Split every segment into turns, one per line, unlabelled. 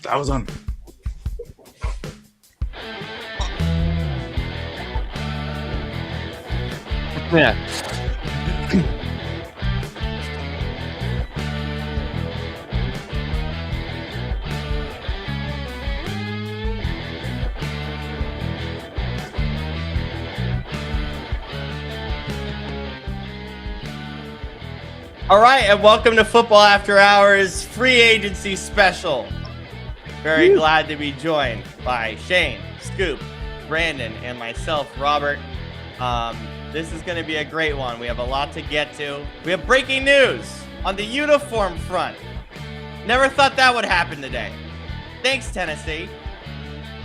That was on.
Yeah.
All right, and welcome to Football After Hours Free Agency Special. Very glad to be joined by Shane, Scoop, Brandon, and myself, Robert. This is going to be a great one. We have a lot to get to. We have breaking news on the uniform front. Never thought that would happen today. Thanks, Tennessee.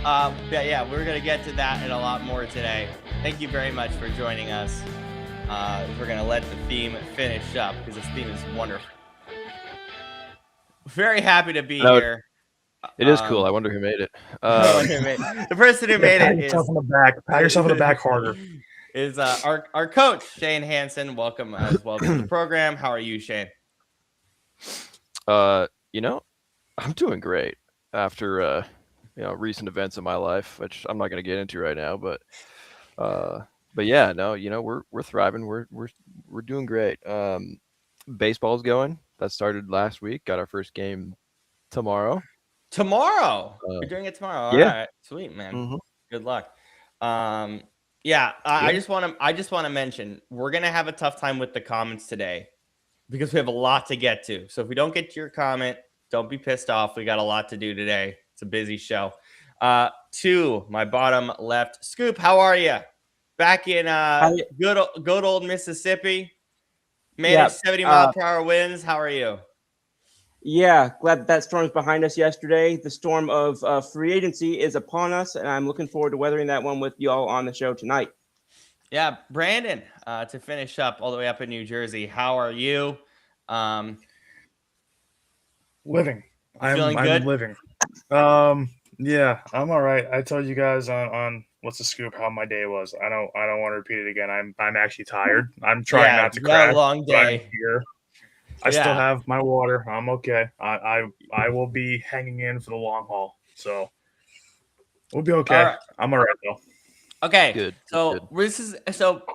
But yeah, we're going to get to that and a lot more today. Thank you very much for joining us. We're going to let the theme finish up because this theme is wonderful. Very happy to be here.
It is cool. I wonder who made it.
The person who made it is...
Pat yourself on the back harder.
Is our coach, Shane Hansen. Welcome as well to the program. How are you, Shane?
I'm doing great after recent events in my life, which I'm not going to get into right now, but yeah, no, we're thriving. We're doing great. Baseball's going. That started last week. Got our first game tomorrow.
You're doing it tomorrow. All right. Sweet, man.
Mm-hmm.
Good luck. I just want to mention we're gonna have a tough time with the comments today because we have a lot to get to. So if we don't get to your comment, don't be pissed off. We got a lot to do today. It's a busy show. To my bottom left, Scoop, how are you? Back in good old Mississippi. Managed 70-mile-per-hour winds. How are you?
Yeah, glad that storm's behind us yesterday. The storm of free agency is upon us, and I'm looking forward to weathering that one with y'all on the show tonight.
Yeah, Brandon, to finish up all the way up in New Jersey, how are you?
Living. I'm
good?
living. Yeah, I'm all right. I told you guys on What's the Scoop how my day was. I don't want to repeat it again. I'm actually tired. I'm trying not to crash.
A long day.
I'm here. I still have my water. I'm okay. I will be hanging in for the long haul. So we'll be okay.
All right.
I'm all right though.
Okay.
Good.
So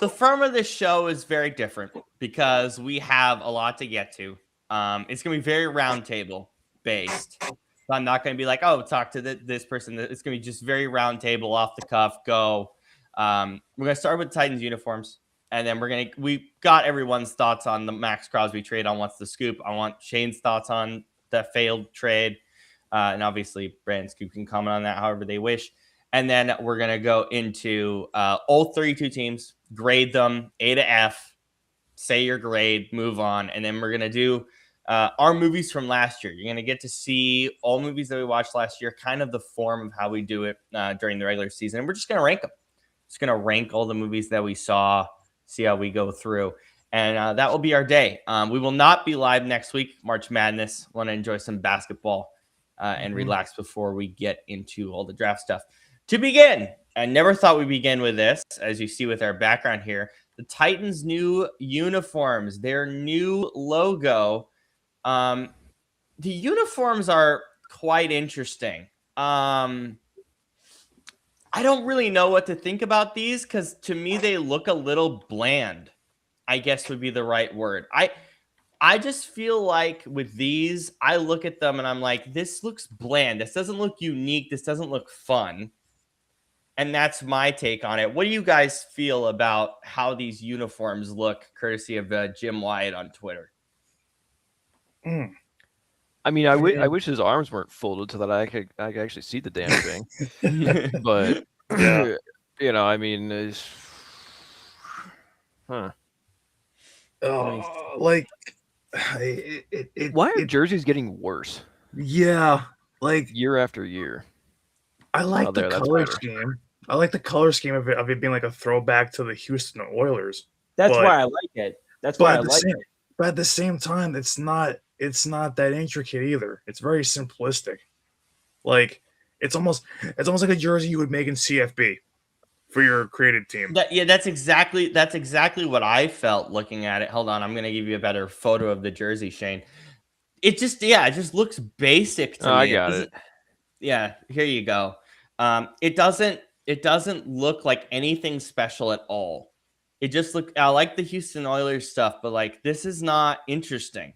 the firm of this show is very different because we have a lot to get to. It's gonna be very roundtable based. So I'm not gonna be like, oh, talk to this person. It's gonna be just very roundtable, off the cuff, go. We're gonna start with Titans uniforms. And then we got everyone's thoughts on the Max Crosby trade on What's the Scoop. I want Shane's thoughts on that failed trade. And obviously, Brandon Scoop can comment on that however they wish. And then we're going to go into all 32 teams, grade them A to F, say your grade, move on. And then we're going to do our movies from last year. You're going to get to see all movies that we watched last year, kind of the form of how we do it during the regular season. And we're just going to rank them. Just going to rank all the movies that we saw, see how we go through. And that will be our day. We will not be live next week, March Madness. Want to enjoy some basketball and relax before we get into all the draft stuff. To begin, I never thought we'd begin with this, as you see with our background here, the Titans' new uniforms, their new logo. The uniforms are quite interesting. I don't really know what to think about these because to me they look a little bland, I guess would be the right word. I just feel like with these, I look at them and I'm like, this looks bland. This doesn't look unique. This doesn't look fun. And that's my take on it. What do you guys feel about how these uniforms look, courtesy of Jim Wyatt on Twitter?
I mean, I wish his arms weren't folded so that I could actually see the damn thing. But
Yeah.
I mean, why are jerseys getting worse?
Yeah, like
year after year.
I like the color scheme. I like the color scheme of it being like a throwback to the Houston Oilers.
That's why I like it. That's why I like it.
But at the same time, it's not that intricate either. It's very simplistic. Like it's almost like a jersey you would make in CFB for your created team.
That's exactly what I felt looking at it. Hold on, I'm gonna give you a better photo of the jersey, Shane. It just looks basic to me.
I got it.
Yeah, here you go. It doesn't look like anything special at all. It just look. I like the Houston Oilers stuff, but like this is not interesting.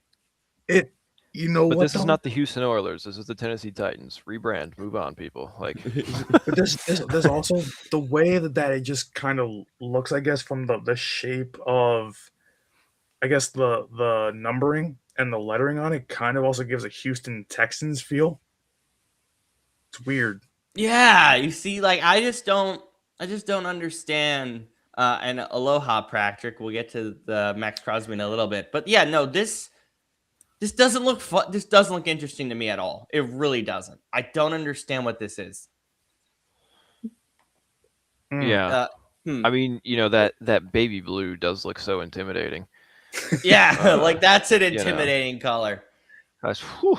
It, you know
But
what
this is
though?
not the Houston Oilers. This is the Tennessee Titans. Rebrand. Move on, people. Like,
But there's also the way that it just kind of looks, I guess, from the shape of, I guess, the numbering and the lettering on it kind of also gives a Houston Texans feel. It's weird.
Yeah, you see, like I just don't understand. And aloha, Patrick. We'll get to the Max Crosby in a little bit, but yeah, no, this doesn't look fun. This doesn't look interesting to me at all. It really doesn't. I don't understand what this is.
yeah.
Uh,
I mean, that baby blue does look so intimidating.
Yeah, like that's an
know.
intimidating color.
That's whew.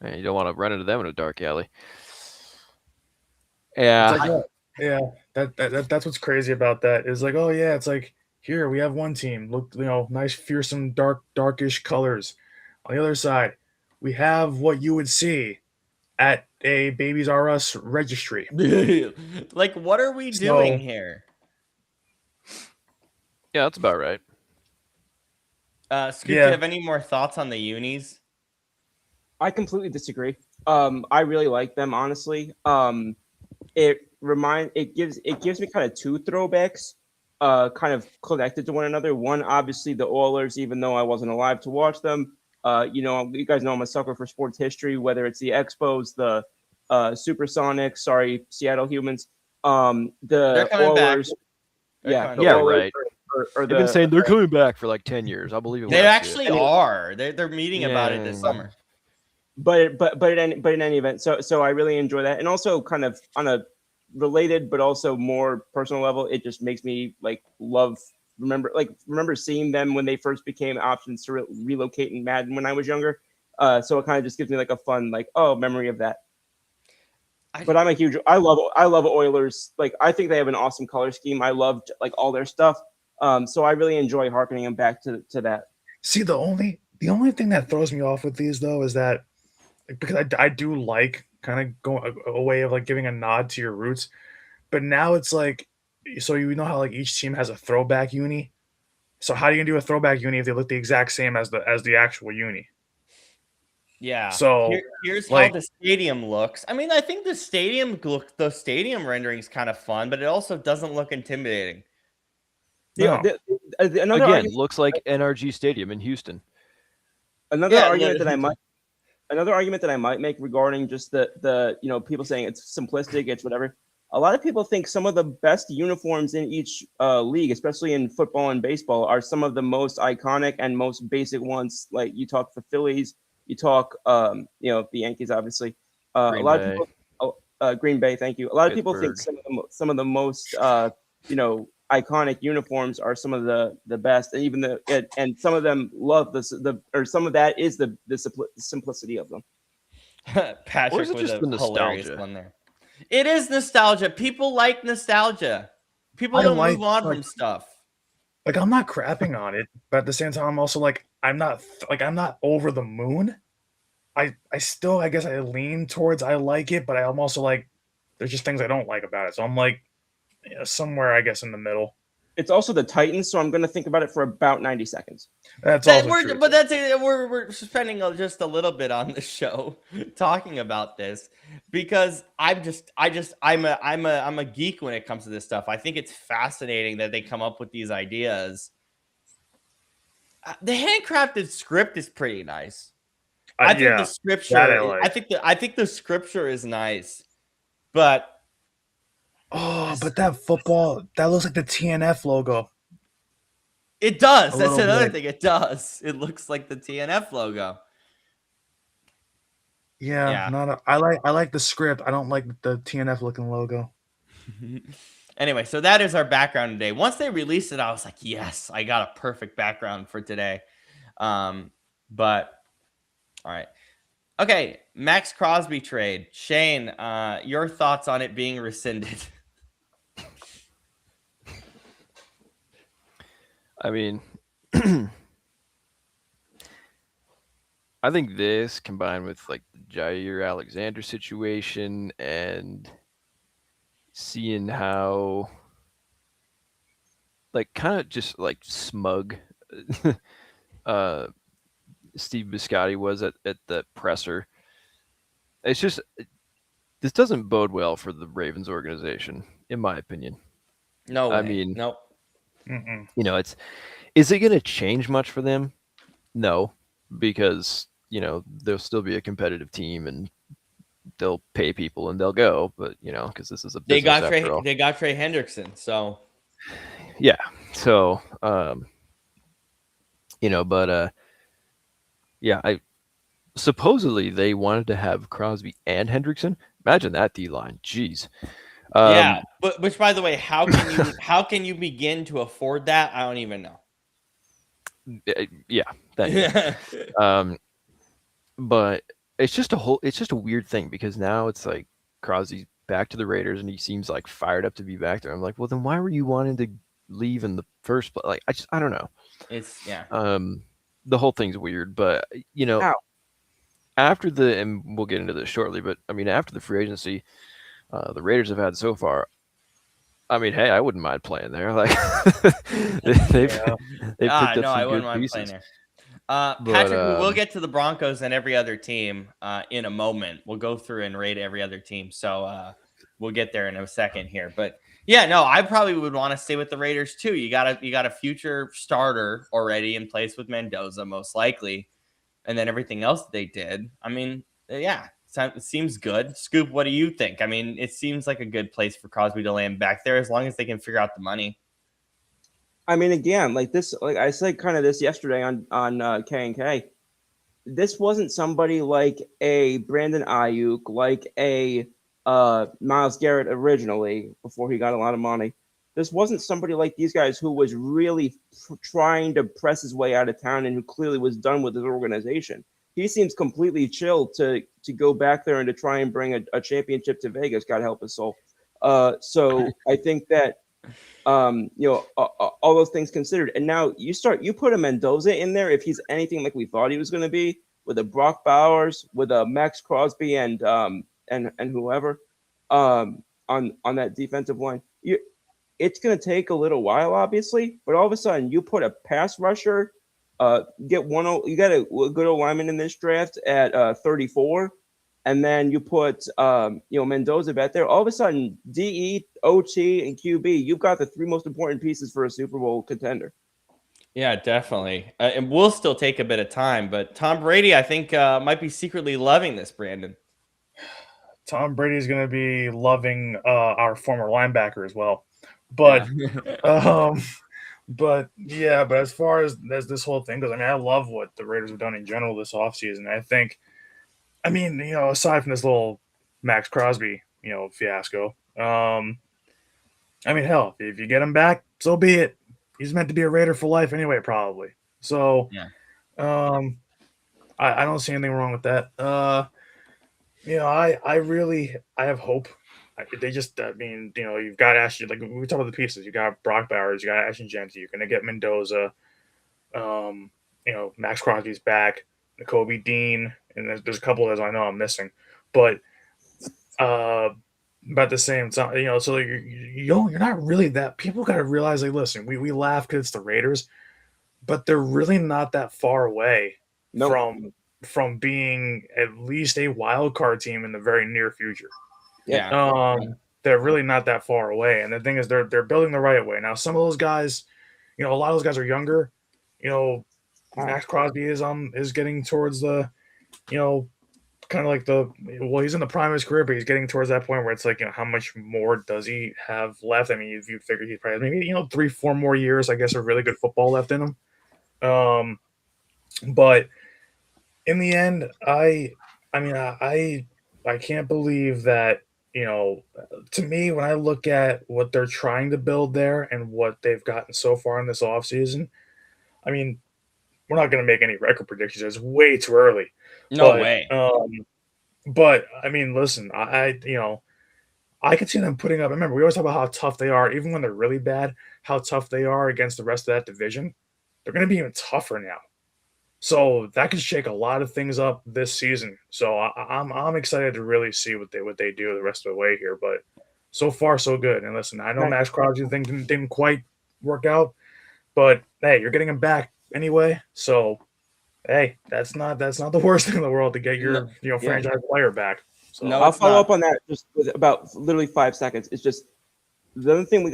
Man, you don't want to run into them in a dark alley. Yeah.
It's like, yeah, that's what's crazy about that is like, oh yeah, it's like here we have one team, look, nice, fearsome, darkish colors. On the other side, we have what you would see at a Babies R Us registry.
Like, what are we
So-
doing here?
Yeah, that's about right.
Scoop, do
Yeah.
you have any more thoughts on the unis?
I completely disagree. I really like them, honestly. It gives me kind of two throwbacks, kind of connected to one another. One, obviously, the Oilers, even though I wasn't alive to watch them. You guys know I'm a sucker for sports history, whether it's the Expos, the Supersonics, sorry, Seattle Humans,
They're
the
coming back.
Oilers.
They're
Yeah,
coming
the
Yeah,
back.
Oilers
right.
or
They've been
the-
saying they're coming back for like 10 years. I'll believe it.
They
when I see
actually
it.
are. They're meeting about it this
Yeah.
summer.
but in any event, so I really enjoy that, and also kind of on a related but also more personal level, it just makes me like remember seeing them when they first became options to relocate in Madden when I was younger. So it kind of just gives me like a fun memory of that. But I love Oilers. Like I think they have an awesome color scheme. I loved like all their stuff. So I really enjoy harkening them back to that.
See, the only thing that throws me off with these though is that, like, because I do like kind of going a way of like giving a nod to your roots, but now it's like, so you know how like each team has a throwback uni. So how are you gonna do a throwback uni if they look the exact same as the actual uni?
Yeah.
So,
Here's
like-
how the stadium looks. I mean, I think the stadium rendering is kind of fun, but it also doesn't look intimidating.
No.
Another
Again,
argument,
looks like NRG Stadium in Houston.
another
Yeah,
argument that I might make regarding just the people saying it's simplistic, it's whatever. A lot of people think some of the best uniforms in each league, especially in football and baseball, are some of the most iconic and most basic ones. Like you talk the Phillies, you talk the Yankees, obviously. A
Green
lot
Bay.
of people, Green Bay, thank you. A lot of people think
Pittsburgh.
some of the most iconic uniforms are some of the best, and even and some of them love some of that is the simplicity of them.
Or
Patrick
is it
with
just
a
the
hilarious
nostalgia?
one there. It is nostalgia. People like nostalgia. People
I
don't
like-
move on
like-
from stuff.
Like I'm not crapping on it, but at the same time, I'm also like I'm not over the moon. I still, I guess, I lean towards I like it, but I'm also like there's just things I don't like about it. So I'm like somewhere, I guess, in the middle.
It's also the Titans, so I'm going to think about it for about 90 seconds.
That's
That-
also true.
but
too.
we're spending just a little bit on the show talking about this because I'm a geek when it comes to this stuff. I think it's fascinating that they come up with these ideas. The handcrafted script is pretty nice. I think
yeah,
the scripture.
that I like.
I think the scripture is nice, but
Oh, but that football, that looks like the TNF logo.
it does.
A
That's
little
another
bit.
thing. It does. It looks like the TNF logo.
Yeah,
Yeah.
I like the script. I don't like the TNF looking logo.
Anyway, so that is our background today. Once they released it, I was like, yes, I got a perfect background for today. But all right. Okay, Max Crosby trade. Shane, your thoughts on it being rescinded?
I mean, I I think this combined with like the Jair Alexander situation and seeing how like kind of just like smug uh Steve Biscotti was at the presser. It's just this doesn't bode well for the Ravens organization, in my opinion.
No
I
way.
mean,
Nope.
it's is it going to change much for them? No, because they'll still be a competitive team and they'll pay people and they'll go, but because this is a
They
business
got Trey.
after all.
They got Trey Hendrickson. So
Yeah. So, but yeah, I supposedly they wanted to have Crosby and Hendrickson. Imagine that D line. Jeez.
yeah. But which, by the way, how can you begin to afford that? I don't even know.
Yeah. Thank you. But it's just a weird thing because now it's like Crosby's back to the Raiders and he seems like fired up to be back there. I'm like, well, then why were you wanting to leave in the first place? Like, I don't know.
It's yeah.
The whole thing's weird, but
Ow.
after and we'll get into this shortly, but I mean, after the free agency, the Raiders have had so far. I mean, hey, I wouldn't mind playing there. Like they've picked up some
I wouldn't
good
mind
pieces.
playing there. Patrick, we will get to the Broncos and every other team in a moment. We'll go through and rate every other team. So we'll get there in a second here. But yeah, no, I probably would want to stay with the Raiders too. You got a future starter already in place with Mendoza, most likely, and then everything else they did. I mean, yeah, it seems good. Scoop, what do you think? I mean, it seems like a good place for Crosby to land back there as long as they can figure out the money.
I mean, again, like this, like I said, kind of this yesterday on K&K. This wasn't somebody like a Brandon Ayuk, like a Myles Garrett originally before he got a lot of money. This wasn't somebody like these guys who was really trying to press his way out of town and who clearly was done with his organization. He seems completely chill to go back there and to try and bring a championship to Vegas. God help his soul. So I think that. All those things considered. And now you put a Mendoza in there if he's anything like we thought he was going to be, with a Brock Bowers, with a Max Crosby and whoever on that defensive line. It's going to take a little while, obviously, but all of a sudden you put a pass rusher, you got a good old lineman in this draft at 34. And then you put, Mendoza back there. All of a sudden, DE, OT, and QB, you've got the three most important pieces for a Super Bowl contender.
Yeah, definitely. And we'll still take a bit of time. But Tom Brady, I think, might be secretly loving this, Brandon.
Tom Brady's going to be loving our former linebacker as well. But, but as far as this whole thing goes, I mean, I love what the Raiders have done in general this offseason. I think, I mean, aside from this little Max Crosby, fiasco, I mean, hell, if you get him back, so be it. He's meant to be a Raider for life anyway, probably. So,
yeah.
I don't see anything wrong with that. I have hope. They just, I mean, you've got Ashton, like we talk about the pieces. You got Brock Bowers, you got Ashton Jeanty, you're going to get Mendoza. Max Crosby's back, Nakobe Dean, and there's a couple of those I know I'm missing, but at the same time, so you're not really that. People got to realize, like, listen, we laugh because it's the Raiders, but they're really not that far away from being at least a wild card team in the very near future.
Yeah.
They're really not that far away, and the thing is, they're building the right way. Now, some of those guys, a lot of those guys are younger. Max Crosby is getting towards the, kind of like he's in the prime of his career, but he's getting towards that point where it's like, how much more does he have left? I mean, if you figure he probably maybe 3-4 more years, I guess, of really good football left in him. But in the end, I can't believe that. To me, when I look at what they're trying to build there and what they've gotten so far in this offseason, I mean, we're not going to make any record predictions. It's way too early.
No way.
But I mean, listen, I could see them putting up. Remember, we always talk about how tough they are, even when they're really bad, how tough they are against the rest of that division. They're going to be even tougher now. So that could shake a lot of things up this season. So I'm excited to really see what they do the rest of the way here. But so far so good. And listen, I know
Right.
Max Crosby thing didn't quite work out, but hey, you're getting him back anyway. So hey, that's not the worst thing in the world to get your
No.
Yeah.
franchise player back. So
No,
I'll
it's
follow
not.
up on that just with about literally 5 seconds. It's just the other thing we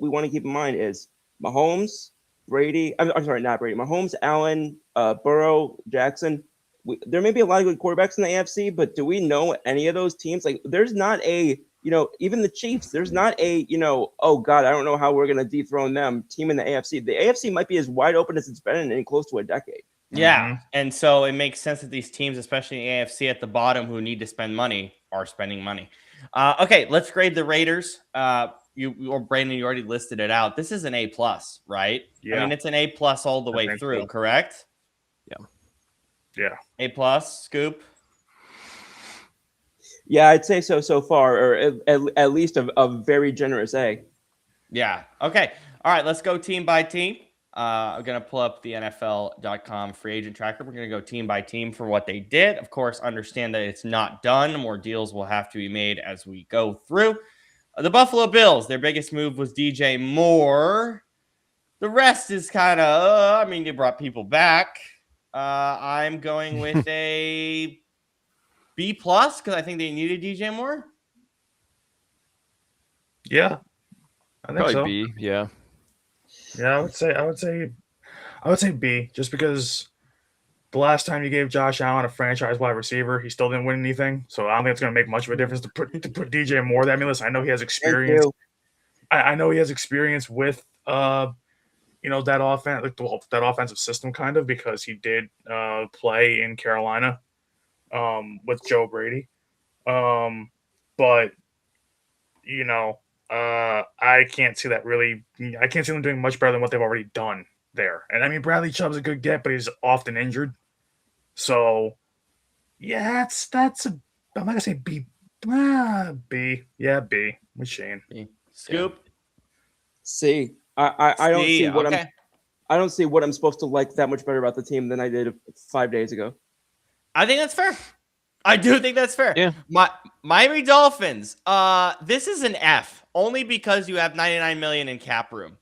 want to keep in mind is Mahomes, Brady. I'm sorry, not Brady. Mahomes, Allen, Burrow, Jackson. There may be a lot of good quarterbacks in the AFC, but do we know any of those teams? Like, there's not a even the Chiefs. There's not a oh God, I don't know how we're gonna dethrone them team in the AFC. The AFC might be as wide open as it's been in close to a decade.
Yeah, and so it makes sense that these teams, especially in the AFC at the bottom, who need to spend money, are spending money. Okay, let's grade the Raiders. You or Brandon, you already listed it out. This is an A+, right? I
Yeah.
mean, it's an A+ all the
I
way
think
through,
so.
correct?
yeah.
A+, Scoop.
Yeah, I'd say so far, or at least a very generous A.
Yeah. Okay. All right. Let's go team by team. I'm going to pull up the NFL.com free agent tracker. We're going to go team by team for what they did. Of course, understand that it's not done. More deals will have to be made as we go through. The Buffalo Bills, their biggest move was DJ Moore. The rest is kind of, I mean, they brought people back. I'm going with a B+ because I think they needed DJ Moore.
Yeah. I think
Probably
so.
B. Yeah.
Yeah, I would say B, just because the last time you gave Josh Allen a franchise wide receiver, he still didn't win anything. So I don't think it's going to make much of a difference to put DJ Moore there. I mean, listen, I know he has
Thank
experience.
you.
I know he has experience with that offense, that offensive system, kind of, because he did play in Carolina with Joe Brady. But I can't see that really. I can't see them doing much better than what they've already done there. And I mean, Bradley Chubb's a good get, but he's often injured. So yeah, that's a. I'm not gonna say B. B. Yeah, B with Shane.
Scoop.
C. I don't
C,
see what
okay.
I don't see what I'm supposed to like that much better about the team than I did 5 days ago.
I think that's fair. I do think that's fair.
Yeah.
Miami Dolphins. This is an F only because you have 99 million in cap room,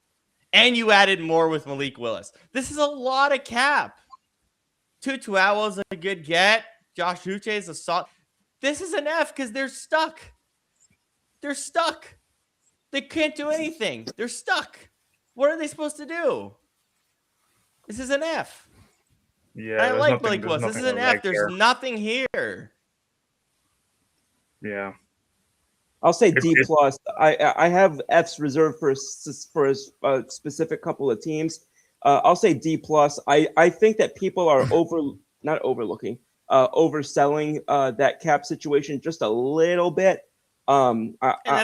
and you added more with Malik Willis. This is a lot of cap. Tutu Atwell's a good get. Josh Uche is a solid. This is an F because they're stuck. They're stuck. They can't do anything. They're stuck. What are they supposed to do? This is an F.
Yeah,
I
there's
like
nothing-
Malik
there's
Willis. This is
nothing
an
to
F.
like
There's
there.
nothing here.
Yeah.
I'll say
It-
D
it-
plus. I have F's reserved for a specific couple of teams. I'll say D plus. I think that people are overselling that cap situation just a little bit.
that's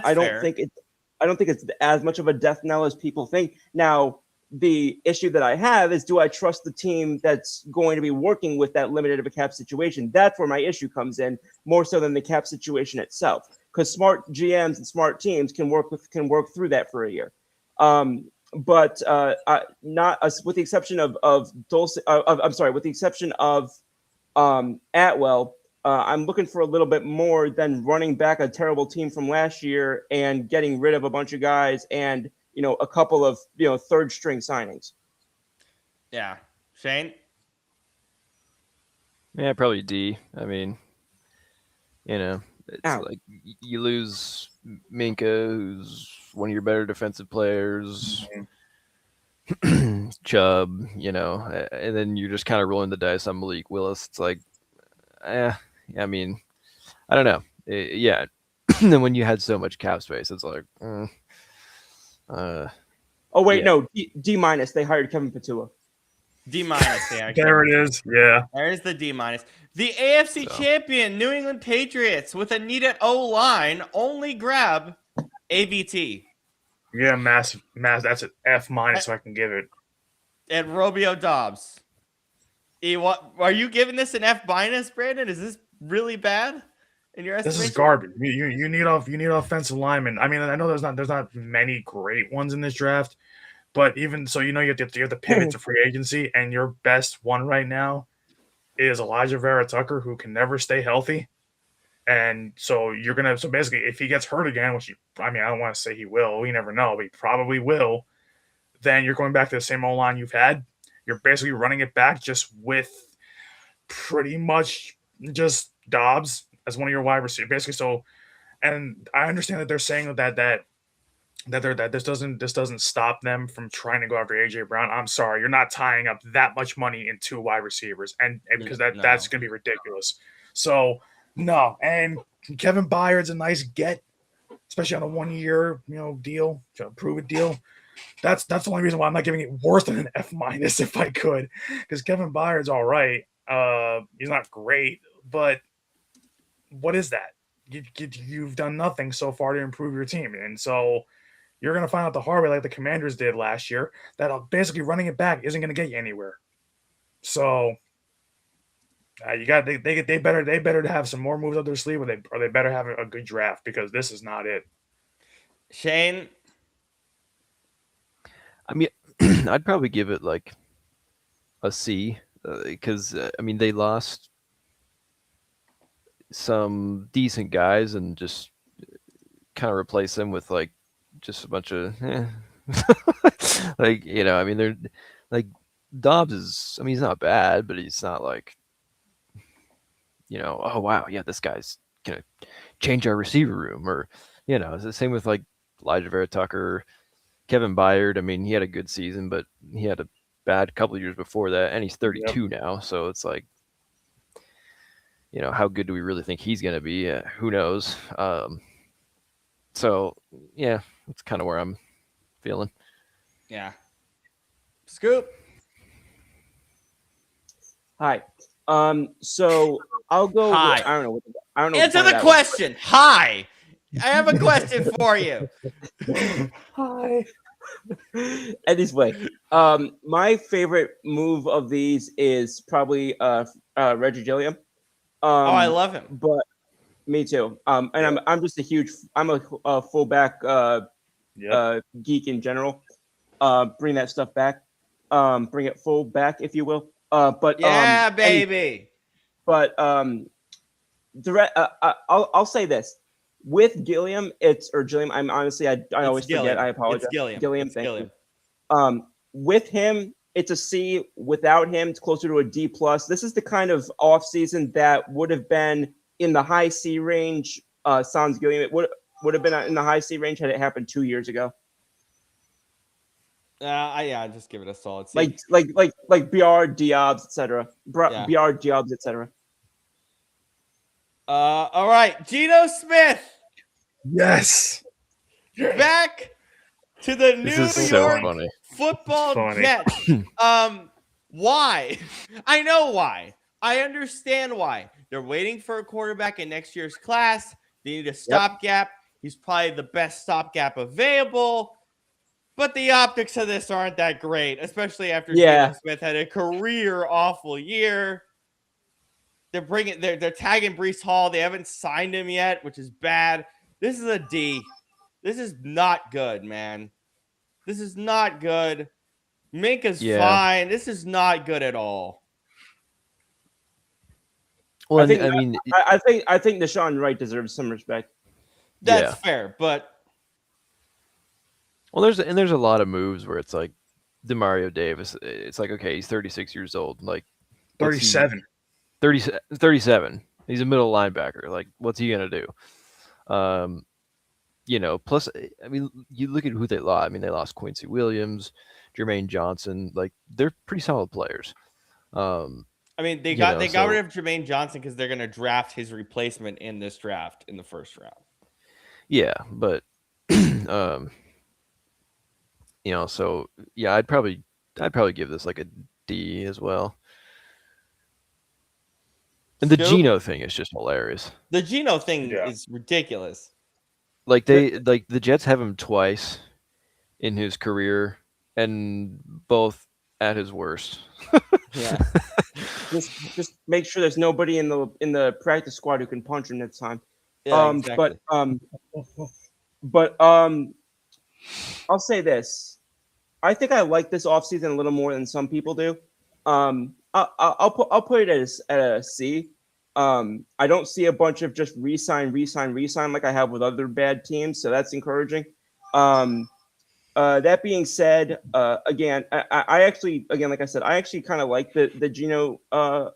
I don't
fair.
think it's as much of a death knell as people think. Now, the issue that I have is, do I trust the team that's going to be working with that limited of a cap situation? That's where my issue comes in, more so than the cap situation itself. Because smart GMs and smart teams can work through that for a year. But not with the exception with the exception of Atwell. I'm looking for a little bit more than running back a terrible team from last year and getting rid of a bunch of guys and a couple of third string signings.
Yeah. Shane?
Yeah, probably D. I mean, it's
Ow.
like you lose Minka, who's one of your better defensive players. Chubb, and then you're just kind of rolling the dice on Malik Willis. It's like, I mean, I don't know. Yeah. And then when you had so much cap space, it's like,
Oh wait,
Yeah.
no, D minus. They hired Kevin Patua.
D-. Yeah,
There it is. Yeah.
There's the D-. The AFC
So.
champion, New England Patriots, with a needed O-line, only grab AVT
Yeah, massive. That's an F minus, so I can give it.
and Romeo Dobbs. What are you giving this an F-, Brandon? Is this really bad in your
This
estimation?
is garbage. You need offensive linemen. I mean, I know there's not many great ones in this draft, But even so, you have to pivot to free agency, and your best one right now is Elijah Vera Tucker, who can never stay healthy. And so so basically, if he gets hurt again, which I don't want to say he will, we never know, but he probably will, then you're going back to the same old line you've had. You're basically running it back just with pretty much just Dobbs as one of your wide receivers, basically. So, and I understand that they're saying that this doesn't stop them from trying to go after AJ Brown. I'm sorry, you're not tying up that much money in 2 wide receivers, and because that's going to be ridiculous. So no, and Kevin Byard's a nice get, especially on a 1-year deal, prove it deal. That's the only reason why I'm not giving it worse than an F- if I could, because Kevin Byard's all right. He's not great, but what is that? You've done nothing so far to improve your team, and so you're going to find out the hard way, like the Commanders did last year, that basically running it back isn't going to get you anywhere. So they better to have some more moves up their sleeve, or they better have a good draft, because this is not it.
Shane,
I mean, I'd probably give it like a C, because they lost some decent guys and just kind of replace them with like just a bunch of like they're like Dobbs is he's not bad, but he's not like oh wow, yeah, this guy's gonna change our receiver room, or it's the same with like Elijah Vera Tucker, Kevin Byard. He had a good season, but he had a bad couple of years before that, and he's 32 now, so it's like how good do we really think he's gonna be? Who knows? So yeah, that's kind of where I'm feeling.
Yeah. Scoop.
Hi. So I'll go.
Hi.
I don't know.
Answer the question. Hi. I have a question for you.
Hi.
Anyway, my favorite move of these is probably Reggie Gilliam.
I love him.
But me too. And I'm just I'm a fullback geek in general. Bring that stuff back. Bring it full back, if you will. But
baby.
I'll say this. With Gilliam, Gilliam. I'm honestly, I always forget. I apologize.
It's
Gilliam, thank you. With him, it's a C. Without him, it's closer to a D+. This is the kind of offseason that would have been in the high C range. Sans Gilliam, it would have been in the high C range had it happened 2 years ago.
Just give it a solid C.
Like BR, Diabs, etc. BR, Diabs, etc.
All right, Geno Smith.
Yes.
Back to the New York Football Jets. Why? I know why. I understand why. They're waiting for a quarterback in next year's class. They need a stopgap. He's probably the best stopgap available. But the optics of this aren't that great, especially after Geno Smith had a career awful year. They're tagging Breece Hall. They haven't signed him yet, which is bad. This is a D. This is not good, man. This is not good. Minka's fine. This is not good at all.
Well,
I think Deshaun Wright deserves some respect.
That's fair, but
there's a lot of moves where it's like Demario Davis. It's like, okay, he's 36 years old, like
37.
37. He's a middle linebacker. Like, what's he gonna do? Plus, you look at who they lost. They lost Quincy Williams, Jermaine Johnson. Like, they're pretty solid players.
They got rid of Jermaine Johnson because they're gonna draft his replacement in this draft in the first round.
Yeah, but so yeah, I'd probably give this like a D as well. And the Geno thing is just hilarious.
The Geno thing is ridiculous.
Like the Jets have him twice in his career, and both at his worst.
Yeah. just make sure there's nobody in the practice squad who can punch him next time.
Yeah, exactly.
But I'll say this. I think I like this offseason a little more than some people do. I'll put it at a C. I don't see a bunch of just re-sign like I have with other bad teams, so that's encouraging. That being said, again, I actually, again, like I said, I actually kind of like the Geno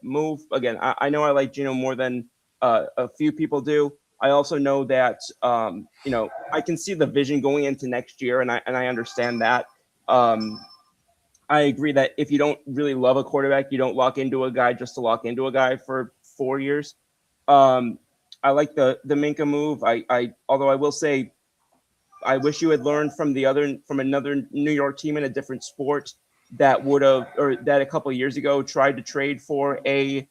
move. Again, I know I like Geno more than a few people do. I also know that I can see the vision going into next year, and I understand that. I agree that if you don't really love a quarterback, you don't lock into a guy just to lock into a guy for 4 years. I like the Minka move. Although I will say, I wish you had learned from another New York team in a different sport that would have, or that a couple of years ago tried to trade for a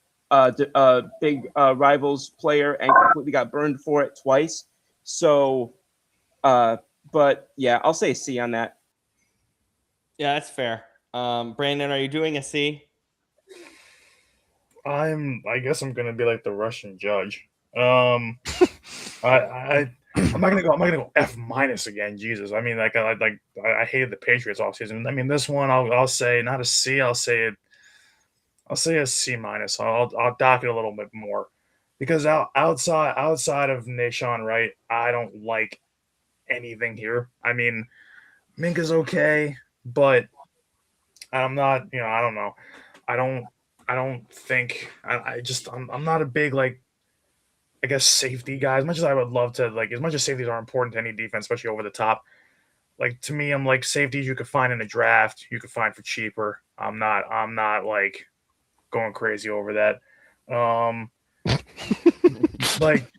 big rivals player and completely got burned for it twice. So, but yeah, I'll say C on that.
Yeah, that's fair. Brandon, are you doing a C?
I guess I'm gonna be like the Russian judge. I'm not gonna go F minus again. Jesus, I mean, I hated the Patriots all season. I mean, this one I'll say not a C. I'll say a C minus. I'll dock it a little bit more because outside of Nashawn Wright, I don't like anything here. I mean, Minka's okay, but I'm not. I don't know. I don't think I'm not a big I guess safety guy. As much as I would love to as much as safeties are important to any defense, especially over the top. Like to me, I'm like safeties you could find in a draft, you could find for cheaper. I'm not like going crazy over that. Like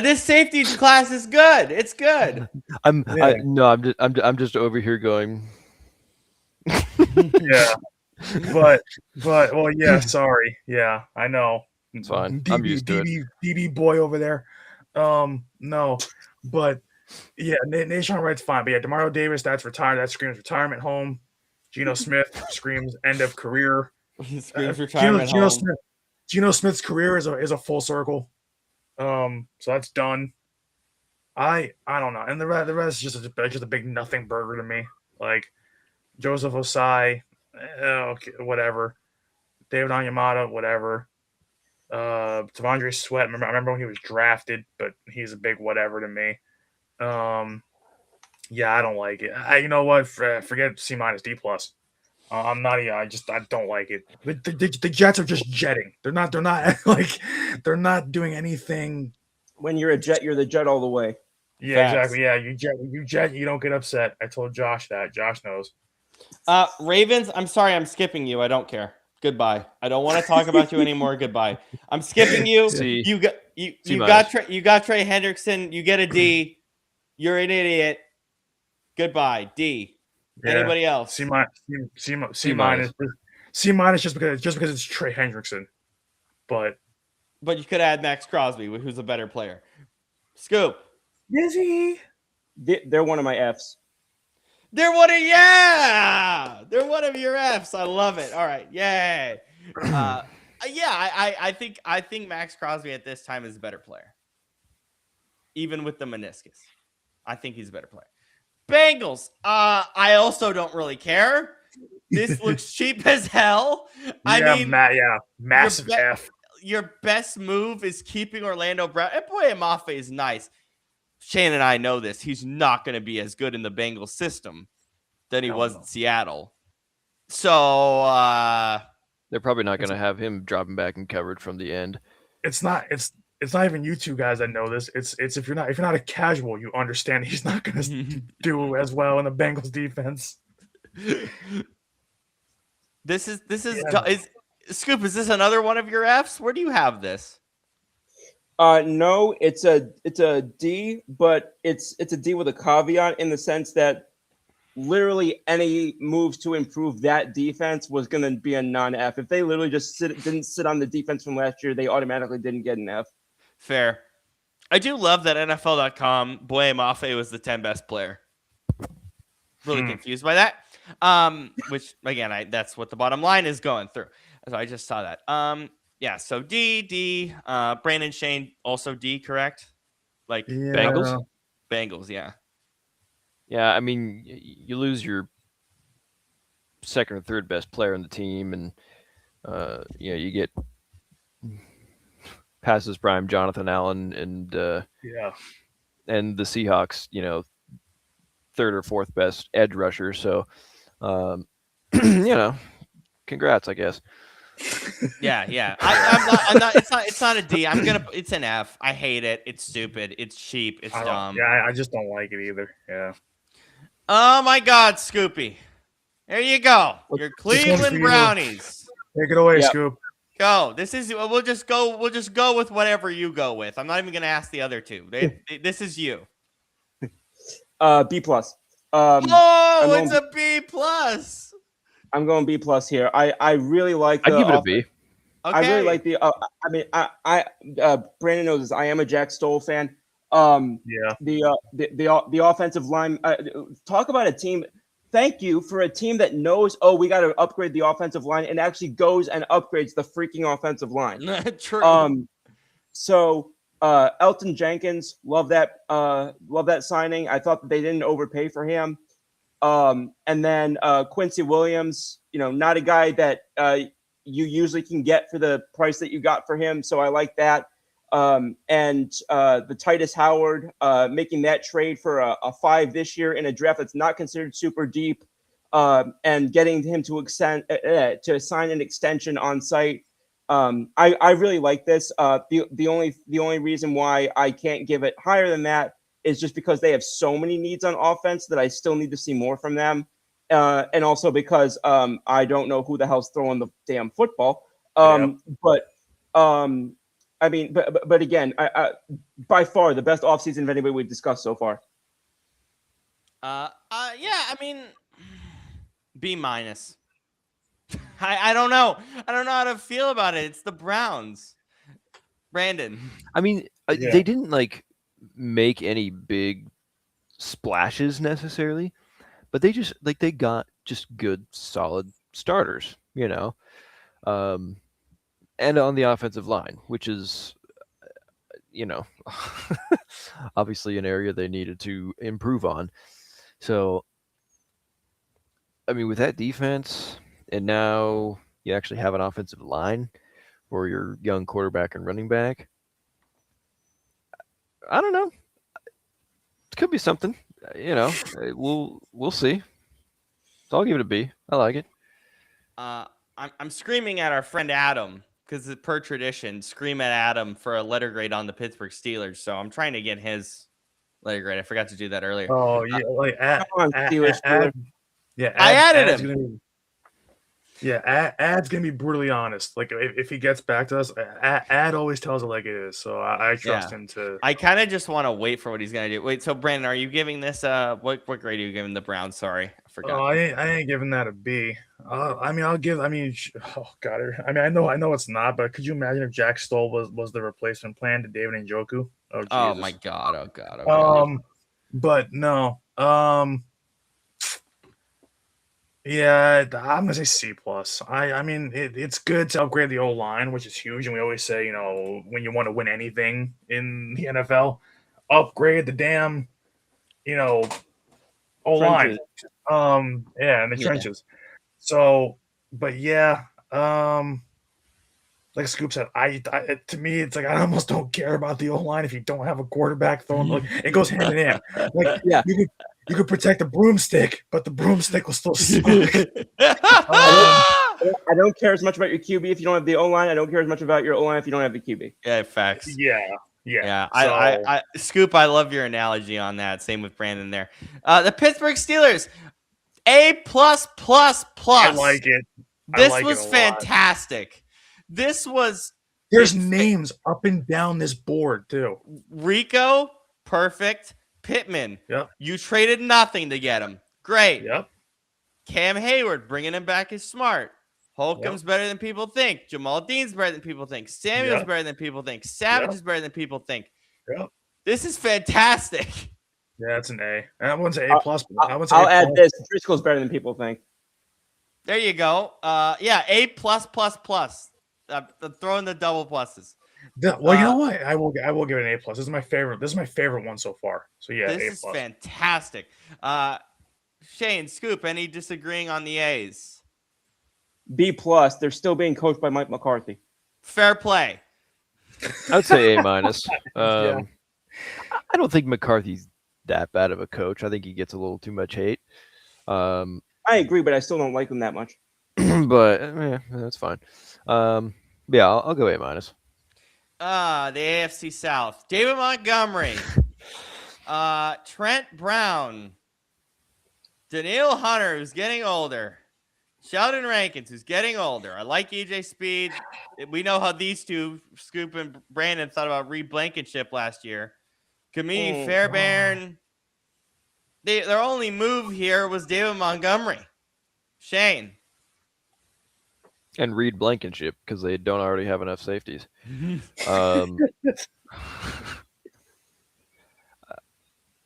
This safety class is good. It's good.
I'm just over here going.
Yeah. But well, yeah, sorry. Yeah, I know.
It's fine. I'm used to it.
DB boy over there. No, but yeah, Nashawn Wright's fine. But yeah, Demario Davis, that's retired. That screams retirement home. Geno Smith screams end of career.
Screams retirement home.
Geno Smith's career is a full circle. So that's done. I don't know, and the rest is just a big nothing burger to me. Like Joseph Osai, okay, whatever. David Onyemata, whatever. Devondre Sweat. I remember when he was drafted, but he's a big whatever to me. Yeah, I don't like it. You know what? Forget C minus D plus. I'm not. I don't like it. The Jets are just jetting. They're not like they're not doing anything.
When you're a Jet, you're the Jet all the way.
Yeah,
Facts.
exactly. Yeah, you jet. You don't get upset. I told Josh that. Josh knows.
Ravens, I'm sorry, I'm skipping you. I don't care. Goodbye. I don't want to talk about you anymore. Goodbye. I'm skipping you.
C.
You got Trey Hendrickson. You get a D. You're an idiot. Goodbye. D.
Yeah.
Anybody else?
C minus just because it's Trey Hendrickson. But
you could add Max Crosby, who's a better player. Scoop.
Is he?
They're one of my Fs.
They're one of your Fs. I love it. All right. Yay. I think Max Crosby at this time is a better player. Even with the meniscus. I think he's a better player. Bengals. I also don't really care. This looks cheap as hell.
Massive F.
Your best move is keeping Orlando Brown. And boy, Mafe is nice. Shane and I know this. He's not going to be as good in the Bengals system than he was in Seattle. So
they're probably not going to have him dropping back and covered from the end.
It's not even you two guys that know this. It's if you're not a casual, you understand he's not going to do as well in the Bengals defense.
This is Scoop. Is this another one of your Fs? Where do you have this?
No, it's a D, but it's a D with a caveat in the sense that literally any moves to improve that defense was going to be a non-F. If they literally just didn't sit on the defense from last year, they automatically didn't get an F.
Fair. I do love that NFL.com, Boye Mafe was the 10 best player. Really confused by that. Which again, that's what the bottom line is going through. So I just saw that. Yeah, so D. Brandon, Shane, also D, correct? Like
Bengals?
Bengals, yeah.
Yeah, I mean, you lose your second or third best player on the team, and you get past his prime Jonathan Allen
Yeah.
and the Seahawks, third or fourth best edge rusher. So, um, congrats, I guess.
Yeah. I'm not. It's not a D. It's an F. I hate it. It's stupid. It's cheap. It's dumb.
Yeah, I just don't like it either. Yeah.
Oh my God, Scoopy. There you go. Your
for
Cleveland
you.
Brownies.
Take it away,
Yep.
Scoop.
Go. We'll just go with whatever you go with. I'm not even gonna ask the other two. This is you.
B plus.
It's a B plus.
I'm going B plus here. I really like.
I'd give it a B.
Okay.
I really like the. Brandon knows this. I am a Jack Stoll fan.
Yeah.
The offensive line. Talk about a team. Thank you for a team that knows. Oh, we got to upgrade the offensive line, and actually goes and upgrades the freaking offensive line.
True.
So Elton Jenkins, love that signing. I thought that they didn't overpay for him. And then Quincy Williams, not a guy that you usually can get for the price that you got for him. So I like that. And the Titus Howard, making that trade for a 5 this year in a draft that's not considered super deep, and getting him to sign an extension on site. I really like this. The only reason why I can't give it higher than that is just because they have so many needs on offense that I still need to see more from them. And also because I don't know who the hell's throwing the damn football. But again, I by far the best offseason of anybody we've discussed so far.
B minus. I don't know. I don't know how to feel about it. It's the Browns. Brandon.
I mean, they didn't make any big splashes necessarily, but they just they got just good, solid starters, and on the offensive line, which is, obviously an area they needed to improve on. So, I mean, with that defense, and now you actually have an offensive line for your young quarterback and running back. I don't know. It could be something. We'll see. So I'll give it a B. I like it.
I'm screaming at our friend Adam because per tradition, scream at Adam for a letter grade on the Pittsburgh Steelers. So I'm trying to get his letter grade. I forgot to do that earlier.
Oh yeah,
Come on, Steelers.
I added him.
Ad's gonna be brutally honest. If he gets back to us, Ad always tells it like it is. So I trust him to.
I kind of just want to wait for what he's gonna do. Wait, so Brandon, are you giving this what grade are you giving the Browns? Sorry, I forgot.
Oh, I ain't giving that a B. I'll give. Oh God. I know it's not. But could you imagine if Jack Stoll was the replacement plan to David Njoku?
Oh my God. Oh God.
But no. Yeah, I'm gonna say C plus. It's good to upgrade the O-line, which is huge, and we always say, when you want to win anything in the NFL, upgrade the damn, O-line. In the trenches. So, but yeah, like Scoop said, to me, it's I almost don't care about the O-line if you don't have a quarterback throwing. It goes hand in hand. You could protect the broomstick, but the broomstick will still suck.
I don't care as much about your QB if you don't have the O-line. I don't care as much about your O-line if you don't have the QB.
Yeah, facts.
Yeah.
I Scoop, I love your analogy on that. Same with Brandon there. The Pittsburgh Steelers, A++++.
I like it.
This was fantastic. This was.
There's names up and down this board too.
Rico, perfect. Pittman,
yep.
You traded nothing to get him. Great.
Yep.
Cam Hayward, bringing him back is smart. Holcomb's better than people think. Jamal Dean's better than people think. Samuel's better than people think. Savage is better than people think.
Yep.
This is fantastic.
Yeah, it's an A. That one's an A plus.
I'll add this. Driscoll's better than people think.
There you go. A plus. I'm throwing the double pluses.
Well, you know what? I will give it an A plus. This is my favorite. This is my favorite one so far. So yeah,
This
A
is
plus.
fantastic. Shane, Scoop, any disagreeing on the A's?
B+. They're still being coached by Mike McCarthy.
Fair play.
I'd say A minus.
Yeah.
I don't think McCarthy's that bad of a coach. I think he gets a little too much hate.
I agree, but I still don't like him that much.
But that's fine. Yeah, I'll go A minus.
The AFC South. David Montgomery. Trent Brown. Daniil Hunter, who's getting older. Sheldon Rankins, who's getting older. I like EJ Speed. We know how these two, Scoop and Brandon, thought about Reed Blankenship last year. Kamini Fairbairn. Their only move here was David Montgomery. Shane.
And Reed Blankenship because they don't already have enough safeties.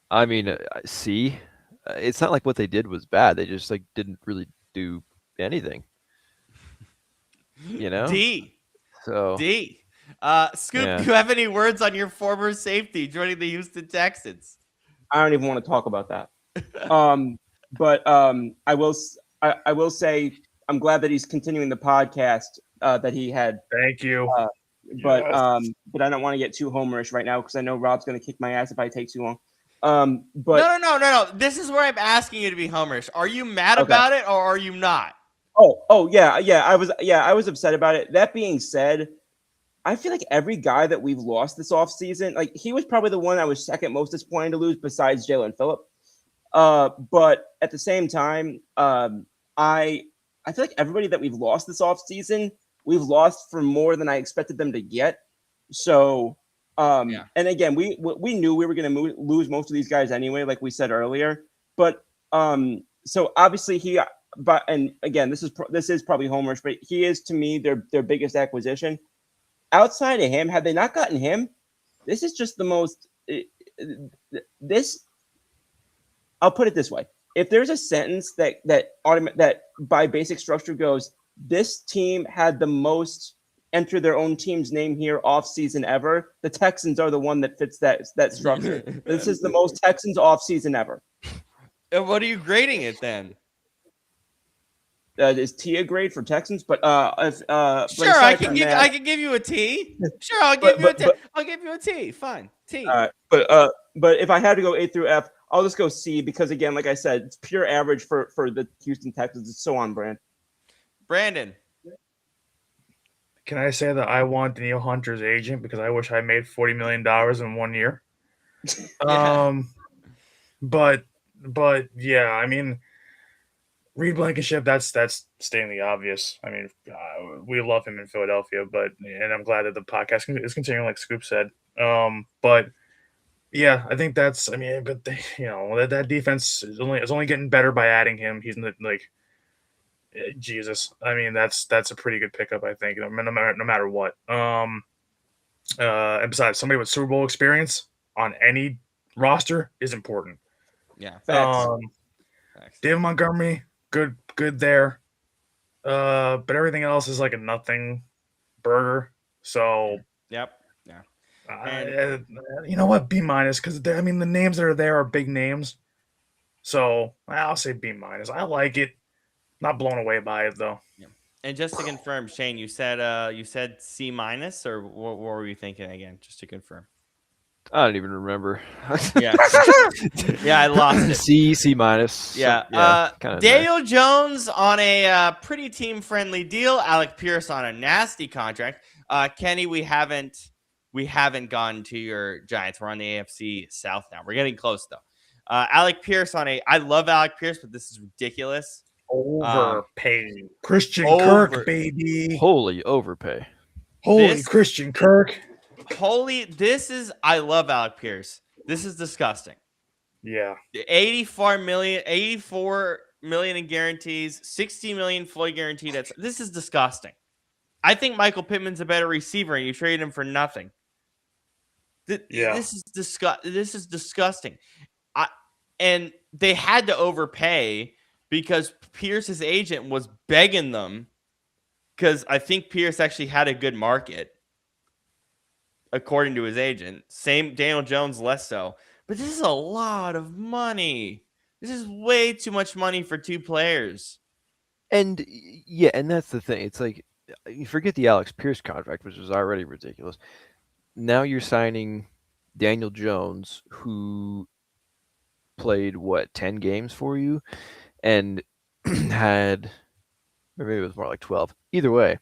I mean, C. It's not like what they did was bad. They just like didn't really do anything. You know?
D.
So
D. Scoop,
Yeah.
do you have any words on your former safety joining the Houston Texans?
I don't even want to talk about that. But I will say I'm glad that he's continuing the podcast that he had.
Thank you.
But
Yes.
but I don't want to get too homerish right now because I know Rob's going to kick my ass if I take too long. But
No. This is where I'm asking you to be homerish. Are you mad
Okay.
about it or are you not?
yeah, I was upset about it. That being said, I feel like every guy that we've lost this offseason, like he was probably the one I was second most disappointed to lose besides Jalen Phillip. But at the same time, I feel like everybody that we've lost this offseason, we've lost for more than I expected them to get. So,
Yeah.
and again, we knew we were going to lose most of these guys anyway, like we said earlier. But so obviously and again, this is probably homerish, but he is to me their biggest acquisition. Outside of him, had they not gotten him, this is just the most. I'll put it this way: if there's a sentence that by basic structure goes, this team had the most enter their own team's name here off season ever. The Texans are the one that fits that structure. This is the most Texans off season ever.
And what are you grading it then?
Is T a grade for Texans? But
Sure, I can give you a T. Sure, I'll give you a T. I'll give you a T. Fine, T.
But if I had to go A through F, I'll just go C because again, like I said, it's pure average for the Houston Texans. It's so on brand.
Brandon.
Can I say that I want Daniil Hunter's agent because I wish I made $40 million in 1 year?
Yeah.
But yeah, I mean, Reed Blankenship, that's stating the obvious. I mean, we love him in Philadelphia, and I'm glad that the podcast is continuing, like Scoop said. But yeah, I think that's. I mean, but that defense is only getting better by adding him. He's like Jesus. I mean, that's a pretty good pickup. I think no matter what. And besides, somebody with Super Bowl experience on any roster is important.
Yeah.
Facts.
David Montgomery, good there. But everything else is like a nothing burger. So
Yep.
you know what? B minus because I mean the names that are there are big names. So I'll say B minus. I like it. Not blown away by it though.
Yeah. And just to confirm, Shane, you said C minus, or what were you thinking again? Just to confirm.
I don't even remember.
Yeah. Yeah, I lost it.
C minus.
Yeah.
Kinda
Daniel Jones on a pretty team-friendly deal. Alec Pierce on a nasty contract. Kenny, we haven't gone to your Giants. We're on the AFC South now. We're getting close though. Alec Pierce I love Alec Pierce, but this is ridiculous.
Overpaid. Christian
over-
Kirk, baby.
Holy overpay.
Holy Christian Kirk.
I love Alec Pierce. This is disgusting.
Yeah.
84 million in guarantees, 60 million fully guaranteed. This is disgusting. I think Michael Pittman's a better receiver, and you trade him for nothing. This is disgusting. And they had to overpay because Pierce's agent was begging them, because I think Pierce actually had a good market. according to his agent. Same Daniel Jones, less so. But this is a lot of money. This is way too much money for two players.
And yeah, and that's the thing. It's like you forget the Alex Pierce contract, which was already ridiculous. Now you're signing Daniel Jones, who played what 10 games for you, and had, or maybe it was more like 12. Either way,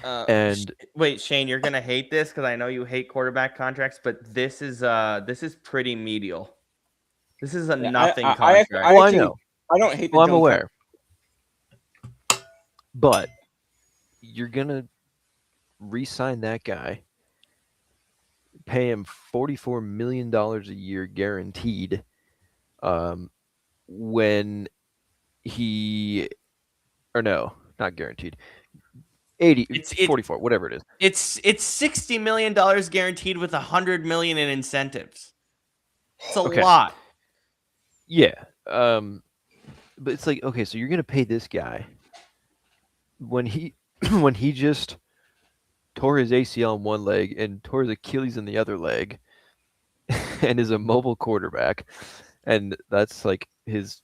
and
Wait, Shane, you're gonna hate this because I know you hate quarterback contracts, but this is pretty medial. This is a
Yeah,
nothing
I
contract.
well, I
actually-
know,
I don't hate the
well, I'm
Jones
aware, but you're gonna re-sign that guy, pay him $44 million a year guaranteed, when he, or no, not guaranteed, 80,
It's
44, whatever it is.
It's $60 million guaranteed with $100 million in incentives. It's a
Okay.
lot.
Yeah. But it's like, okay, so you're gonna pay this guy when he when he just tore his ACL in one leg and tore his Achilles in the other leg and is a mobile quarterback, and that's like his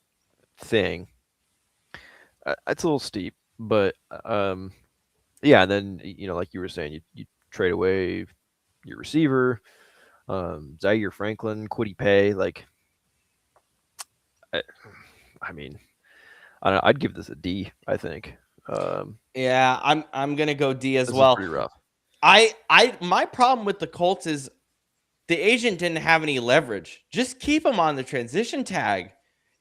thing. It's a little steep, but yeah, and then like you were saying, you trade away your receiver, Zaire Franklin, Kwity Paye, like I mean, I'd give this a D, I think.
Yeah, I'm gonna go D as
This
well.
is pretty rough.
My problem with the Colts is the agent didn't have any leverage. Just keep him on the transition tag.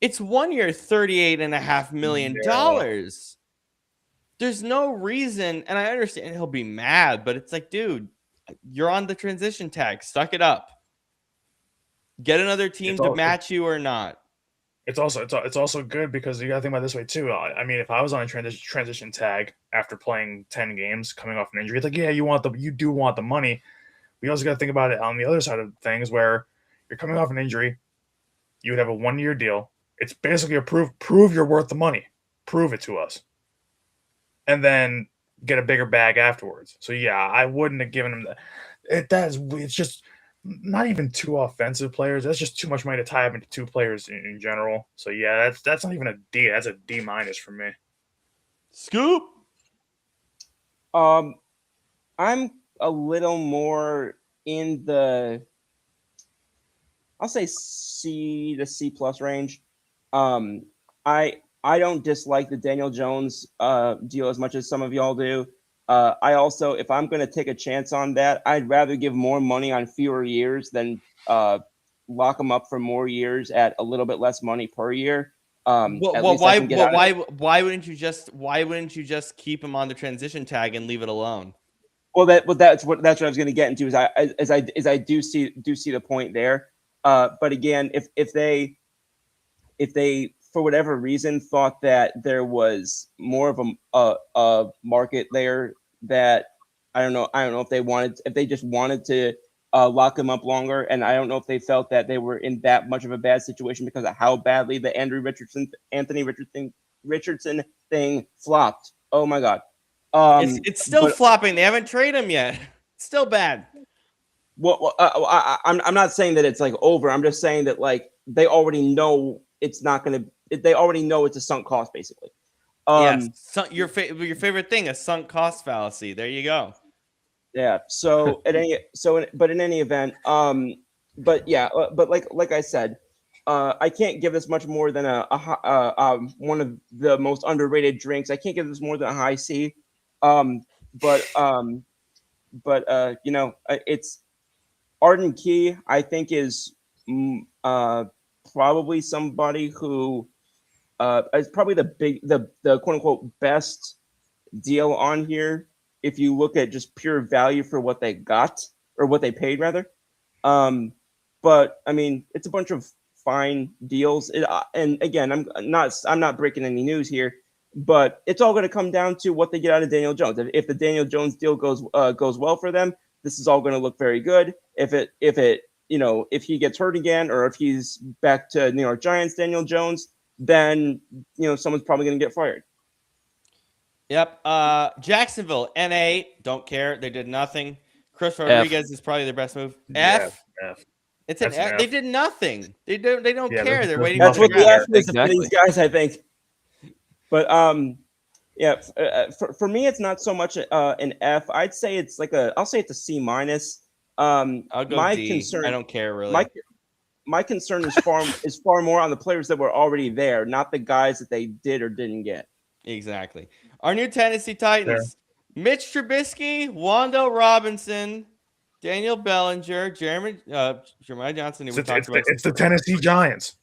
It's 1 year, $38.5 million. There's no reason, and I understand he'll be mad, but it's like, dude, you're on the transition tag. Suck it up. Get another team to match you or not.
It's also good because you got to think about it this way too. I mean, if I was on a transition tag after playing 10 games, coming off an injury, it's like, yeah, you do want the money. We also got to think about it on the other side of things, where you're coming off an injury, you would have a 1 year deal. It's basically a prove you're worth the money, prove it to us, and then get a bigger bag afterwards. So yeah, I wouldn't have given him that. It's just not even two offensive players. That's just too much money to tie up into two players in general. So yeah, that's not even a D. That's a D minus for me.
Scoop.
I'm a little more in the, I'll say C to C plus range. I don't dislike the Daniel Jones deal as much as some of y'all do. I also, if I'm going to take a chance on that, I'd rather give more money on fewer years than lock them up for more years at a little bit less money per year.
Why wouldn't you just keep him on the transition tag and leave it alone?
Well, that's what I was going to get into. I do see the point there. But again, if they for whatever reason thought that there was more of a market there, that I don't know if they just wanted to lock him up longer, and I don't know if they felt that they were in that much of a bad situation because of how badly the Anthony Richardson thing flopped. Oh my God.
It's still flopping. They haven't traded him yet. It's still bad.
Well, I'm not saying that it's like over. I'm just saying that like they already know it's not going to. They already know it's a sunk cost, basically.
Yes, your favorite thing, a sunk cost fallacy. There you go.
Yeah. So in any event, but yeah, but like I said, I can't give this much more than one of the most underrated drinks. I can't give this more than a high C. But it's Arden Key. I think is probably somebody who is probably the quote unquote best deal on here if you look at just pure value for what they got or what they paid rather. But I mean, it's a bunch of fine deals. And again, I'm not breaking any news here, but it's all going to come down to what they get out of Daniel Jones. If the Daniel Jones deal goes well for them, this is all going to look very good. If he gets hurt again, or if he's back to New York Giants Daniel Jones, then someone's probably going to get fired.
Yep. Jacksonville, NA, don't care. They did nothing. Chris Rodriguez is probably their best move. F.
F.
It's an
That's an
F. They
F.
did nothing. They don't
Yeah,
care. They're
there's
waiting
That's
for
what
the
the
draft.
F is for
Exactly.
these guys, I think. But yeah, for me, it's not so much an F. I'd say it's like I'll say it's a C minus.
I'll go
My
D.
concern,
I don't care really.
my concern is far more on the players that were already there, not the guys that they did or didn't get.
Exactly. Our new Tennessee Titans: Mitch Trubisky, Wando Robinson, Daniel Bellinger, Jeremiah Johnson. Who we talked about.
It's the Tennessee Giants.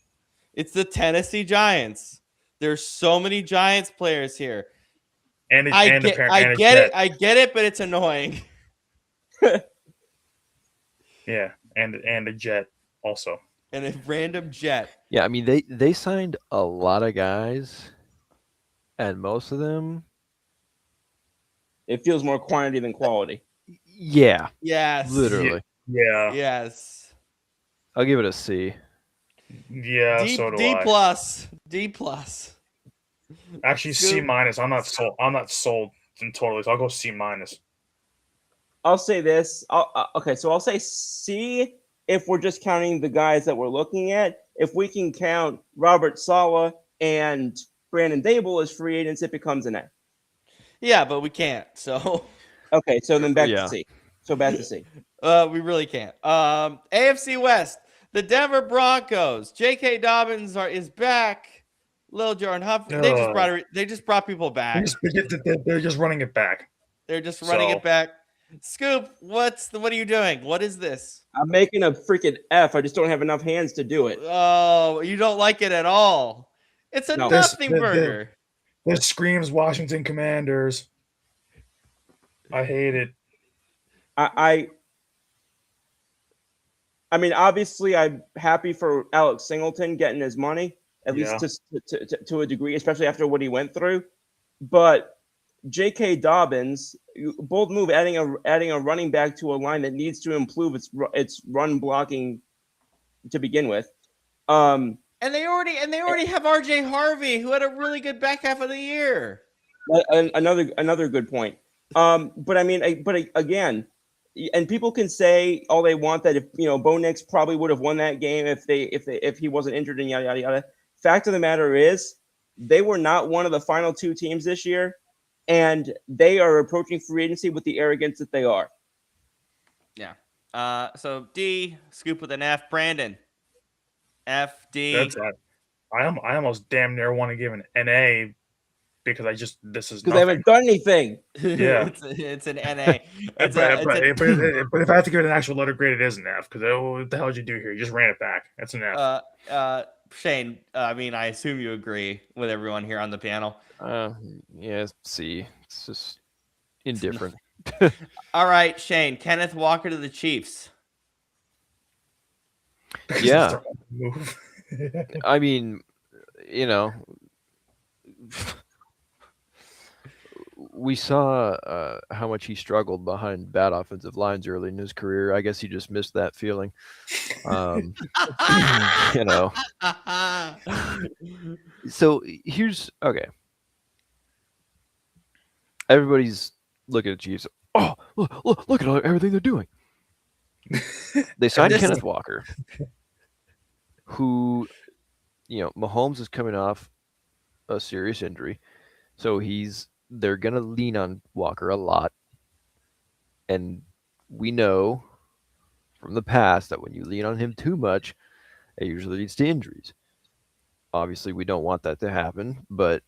It's the Tennessee Giants. There's so many Giants players here. I get it, but it's annoying.
Yeah, and a jet also.
And a random jet.
Yeah, I mean they signed a lot of guys, and most of them,
It feels more quantity than quality.
yeah,
Yes.
literally.
Yeah,
Yes.
I'll give it a C.
yeah. So do
D
I.
plus. D plus.
Actually, C minus. I'm not sold. I'm not sold totally. So I'll go C minus.
I'll say this. Okay, so I'll say C if we're just counting the guys that we're looking at. If we can count Robert Saleh and Brandon Dable as free agents, it becomes an A.
Yeah, but we can't. So
Okay, so then back
Yeah.
to C. So back to C.
we really can't. AFC West, the Denver Broncos. J.K. Dobbins is back. Lil Jordan Huff. They just brought people back.
They're just running it back.
They're just running
So-
it back. Scoop, what are you doing? What is this?
I'm making a freaking F. I just don't have enough hands to do it.
Oh, you don't like it at all. It's a
No.
nothing
This-
burger.
This screams Washington Commanders. I hate it.
I mean, obviously, I'm happy for Alex Singleton getting his money, at
Yeah.
least to a degree, especially after what he went through. But J.K. Dobbins, bold move, adding a running back to a line that needs to improve its run blocking to begin with.
And they already have RJ Harvey, who had a really good back half of the year.
Another good point. But I mean, again, and people can say all they want that if Bo Nix probably would have won that game if he wasn't injured and yada yada yada. Fact of the matter is, they were not one of the final two teams this year, and they are approaching free agency with the arrogance that they are.
Yeah. So D, Scoop with an F. Brandon. F, D.
That's it. I almost damn near want to give an A because this is
Because they haven't done anything.
Yeah.
it's an NA.
But if I have to give it an actual letter grade, it is an F. Because what the hell did you do here? You just ran it back. That's an F.
Shane, I mean, I assume you agree with everyone here on the panel.
Yeah, C. It's just indifferent.
All right, Shane. Kenneth Walker to the Chiefs.
Yeah.
Move.
I mean, we saw how much he struggled behind bad offensive lines early in his career. I guess he just missed that feeling. So here's okay. Everybody's looking at Chiefs. Oh, look at everything they're doing. They signed Kenneth Walker, who, Mahomes is coming off a serious injury, so they're gonna lean on Walker a lot, and we know from the past that when you lean on him too much, it usually leads to injuries. Obviously, we don't want that to happen, but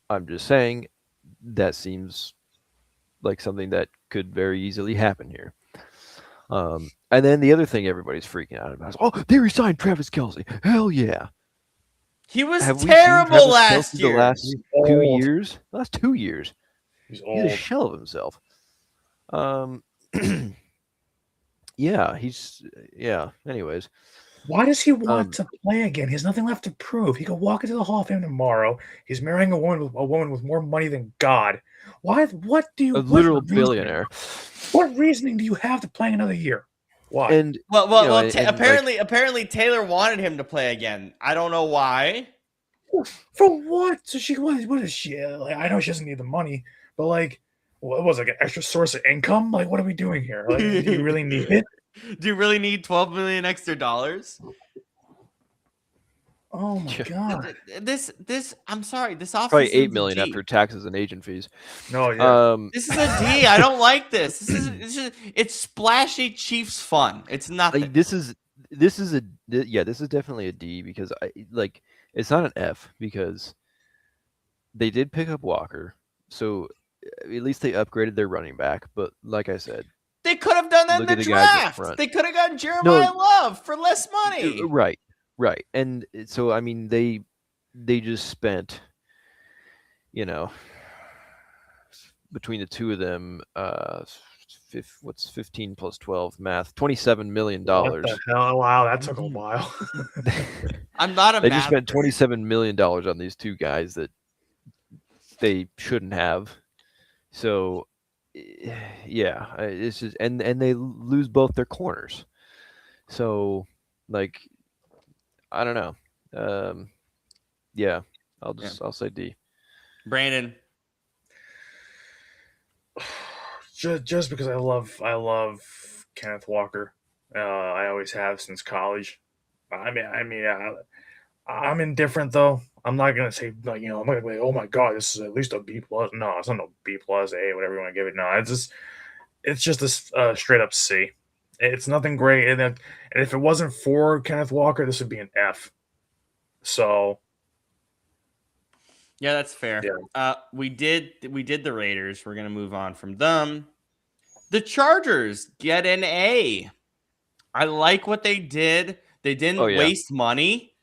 I'm just saying that seems like something that could very easily happen here. And then the other thing everybody's freaking out about is, they re-signed Travis Kelce. Hell yeah.
He was
Have we seen
terrible
Travis
last
Kelce
year.
The last 2 years? Last 2 years.
He's
He's a
old.
shell of himself. Yeah. Anyways,
Why does he want to play again? He has nothing left to prove. He could walk into the Hall of Fame tomorrow. He's marrying a woman with more money than God. Why? What do you?
a literal billionaire.
What reasoning do you have to play another year? Why?
And
Apparently Taylor wanted him to play again. I don't know why.
For what? So what is she? Like, I know she doesn't need the money, but what was it, like an extra source of income? Like, what are we doing here? Like, do you really need it?
Do you really need 12 million extra dollars?
Oh my
Yeah.
god.
This I'm sorry, this offseason
Probably 8 million after taxes and agent fees.
No, yeah.
This is a D. I don't like this. It's splashy Chiefs fun. It's nothing.
Like, this is definitely a D because it's not an F because they did pick up Walker, so at least they upgraded their running back. But like I said,
They could have done that
look
in
at
the
the guys up
draft.
front.
They could have gotten Jeremiah Love for less money.
Right, and so I mean they just spent, between the two of them, what's 15 plus 12 math, $27 million.
What the hell? Wow, that took a while.
I'm not a
They
math
just spent $27 million on these two guys that they shouldn't have. So, yeah, it's just and they lose both their corners. So, like, I don't know. Yeah, I'll say D.
Brandon.
Just because I love Kenneth Walker. I always have since college. I'm indifferent though. I'm not gonna say like I'm not gonna be like, oh my god, this is at least a B plus. No, it's not no B plus, A, whatever you want to give it. No, it's just a straight up C. It's nothing great, and if it wasn't for Kenneth Walker, this would be an F. So
Yeah, that's fair.
Yeah.
We did the Raiders. We're gonna move on from them. The Chargers get an A. I like what they did. They didn't waste money.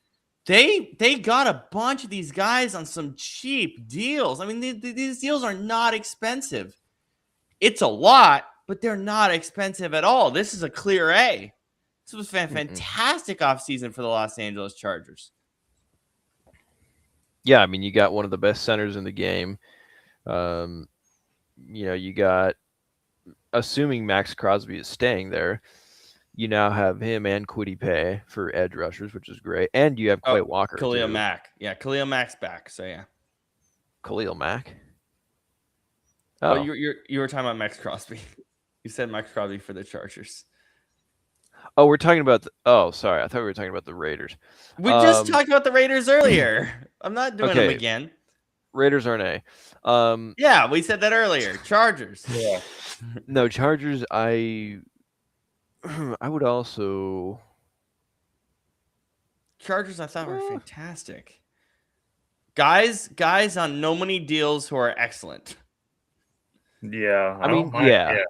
They got a bunch of these guys on some cheap deals. I mean, these deals are not expensive. It's a lot, but they're not expensive at all. This is a clear A. This was a fantastic offseason for the Los Angeles Chargers.
Yeah, I mean, you got one of the best centers in the game. You got, assuming Max Crosby is staying there, you now have him and Kwity Paye for edge rushers, which is great. And you have Quay Walker.
Khalil Mack. Yeah, Khalil Mack's back. So, yeah.
Khalil Mack?
Oh, you were talking about Max Crosby. You said Max Crosby for the Chargers.
Oh, we're talking about sorry. I thought we were talking about the Raiders.
We just talked about the Raiders earlier. I'm not doing them again.
Raiders are an A.
Yeah, we said that earlier. Chargers.
Yeah.
No, Chargers, I would also.
Chargers, I thought were fantastic. Guys on no money deals who are excellent.
Yeah.
I mean, yeah.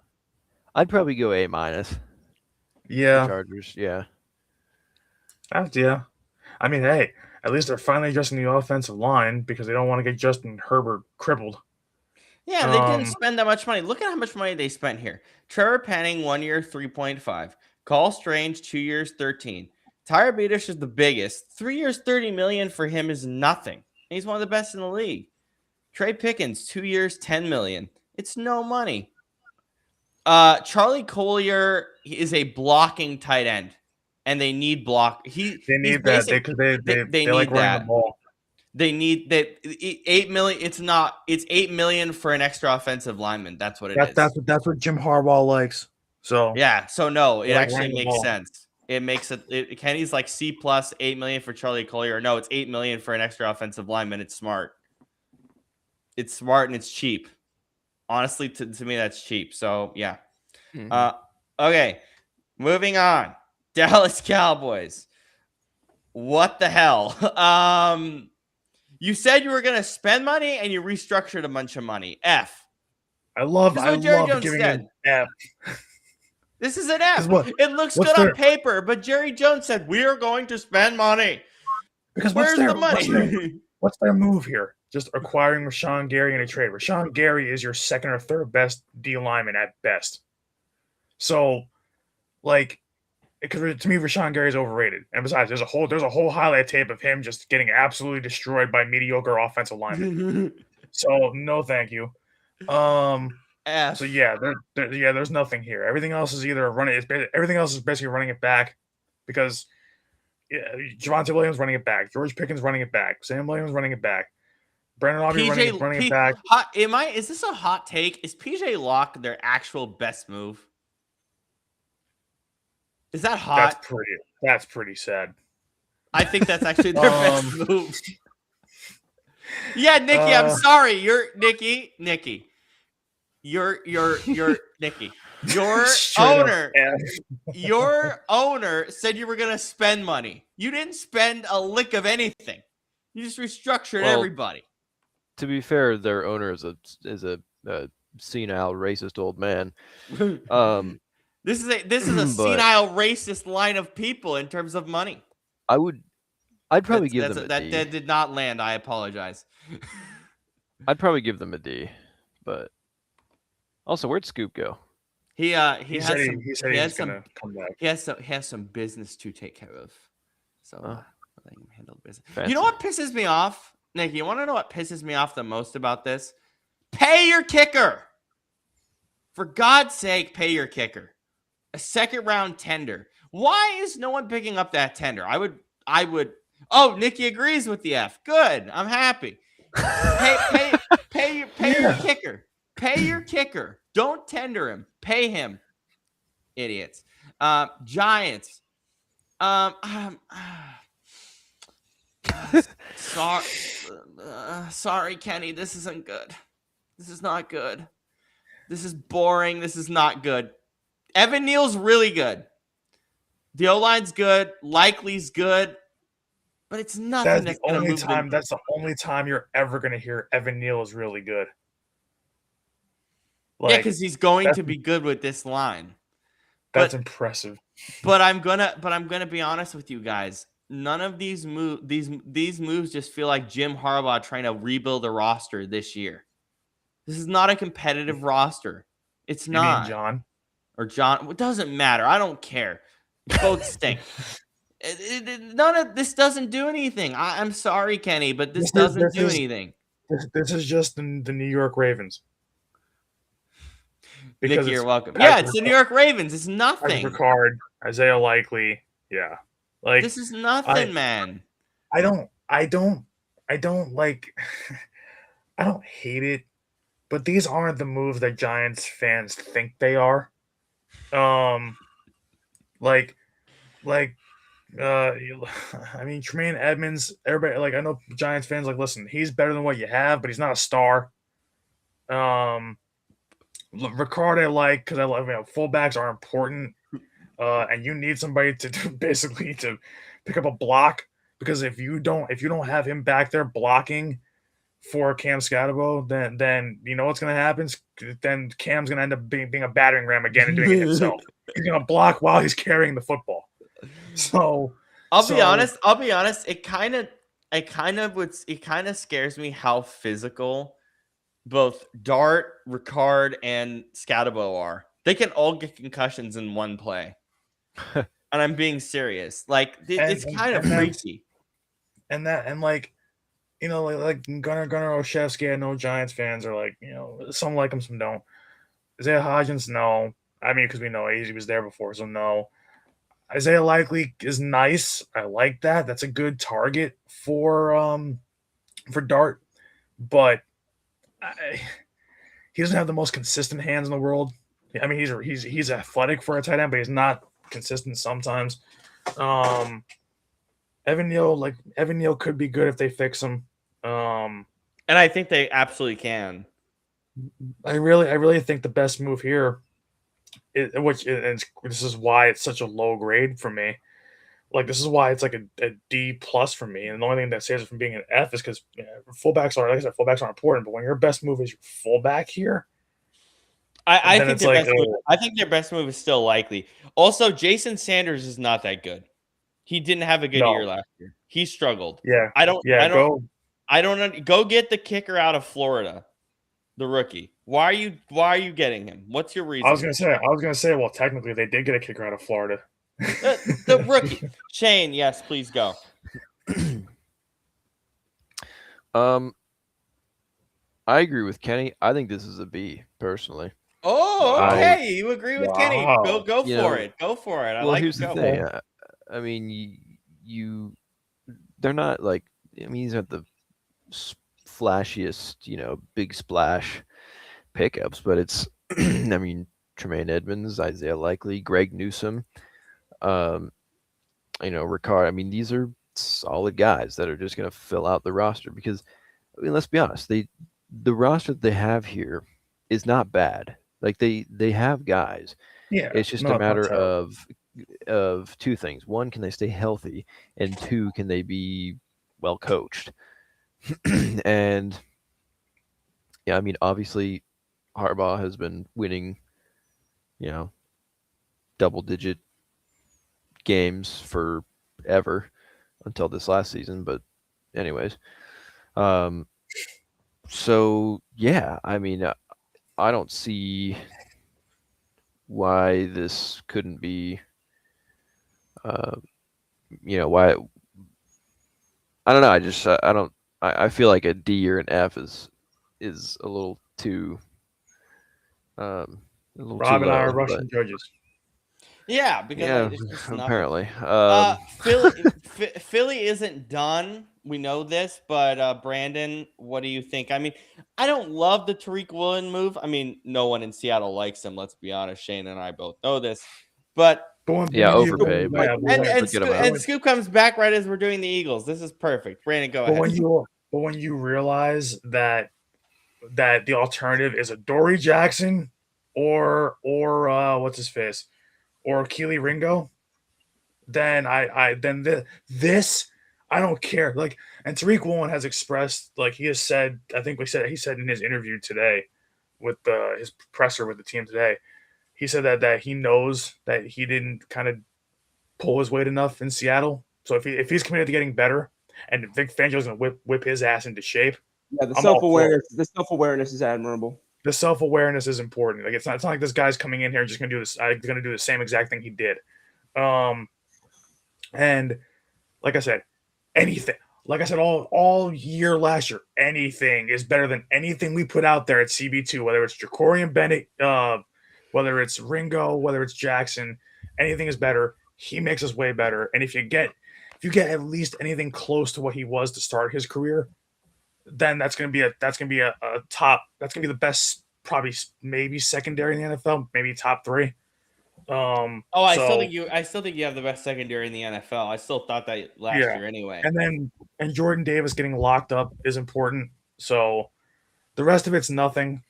I'd probably go A minus.
Yeah.
Chargers, yeah.
Yeah. I mean, hey, at least they're finally adjusting the offensive line because they don't want to get Justin Herbert crippled.
Yeah, they didn't spend that much money. Look at how much money they spent here. Trevor Penning, 1 year, 3.5. Cole Strange, 2 years, 13. Tyler Biadasz is the biggest. 3 years, 30 million for him is nothing. He's one of the best in the league. Trey Pickens, 2 years, 10 million. It's no money. Charlie Collier is a blocking tight end, and they need block. They need that
because they
need
like running the ball.
They need that 8 million. It's 8 million for an extra offensive lineman. That's what it is.
That's what Jim Harbaugh likes. So
yeah. So no, it actually makes
ball.
sense. It makes it. Kenny's like C plus 8 million for Charlie Collier. No, it's 8 million for an extra offensive lineman. It's smart. It's smart and it's cheap. Honestly, to me, that's cheap. So yeah. Okay, moving on. Dallas Cowboys. What the hell? You said you were going to spend money and you restructured a bunch of money. F.
I love giving an F.
This is an F. It looks good on paper, but Jerry Jones said, we are going to spend money.
Because where's the money? What's their move here? Just acquiring Rashawn Gary in a trade. Rashawn Gary is your second or third best D lineman at best. So, like, because to me, Rashawn Gary is overrated. And besides, there's a whole highlight tape of him just getting absolutely destroyed by mediocre offensive linemen. So, no, thank you.
F.
So yeah, there's nothing here. Everything else is either running. Everything else is basically running it back because Javonte Williams running it back, George Pickens running it back, Sam Williams running it back. Brandon Robbie running it back.
Is this a hot take? Is PJ Locke their actual best move? Is that hot?
That's pretty sad.
I think that's actually their best move. Yeah, Nikki, I'm sorry. You're Nikki. You're Nikki. Your owner. Your owner said you were gonna spend money. You didn't spend a lick of anything. You just restructured everybody.
To be fair, their owner is a senile, racist old man.
This is a senile, racist line of people in terms of money.
I'd probably give them a D.
That did not land. I apologize.
I'd probably give them a D, but also, where'd Scoop go?
He has some business to take care of. So let him handle business.
Fancy.
You know what pisses me off, Nick? You want to know what pisses me off the most about this? Pay your kicker. For God's sake, pay your kicker. A second round tender. Why is no one picking up that tender? I would. Oh, Nikki agrees with the F. Good. I'm happy. Pay your kicker. Pay your kicker. Don't tender him. Pay him. Idiots. Giants. Sorry, Kenny. This isn't good. This is not good. This is boring. This is not good. Evan Neal's really good. The O-line's good. Likely's good. But it's nothing that's going to move them.
That's the only time you're ever going to hear Evan Neal is really good.
Yeah, because he's going to be good with this line.
That's impressive.
But I'm gonna be honest with you guys. None of these moves just feel like Jim Harbaugh trying to rebuild a roster this year. This is not a competitive roster. It's not.
You mean
John? It doesn't matter. I don't care. Both stink. None of this doesn't do anything. I'm sorry, Kenny, but this doesn't do anything.
This is just the New York Ravens.
Nicky, you're welcome. Yeah, it's the New York Ravens. It's nothing.
Ricard, Isaiah Likely. Yeah. Like
this is nothing, man.
I don't like I don't hate it, but these aren't the moves that Giants fans think they are. I mean, Tremaine Edmonds, everybody, like, I know Giants fans, like, listen, he's better than what you have, but he's not a star. Ricard, I like, because I love, fullbacks are important, and you need somebody to basically to pick up a block, because if you don't have him back there blocking for Cam Scatterbo, then you know what's going to happen? Then Cam's going to end up being a battering ram again and doing it himself. He's going to block while he's carrying the football. So
I'll be honest. It kind of scares me how physical both Dart, Ricard, and Scatterbo are. They can all get concussions in one play, and I'm being serious. Like it's kind of freaky.
And like Gunnar Olszewski. I know Giants fans are like, some like him, some don't. Isaiah Hodgins, no. I mean, because we know he was there before, so no. Isaiah Likely is nice. I like that. That's a good target for Dart, but he doesn't have the most consistent hands in the world. I mean, he's athletic for a tight end, but he's not consistent sometimes. Evan Neal could be good if they fix him.
And I think they absolutely can.
I really think the best move here, this is why it's such a low grade for me. Like, this is why it's like a D plus for me. And the only thing that saves it from being an F is because fullbacks aren't important. But when your best move is your fullback here,
I think their best move is still Likely. Also, Jason Sanders is not that good. He didn't have a good year last year. He struggled.
Yeah.
Go get the kicker out of Florida, the rookie. Why are you getting him? What's your reason?
I was gonna say. Well, technically, they did get a kicker out of Florida.
The rookie. Shane, yes, please go.
I agree with Kenny. I think this is a B, personally.
Oh, okay. You agree with Kenny. Go for it. Go for it.
Here's the thing. I mean, they're not like, I mean, these aren't the flashiest, big splash pickups, but it's, I mean, Tremaine Edmonds, Isaiah Likely, Greg Newsome, Ricard. I mean, these are solid guys that are just going to fill out the roster because, I mean, let's be honest, the roster that they have here is not bad. Like they have guys.
Yeah,
It's just
no,
a
it's not
matter
terrible.
of two things. One, can they stay healthy? And two, can they be well coached? And yeah, I mean, obviously, Harbaugh has been winning, double-digit games forever until this last season. But anyways, so yeah, I mean, I don't see why this couldn't be, why. I don't know. I don't. I feel like a D or an F is a little too, a little
Rob
too
and I
low.
are
But
Russian judges.
Yeah, because
yeah,
it's just nothing.
apparently.
Philly isn't done. We know this, but Brandon, what do you think? I mean, I don't love the Tariq Woolen move. I mean, no one in Seattle likes him. Let's be honest. Shane and I both know this. But
Yeah, overpay, but get him out.
Scoop comes back right as we're doing the Eagles. This is perfect. Brandon, go ahead.
But when you realize that the alternative is a Dory Jackson or what's his face or Keely Ringo, then this I don't care. Like, and Tariq Woolen has expressed, like he has said, I think he said in his interview today with his presser with the team today, he said that he knows that he didn't kind of pull his weight enough in Seattle. So if he's committed to getting better, and Vic Fangio's gonna whip his ass into shape.
Yeah, the self-awareness is admirable.
The self-awareness is important. Like it's not like this guy's coming in here and just gonna do this. Gonna do the same exact thing he did. And like I said, anything. Like I said, all year last year, anything is better than anything we put out there at CB2. Whether it's Jacorian Bennett, whether it's Ringo, whether it's Jackson, anything is better. He makes us way better. And if you get at least anything close to what he was to start his career, then that's gonna be a top. That's gonna be the best, probably maybe secondary in the NFL, maybe top 3.
I still think you have the best secondary in the NFL. I still thought that last year anyway.
And Jordan Davis getting locked up is important. So the rest of it's nothing.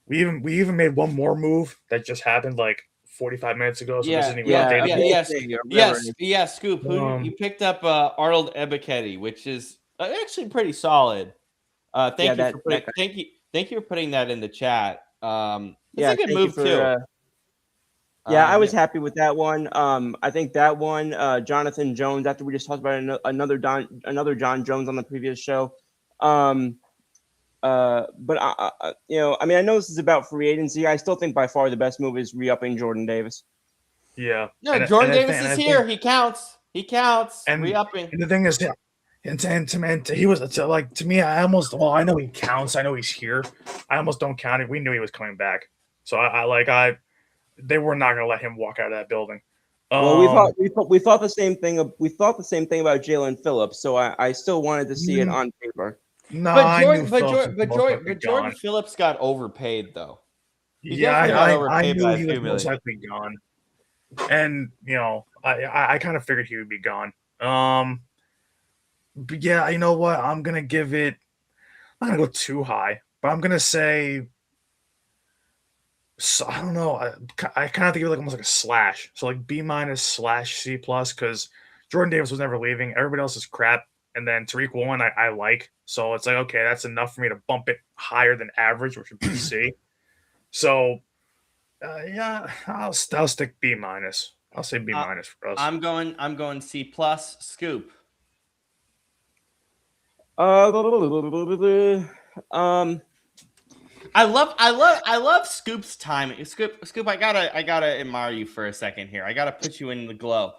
We even made one more move that just happened like 45 minutes ago. So this isn't even updated.
Yes, Scoop. You picked up Arnold Ebiketie, which is actually pretty solid. Thank you for putting that in the chat. It's a good move too.
I was happy with that one. I think that one, Jonathan Jones, after we just talked about another John Jones on the previous show. But I know this is about free agency. I still think by far the best move is re-upping Jordan Davis.
Yeah.
No, Jordan Davis is here. He counts.
And
re-upping.
And the thing is, and he was like, to me, I know he counts. I know he's here. I almost don't count it. We knew he was coming back. So they were not going to let him walk out of that building.
Well, we thought the same thing. We thought the same thing about Jalen Phillips. So I still wanted to see it on paper.
No,
but Jordan Phillips got overpaid though.
I knew he was most likely gone, and I kind of figured he would be gone. But yeah, you know what? I'm gonna give it. I'm not gonna go too high, but I'm gonna say. So, I don't know. I kind of think of it like almost like a slash. So like B-/C+, because Jordan Davis was never leaving. Everybody else is crap. And then Tariq Woolen, I like. So it's like, okay, that's enough for me to bump it higher than average, which would be C. So, I'll stick B-. I'll say B- for us.
I'm going C+. Scoop. I love Scoop's timing. Scoop, I gotta admire you for a second here. I gotta put you in the glow.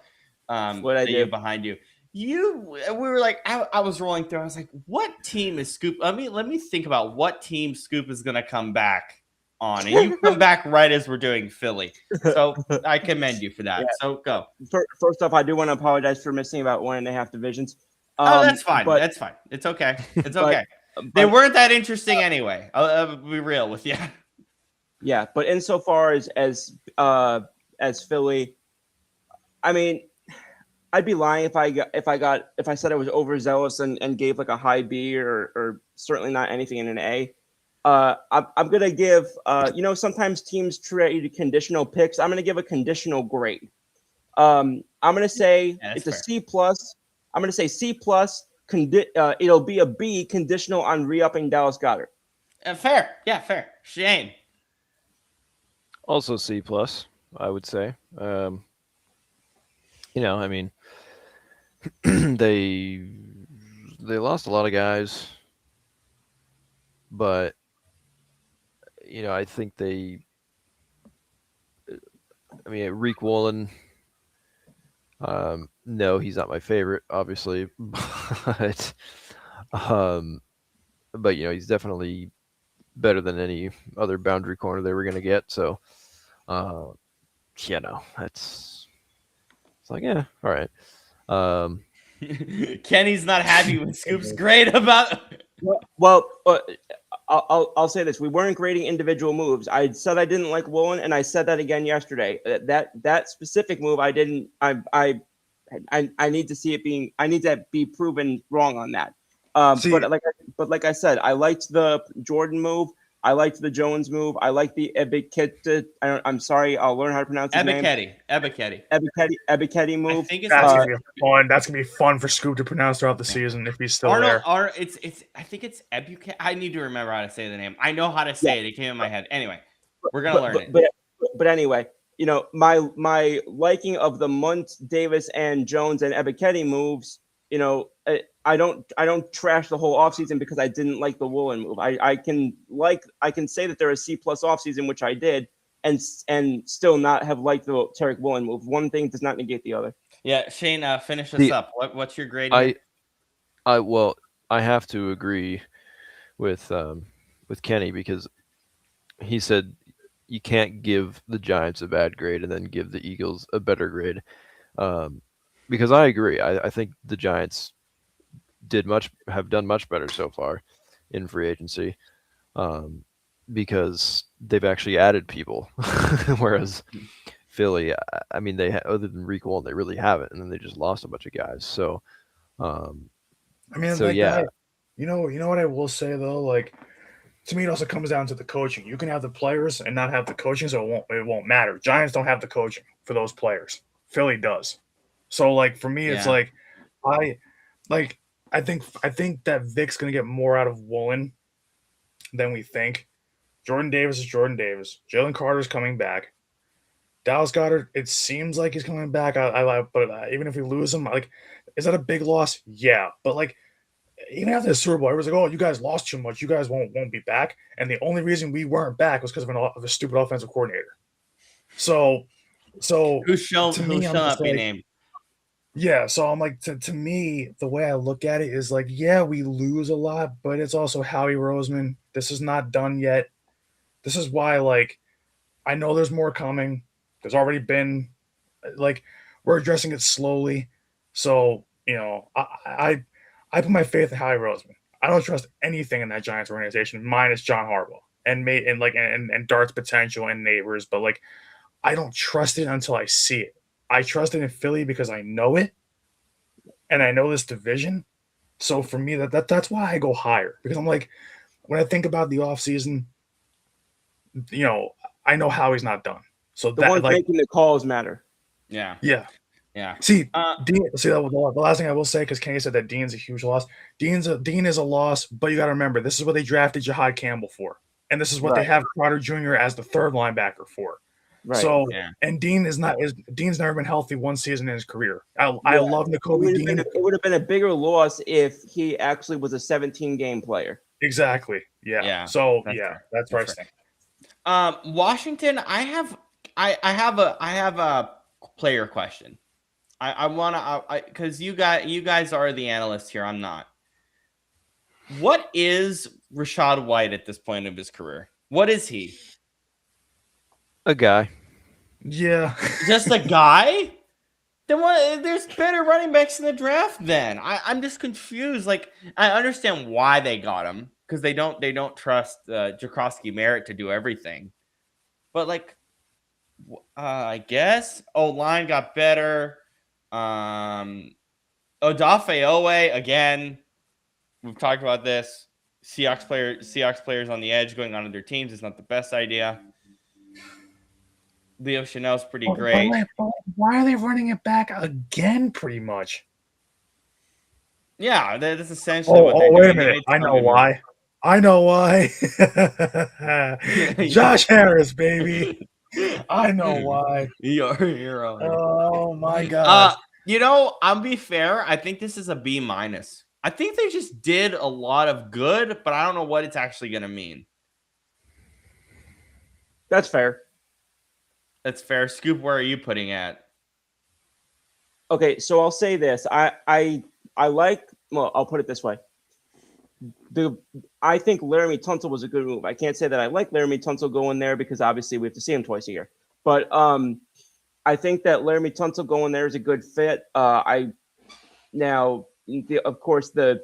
What I do
behind you. We were like, I was rolling through. I was like, what team is Scoop? Let me think about what team Scoop is gonna come back on, and you come back right as we're doing Philly. So I commend you for that. Yeah. So go.
First off, I do want to apologize for missing about 1.5 divisions.
That's fine. That's fine. It's okay. It's okay. They
but-
weren't that interesting anyway. I'll be real with you.
Yeah, but insofar as Philly, I mean, I'd be lying if I said I was overzealous and gave like a high B or certainly not anything in an A. I'm gonna give sometimes teams trade conditional picks. I'm gonna give a conditional grade. I'm gonna say
Yeah, that's
it's a
fair.
C plus. I'm gonna say C plus. It'll be a B conditional on re-upping Dallas Goedert.
Fair. Yeah, fair. Shane.
Also C plus, I would say. I mean, they lost a lot of guys, but I think Reek Woolen. No, he's not my favorite, obviously, but he's definitely better than any other boundary corner they were going to get. So, it's like, yeah, all right.
Kenny's not happy with Scoop's grade about.
Well, I'll say this: we weren't grading individual moves. I said I didn't like Woolen, and I said that again yesterday. That specific move, I didn't. I need to see it being. I need to be proven wrong on that. But like I said, I liked the Jordan move. I liked the Jones move. I like the Ebiketie. I'm sorry, I'll learn how to pronounce his name.
Ebiketie.
Ebiketie
I
move.
think it's
That's gonna be fun. That's gonna be fun for Scoop to pronounce throughout the season if he's still there.
It's I think it's Ebiketie. I need to remember how to say the name. I know how to say it. It came in my head. Anyway, we're gonna learn it.
But anyway, my liking of the Munt, Davis, and Jones and Ebiketie moves. I don't trash the whole offseason because I didn't like the Woolen move. I can say that they're a C plus offseason, which I did, and still not have liked the Tariq Woolen move. One thing does not negate the other.
Yeah, Shane, finish us up. What's your grade?
I have to agree with Kenny because he said you can't give the Giants a bad grade and then give the Eagles a better grade. Because I agree. I think the Giants have done much better so far in free agency because they've actually added people, whereas Philly, I mean, other than Reek Woolen, they really haven't, and then they just lost a bunch of guys. So,
yeah. You know what I will say though, like to me, it also comes down to the coaching. You can have the players and not have the coaching, so it won't matter. Giants don't have the coaching for those players. Philly does. So like for me, it's like I think that Vic's gonna get more out of Woolen than we think. Jordan Davis is Jordan Davis. Jalen Carter's coming back. Dallas Goedert, it seems like he's coming back. But even if we lose him, like, is that a big loss? Yeah, but like, even after the Super Bowl, everyone's like, "Oh, you guys lost too much. You guys won't be back." And the only reason we weren't back was because of a stupid offensive coordinator. So
who shall
to me,
not be named?
Yeah, so I'm like, to me, the way I look at it is like, yeah, we lose a lot, but it's also Howie Roseman. This is not done yet. This is why, like, I know there's more coming. There's already been, like, we're addressing it slowly. So, I put my faith in Howie Roseman. I don't trust anything in that Giants organization, minus John Harbaugh and Dart's potential and Neighbors, but like, I don't trust it until I see it. I trust it in Philly because I know it, and I know this division. So for me, that's why I go higher, because I'm like, when I think about the offseason, I know Howie's not done. So
the ones making the calls matter.
Yeah.
See, the last thing I will say, because Kenny said that Dean's a huge loss. Dean is a loss, but you got to remember, this is what they drafted Jahad Campbell for, and this is what they have Crowder Jr. as the third linebacker for. Right. So, and Dean's never been healthy one season in his career. I love Nakobe Dean.
It would have been a bigger loss if he actually was a 17-game player.
Exactly. Yeah. So that's right.
Washington, I have a player question. I want to, because you guys are the analysts here. I'm not. What is Rachaad White at this point of his career? What is he?
A guy.
Yeah.
Just a guy? Then what? There's better running backs in the draft. Then I'm just confused. Like I understand why they got him because they don't trust Jakrowski Merritt to do everything. But like, I guess line got better. Odafe Owe again. We've talked about this. Seahawks players on the edge going on their teams is not the best idea. Leo Chanel's pretty great.
But why are they running it back again? Pretty much.
Yeah, that's essentially what they're
Wait
doing.
a minute. I know why. Josh Harris, baby. I know why.
You're on.
Oh my god.
I'll be fair. I think this is a B-. I think they just did a lot of good, but I don't know what it's actually going to mean.
That's fair.
That's fair. Scoop, where are you putting at?
Okay, so I'll say this. I like. Well, I'll put it this way. I think Laramie Tunsil was a good move. I can't say that I like Laramie Tunsil going there because obviously we have to see him twice a year. But I think that Laramie Tunsil going there is a good fit. Of course, the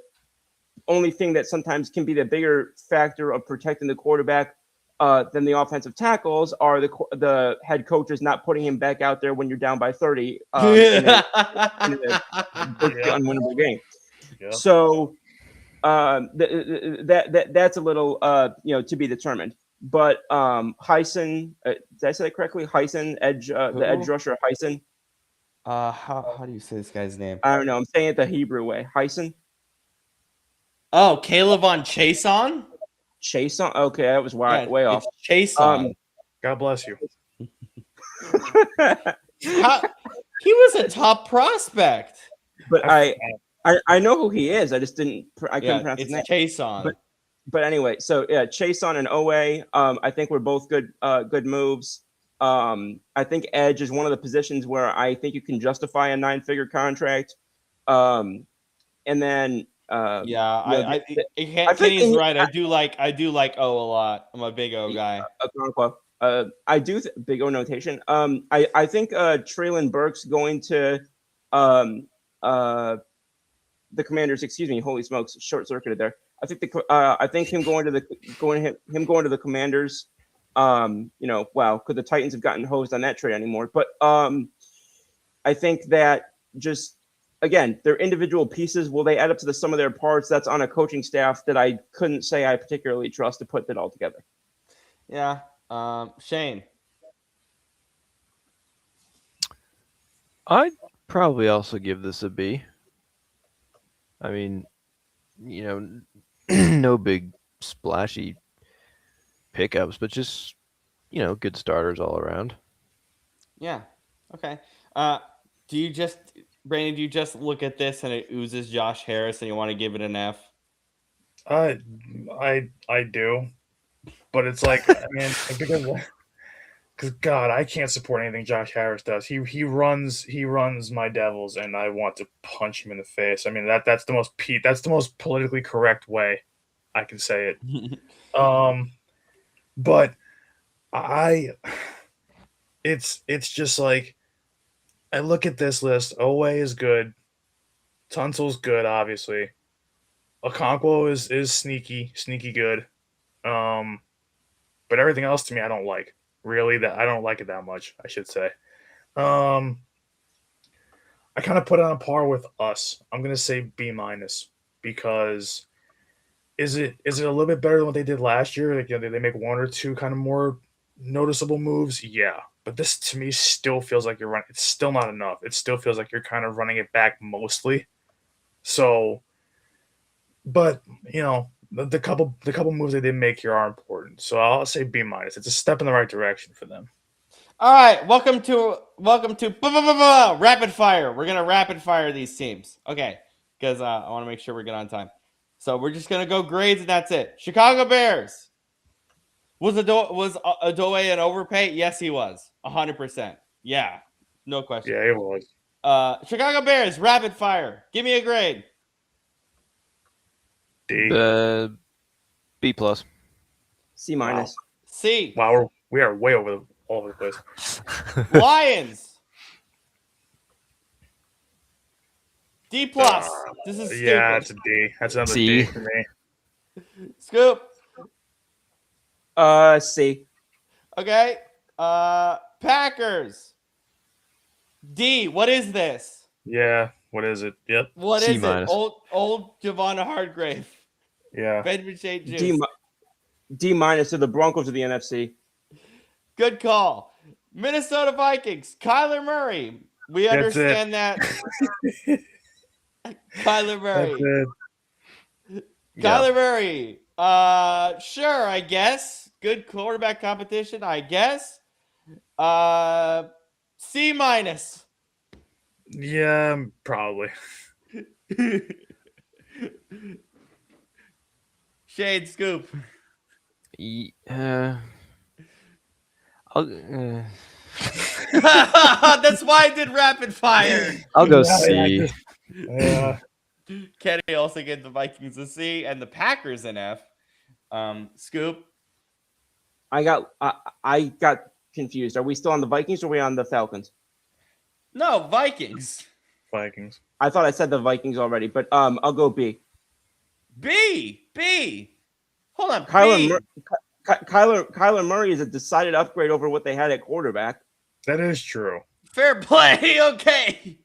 only thing that sometimes can be the bigger factor of protecting the quarterback than the offensive tackles are the head coaches not putting him back out there when you're down by 30 in a unwinnable game. Yeah. So that's a little to be determined. But Heisen, did I say that correctly? Heisen, the edge rusher Heisen.
How do you say this guy's name?
I don't know. I'm saying it the Hebrew way. Heisen.
Oh, Caleb Chason?
Chason? Okay, that was way off.
Chason.
God bless you.
He was a top prospect.
But I know who he is. I just couldn't pronounce his name.
It's Chason.
But anyway, so yeah, Chason and Owe, I think were both good moves. I think edge is one of the positions where I think you can justify a 9-figure contract. And then
Kenny's right. I do like O a lot. I'm a big O guy.
I do big O notation. I think Treylon Burks going to the Commanders. Excuse me. Holy smokes! Short circuited there. I think him going to the Commanders. Wow, could the Titans have gotten hosed on that trade anymore? But I think that just again, their individual pieces, will they add up to the sum of their parts? That's on a coaching staff that I couldn't say I particularly trust to put that all together.
Yeah. Shane.
I'd probably also give this a B. I mean, no big splashy pickups, but just, good starters all around.
Yeah. Okay. Brandon, do you just look at this and it oozes Josh Harris and you want to give it an F?
I do, but it's like, because God, I can't support anything Josh Harris does. He runs my Devils, and I want to punch him in the face. I mean that's the most politically correct way I can say it. But it's just like, I look at this list. Owe is good. Tunsil's good, obviously. Okonkwo is sneaky good. But everything else to me I don't like. Really, that I don't like it that much, I should say. I kind of put it on par with us. I'm gonna say B-, because is it a little bit better than what they did last year? Like, they make one or two kind of more noticeable moves, yeah. But this to me still feels like you're running. It's still not enough. It still feels like you're kind of running it back mostly. So, but the couple moves they did make here are important. So I'll say B-. It's a step in the right direction for them.
All right, welcome to rapid fire. We're gonna rapid fire these teams, okay? Because I want to make sure we're good on time. So we're just gonna go grades and that's it. Chicago Bears. Was Adoe an overpay? Yes, he was. 100%. Yeah, no question.
Yeah, he was.
Chicago Bears, rapid fire. Give me a grade.
D.
B+.
C-.
Wow.
C.
Wow, we are way all over the place.
Lions. D plus. This is stupid.
Yeah, it's a D. That's another D
C.
for me.
Scoop.
C.
Okay. Packers. D. What is this?
Yeah. What is it? Yep.
What
C
is
minus.
it? Old Javon Hargrave.
Yeah.
Benjamin St. Juice.
D minus to the Broncos of the NFC.
Good call. Minnesota Vikings. Kyler Murray. We
That's
understand that. Kyler Murray.
That's it.
Kyler Murray. Sure, I guess. Good quarterback competition, I guess. C minus.
Yeah, probably.
Shade Scoop.
I'll,
That's why I did rapid fire.
I'll go
Yeah,
C.
Yeah.
Kenny also gave the Vikings a C and the Packers an F. Scoop.
I got confused. Are we still on the Vikings or are we on the Falcons?
No, Vikings.
Vikings.
I thought I said the Vikings already, but I'll go B.
B. Hold on.
Kyler
B.
Kyler Murray is a decided upgrade over what they had at quarterback.
That is true.
Fair play. Okay.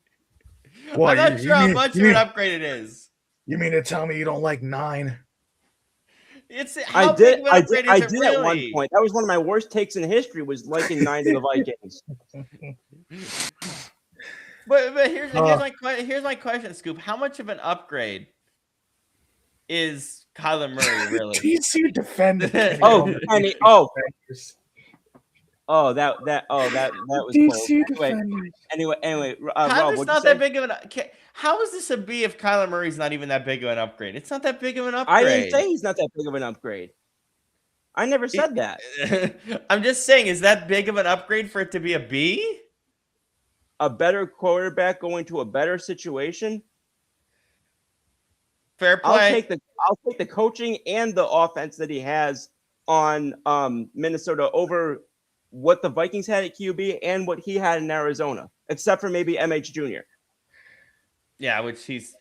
What,
I'm not sure how
mean-
much
you
of an
mean-
upgrade it is.
You mean to tell me you don't like 9?
It's
I
how
did
big of an upgrade is it
at one
really?
point. That was one of my worst takes in history, was liking 9 to the Vikings.
But here's my question, Scoop. How much of an upgrade is Kyler Murray really?
TCU defender.
Oh, Penny. That was
TCU
cold.
defenders.
Anyway, Rob,
Kyler's
what'd
not
you
that
say?
big of an. How is this a B if Kyler Murray's not even that big of an upgrade? It's not that big of an upgrade.
I didn't say he's not that big of an upgrade. I never said that.
I'm just saying, is that big of an upgrade for it to be a B?
A better quarterback going to a better situation.
Fair
I'll
play.
take the coaching and the offense that he has on Minnesota over what the Vikings had at QB and what he had in Arizona, except for maybe MH Jr.
Yeah, which he's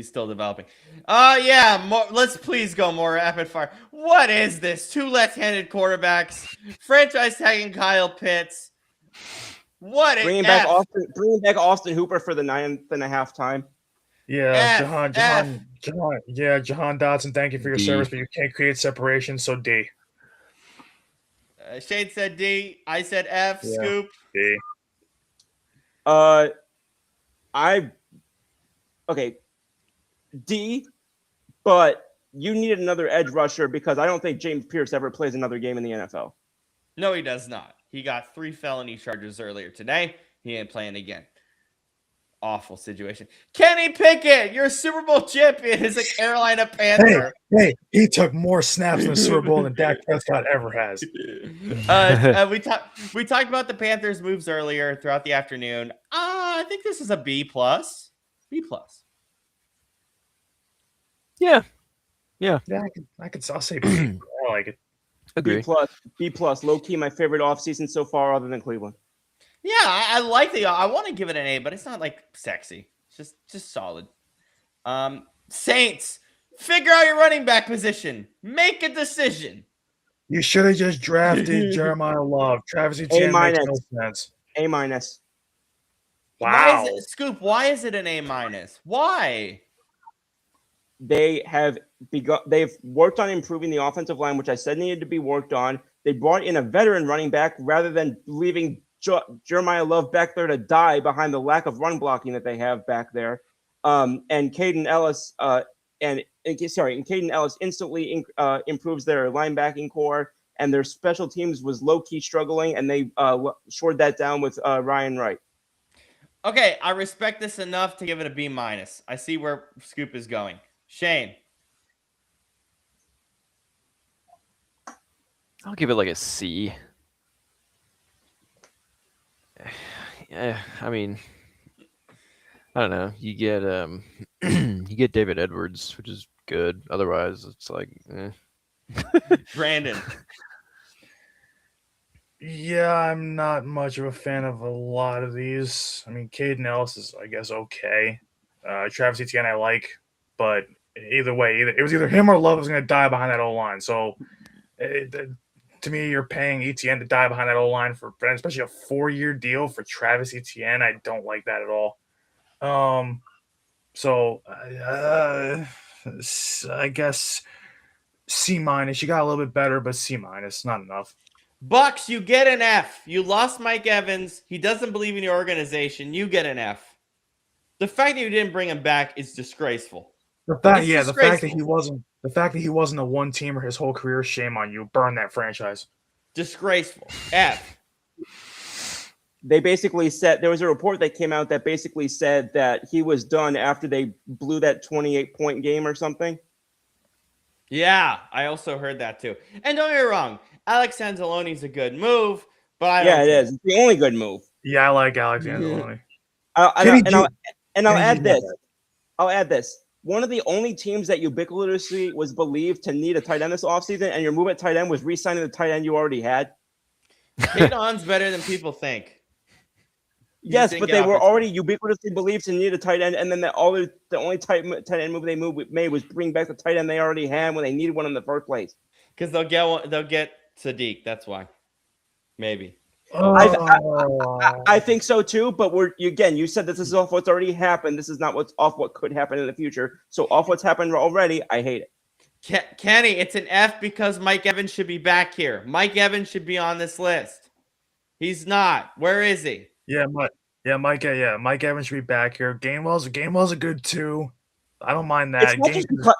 still developing. Yeah, let's please go more rapid fire. What is this? 2 left-handed quarterbacks, franchise tagging Kyle Pitts. What an
Bringing
F.
back Austin Hooper for the 9.5 time.
Yeah,
F,
Jahan Dotson, thank you for your
D.
service, but you can't create separation, so D.
Shade said D. I said F.
Yeah.
Scoop.
D.
Okay, D, but you need another edge rusher because I don't think James Pierce ever plays another game in the NFL.
No, he does not. He got 3 felony charges earlier today. He ain't playing again. Awful situation. Kenny Pickett, you're a Super Bowl champion as a Carolina Panther.
Hey, he took more snaps in the Super Bowl than Dak Prescott ever has.
We talked about the Panthers' moves earlier throughout the afternoon. I think this is a B plus. B plus.
Yeah.
I'll say B. I like it.
Agree.
B plus, low key my favorite offseason so far, other than Cleveland.
Yeah, I like I want to give it an A, but it's not like sexy. It's just solid. Saints, figure out your running back position. Make a decision.
You should have just drafted Jeremiah Love. Travis Etienne makes no sense.
A minus.
Wow.
Scoop, why is it an A minus? Why?
They've worked on improving the offensive line, which I said needed to be worked on. They brought in a veteran running back rather than leaving Jeremiah Love back there to die behind the lack of run blocking that they have back there. And Caden Ellis Caden Ellis instantly improves their linebacking core, and their special teams was low key struggling, and they shored that down with Ryan Wright.
Okay, I respect this enough to give it a B minus. I see where Scoop is going. Shane.
I'll give it like a C. Yeah, I mean, I don't know. You get you get David Edwards, which is good. Otherwise, it's like,
Brandon.
Yeah, I'm not much of a fan of a lot of these. I mean, Caden Ellis is, I guess, okay. Travis Etienne I like, but either way, it was either him or Love was going to die behind that O line. So to me, you're paying Etienne to die behind that O line for especially a 4-year deal for Travis Etienne. I don't like that at all. So I guess C-. You got a little bit better, but C-, not enough.
Bucks, you get an F. You lost Mike Evans. He doesn't believe in your organization. You get an F. The fact that you didn't bring him back is disgraceful.
The fact that he wasn't a one-teamer his whole career, shame on you. Burn that franchise.
Disgraceful. F.
They basically said there was a report that came out that basically said that he was done after they blew that 28-point game or something.
Yeah, I also heard that too. And don't get me wrong, Alex Anzalone's a good move, but I don't
it is. It's the only good move.
Yeah, I like Alex Anzalone.
I'll add this. I'll add this. One of the only teams that ubiquitously was believed to need a tight end this offseason, and your move at tight end was re-signing the tight end you already had.
Kate On's better than people think.
Yes, but they were already ubiquitously believed to need a tight end, and then the only tight end move they made was bring back the tight end they already had when they needed one in the first place.
Because they'll get Sadiq. That's why. Maybe.
I think so too. But you said this is off what's already happened. This is not what's off what could happen in the future. So off what's happened already, I hate it.
Kenny, it's an F because Mike Evans should be back here. Mike Evans should be on this list. He's not. Where is he?
Mike Evans should be back here. Gainwell's a good too. I don't mind that.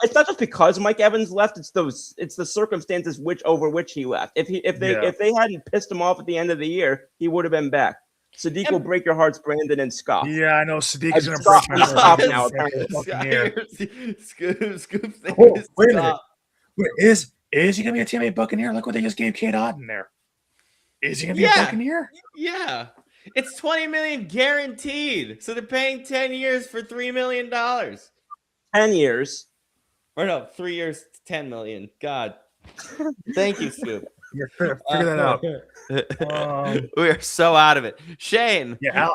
It's not just because Mike Evans left. It's the circumstances over which he left. If they hadn't pissed him off at the end of the year, he would have been back. Sadiq will break your hearts, Brandon, and Scott.
Yeah, I know Sadiq is going to break my heart.
Now.
Wait a minute. Wait, is he going to be a Tampa Bay Buccaneer? Look what they just gave Cade Otton there. Is he going to be a Buccaneer?
Yeah. It's $20 million guaranteed. So they're paying 10 years for $3 million.
10 years.
Or no, 3 years, $10 million. God. Thank you, Scoop.
Yeah, figure that out.
We are so out of it. Shane.
Yeah,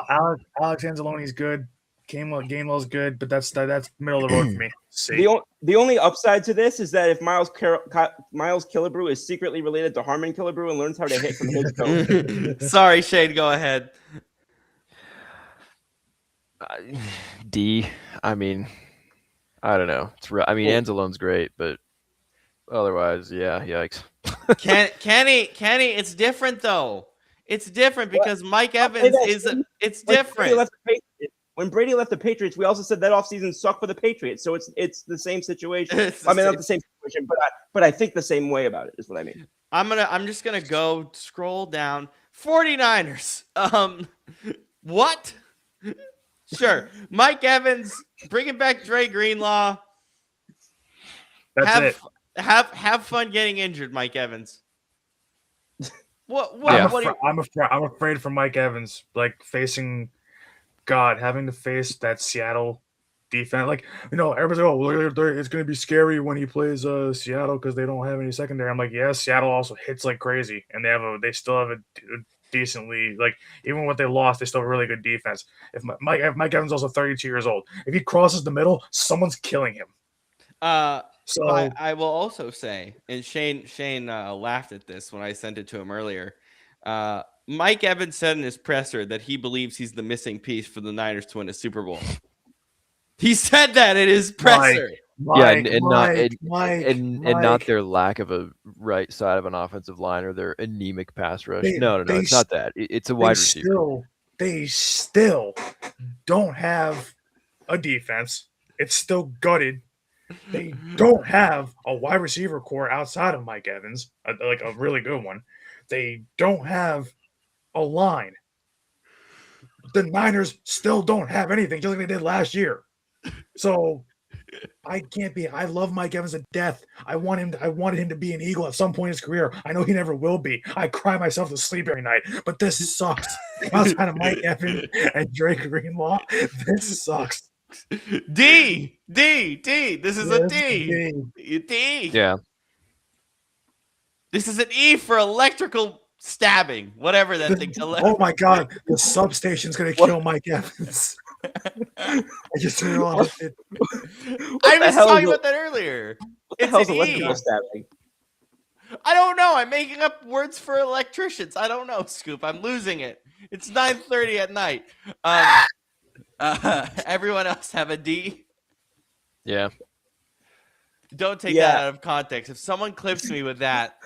Alex Anzalone's good. Gainwell's good, but that's middle of the road for me. See.
The only upside to this is that if Miles Killebrew is secretly related to Harmon Killebrew and learns how to hit from his coach.
Sorry, Shane, go ahead.
D. I mean, I don't know. Anzalone's great, but otherwise, yeah, yikes.
Kenny, it's different though. It's different because Mike Evans it's different.
When Brady left the Patriots, we also said that offseason sucked for the Patriots. So it's the same situation. Not the same situation, but I think the same way about it is what I mean.
I'm just gonna go scroll down. 49ers. What? Sure. Mike Evans, bringing back Dre Greenlaw.
That's it.
Have fun getting injured, Mike Evans. What?
I'm afraid for Mike Evans, like facing God, having to face that Seattle defense. Like, everybody's like, it's going to be scary when he plays Seattle because they don't have any secondary. I'm like, yeah, Seattle also hits like crazy, and they still have a decently, like, even what they lost, they still have a really good defense. If Mike Evans also 32 years old, if he crosses the middle, someone's killing him.
So I will also say, and Shane laughed at this when I sent it to him earlier. Mike Evans said in his presser that he believes he's the missing piece for the Niners to win a Super Bowl. He said that in his presser.
Not their lack of a right side of an offensive line or their anemic pass rush. No, it's not that. It's a wide receiver.
They still don't have a defense. It's still gutted. They don't have a wide receiver core outside of Mike Evans, like a really good one. They don't have a line. The Niners still don't have anything, just like they did last year. So I love Mike Evans to death. I wanted him to be an Eagle at some point in his career. I know he never will be. I cry myself to sleep every night, but this sucks. Outside of Mike Evans and Drake Greenlaw, this sucks.
D. This is a D. D.
Yeah.
This is an E for electrical stabbing, whatever that thing.
Oh my God, the substation's gonna kill Mike Evans. I just realized it.
I
the
was
hell
talking
is
about that earlier.
What the
It's
hell's
an
electrical
E.
stabbing?
I don't know. I'm making up words for electricians. I don't know, Scoop. I'm losing it. It's 9:30 at night. Everyone else have a D?
Yeah.
Don't take
Yeah.
that out of context. If someone clips me with that,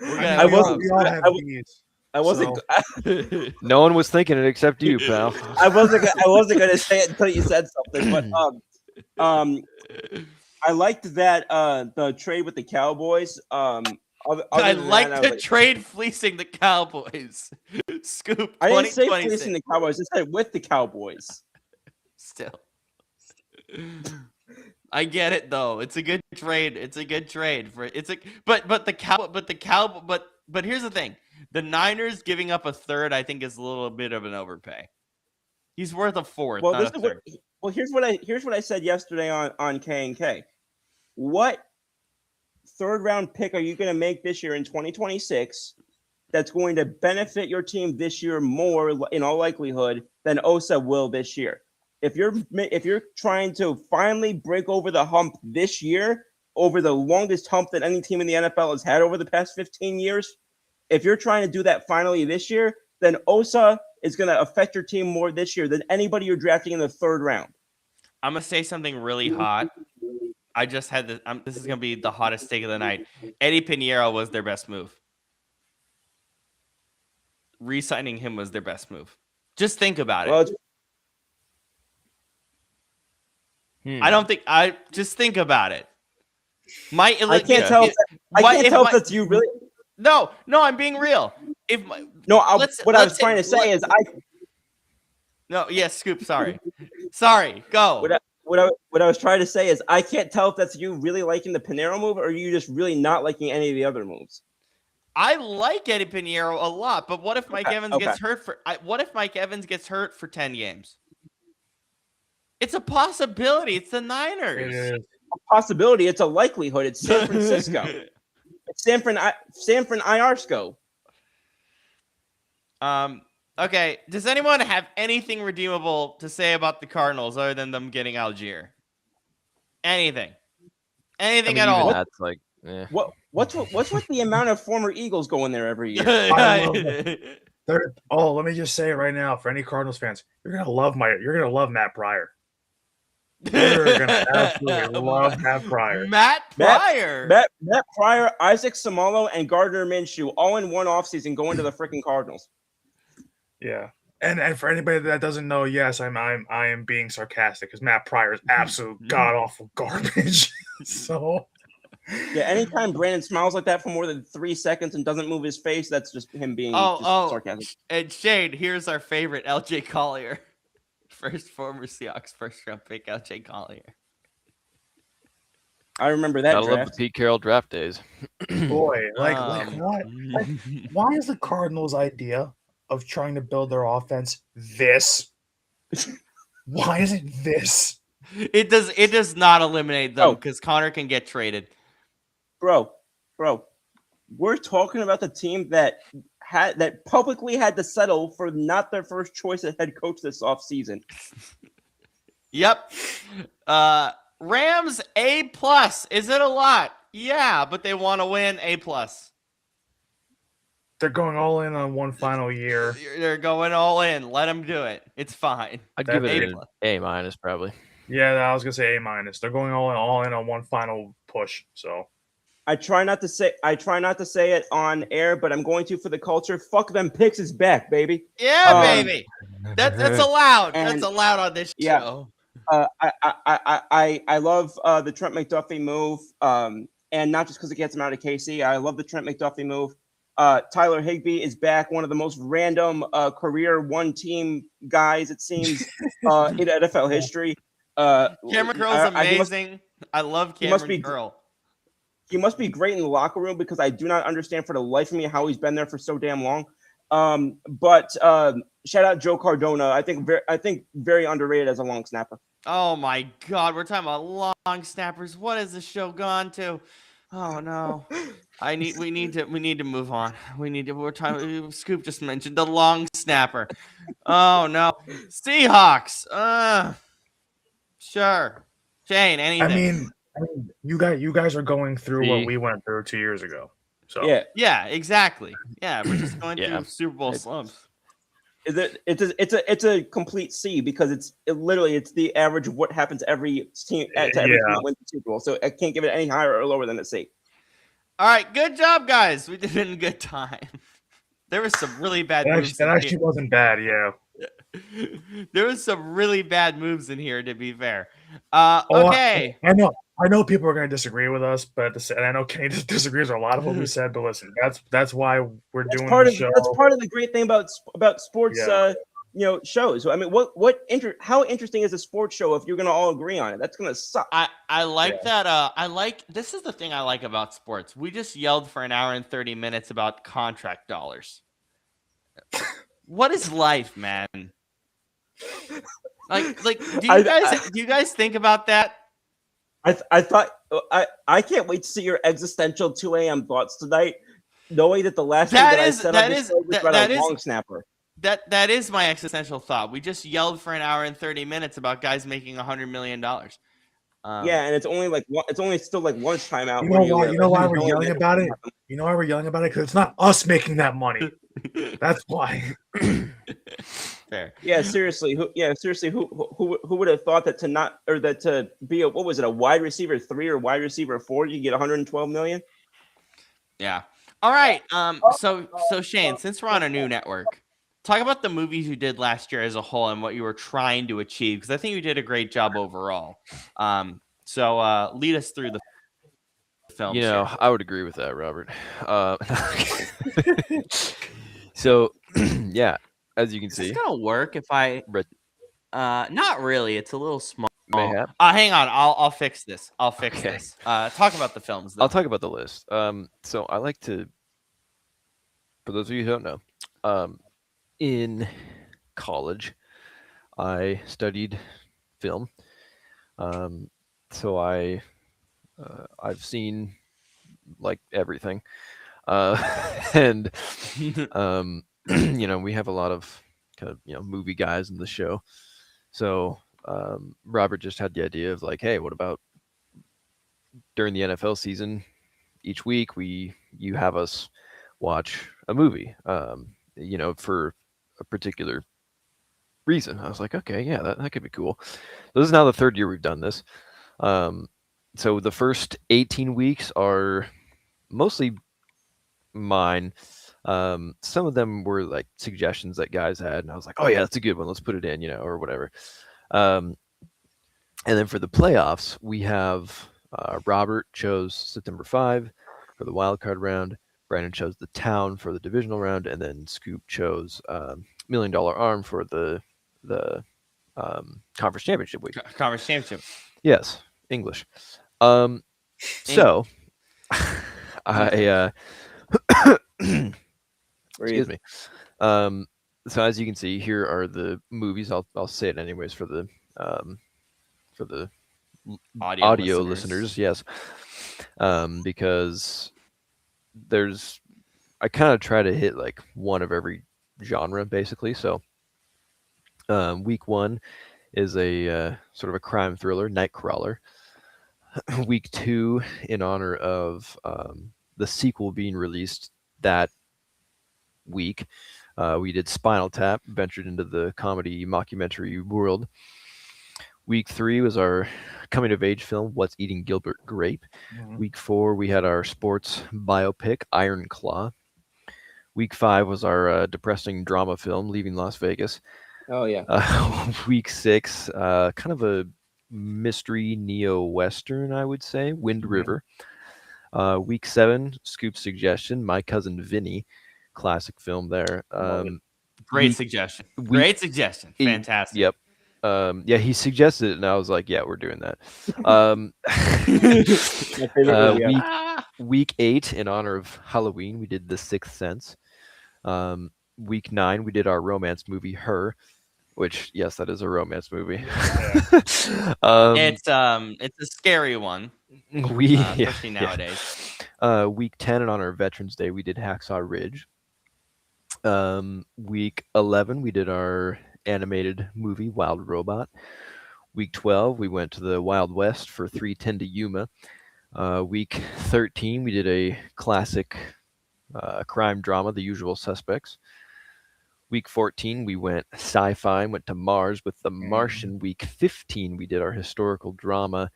we're gonna
I
have
mean,
wasn't-
we all have
I-
these.
I wasn't.
So-
No one was thinking it except you, pal.
I wasn't gonna say it until you said something. But I liked that the trade with the Cowboys. Other
I
than
like
that, I
the
was
trade fleecing the Cowboys. Scoop.
I didn't say
2026.
fleecing the Cowboys. I said with the Cowboys.
Still. I get it though. It's a good trade. It's a good trade for it's a but here's the thing. The Niners giving up a third, I think, is a little bit of an overpay. He's worth a fourth,
Well,
not
this
a
is
third.
here's what I said yesterday on K&K. What third round pick are you going to make this year in 2026 that's going to benefit your team this year more in all likelihood than Osa will this year? If you're trying to finally break over the hump this year, over the longest hump that any team in the NFL has had over the past 15 years, if you're trying to do that finally this year, then Osa is going to affect your team more this year than anybody you're drafting in the third round.
I'm gonna say something really hot. I just had this. This is gonna be the hottest take of the night. Eddie Pinheiro was their best move. Re-signing him was their best move. Just think about it.
Well,
I don't think. I just think about it.
I can't tell. I can't tell if that's you really.
No, I'm being real. If
No, what I was
let's
trying to say is
Scoop. Sorry. Go.
What I was trying to say is I can't tell if that's you really liking the Pinheiro move or you just really not liking any of the other moves.
I like Eddie Pinheiro a lot, but what if Mike Evans gets hurt for? What if Mike Evans gets hurt for 10 games? It's a possibility. It's the Niners.
It is.
A possibility. It's a likelihood. It's San Francisco. It's San Fran IRSCO.
Okay. Does anyone have anything redeemable to say about the Cardinals other than them getting Algier? Anything? Anything at all?
That's like, yeah.
What's with the amount of former Eagles going there every year?
I love it. Let me just say it right now for any Cardinals fans, you're gonna love Matt Pryor. You're gonna absolutely love Matt Pryor.
Matt Pryor.
Matt Pryor, Isaac Samalo, and Gardner Minshew all in one offseason going to the freaking Cardinals.
Yeah. And for anybody that doesn't know, yes, I am being sarcastic because Matt Pryor is absolute god awful garbage. So
yeah, anytime Brandon smiles like that for more than 3 seconds and doesn't move his face, that's just him being sarcastic.
And Shane, here's our favorite LJ Collier. Former Seahawks first round pick, LJ Collier.
I remember that
Gotta
draft.
love the Pete Carroll draft days.
boy, like what? Like, why is the Cardinals' idea of trying to build their offense this? Why is it this?
It does not eliminate them because Connor can get traded.
Bro, we're talking about the team that publicly had to settle for not their first choice at head coach this offseason.
Yep. Rams A+. Is it a lot? Yeah, but they want to win A+.
They're going all in on one final year.
They're going all in. Let them do it. It's fine.
I'd give it
A+.
an A minus probably.
Yeah, I was gonna say A-. They're going all in on one final push. So
I try not to say it on air, but I'm going to for the culture. Fuck them picks is back, baby.
Yeah, baby. That's allowed.
And-
That's allowed on this
Yeah.
show.
I love the Trent McDuffie move, and not just because it gets him out of KC. I love the Trent McDuffie move. Tyler Higbee is back, one of the most random career one-team guys, it seems, in NFL history.
Cameron Curl's amazing. I love Cameron Curl.
He must be great in the locker room because I do not understand for the life of me how he's been there for so damn long. But shout out Joe Cardona. I think very underrated as a long snapper.
Oh my God, we're talking about long snappers. What has the show gone to? Oh no. We need to move on. Scoop just mentioned the long snapper. Oh no. Seahawks. Sure. Shane, anything.
I mean, you guys are going through what
See?
we went through 2 years ago. So
Yeah,
Yeah, exactly. Yeah, we're just going
Yeah.
through Super Bowl
It's-
slumps.
it's a complete C because it's the average of what happens every team to every team
Yeah.
that wins the Super Bowl. So I can't give it any higher or lower than a C.
All right, good job, guys. We did it in a good time. There was some really bad moves.
that actually wasn't bad. Yeah.
There was some really bad moves in here, to be fair.
Oh,
Okay.
I know people are going to disagree with us, but and I know Kenny disagrees with a lot of what we said. But listen, that's why we're doing the show.
That's part of the great thing about sports.
Yeah.
Shows. I mean, how interesting is a sports show if you're going to all agree on it? That's going to suck.
I like
Yeah.
that. This is the thing I like about sports. We just yelled for an hour and 30 minutes about contract dollars. What is life, man? Like, do you guys think about that?
I thought I can't wait to see your existential 2 a.m. thoughts tonight, knowing that the last thing that I said on this show was about a long snapper.
That is my existential thought. We just yelled for an hour and 30 minutes about guys making $100 million.
Yeah, and it's only still like lunchtime out.
You
where
know why? You know why we're
only
yelling
get-
about it? You know why we're yelling about it? Because it's not us making that money. That's why.
Fair.
Yeah, seriously. Who would have thought that to be a wide receiver 3 or wide receiver 4, you get 112 million?
Yeah. All right. So Shane, since we're on a new network, talk about the movies you did last year as a whole and what you were trying to achieve, because I think you did a great job overall. So lead us through the film.
You know, I would agree with that, Robert. So, yeah, as you can
Is this
see,
gonna work if I?
Red-
Not really. It's a little small.
Mayhap.
Hang on. I'll fix this.
Okay.
This. Talk about the films. Though.
I'll talk about the list. So I like to, for those of you who don't know, in college, I studied film. So I've seen like everything, and we have a lot of kind of movie guys in the show. So Robert just had the idea of like, hey, what about during the NFL season? Each week you have us watch a movie, for a particular reason. I was like, okay, yeah, that could be cool. So this is now the third year we've done this. So the first 18 weeks are mostly mine. Some of them were like suggestions that guys had, and I was like, oh yeah, that's a good one. Let's put it in, or whatever. And then for the playoffs, we have Robert chose September 5 for the wild card round. Brandon chose The Town for the divisional round, and then Scoop chose $1 Million Arm for the conference championship week.
Conference championship.
Yes, English. So I excuse me. So as you can see, here are the movies. I'll say it anyways for the audio listeners. Yes, because I kind of try to hit like one of every genre basically. So week 1 is a sort of a crime thriller, Nightcrawler. Week 2, in honor of the sequel being released that week, we did Spinal Tap, ventured into the comedy mockumentary world. Week 3 was our coming of age film, What's Eating Gilbert Grape.
Mhm.
Week 4, we had our sports biopic, Iron Claw. Week 5 was our depressing drama film, Leaving Las Vegas.
Oh yeah.
Week 6, kind of a mystery neo-western, I would say, Wind River. Week 7, Scoop's suggestion, My Cousin Vinny, classic film there.
Great
week-
suggestion.
week-
Great suggestion.
e-
Fantastic.
Yep. Yeah, he suggested it, and I was like, yeah, we're doing that.
My favorite movie.
week-
Ah!
Week 8, in honor of Halloween, we did The Sixth Sense. Week 9, we did our romance movie, Her, which, yes, that is a romance movie.
It's a scary one. especially nowadays.
Week 10 and on our Veterans Day, we did Hacksaw Ridge. Week 11, we did our animated movie Wild Robot. Week 12, we went to the Wild West for 3:10 to Yuma. Week 13, we did a classic crime drama, The Usual Suspects. Week 14, we went sci-fi and went to Mars with The Martian. Week 15, we did our historical drama,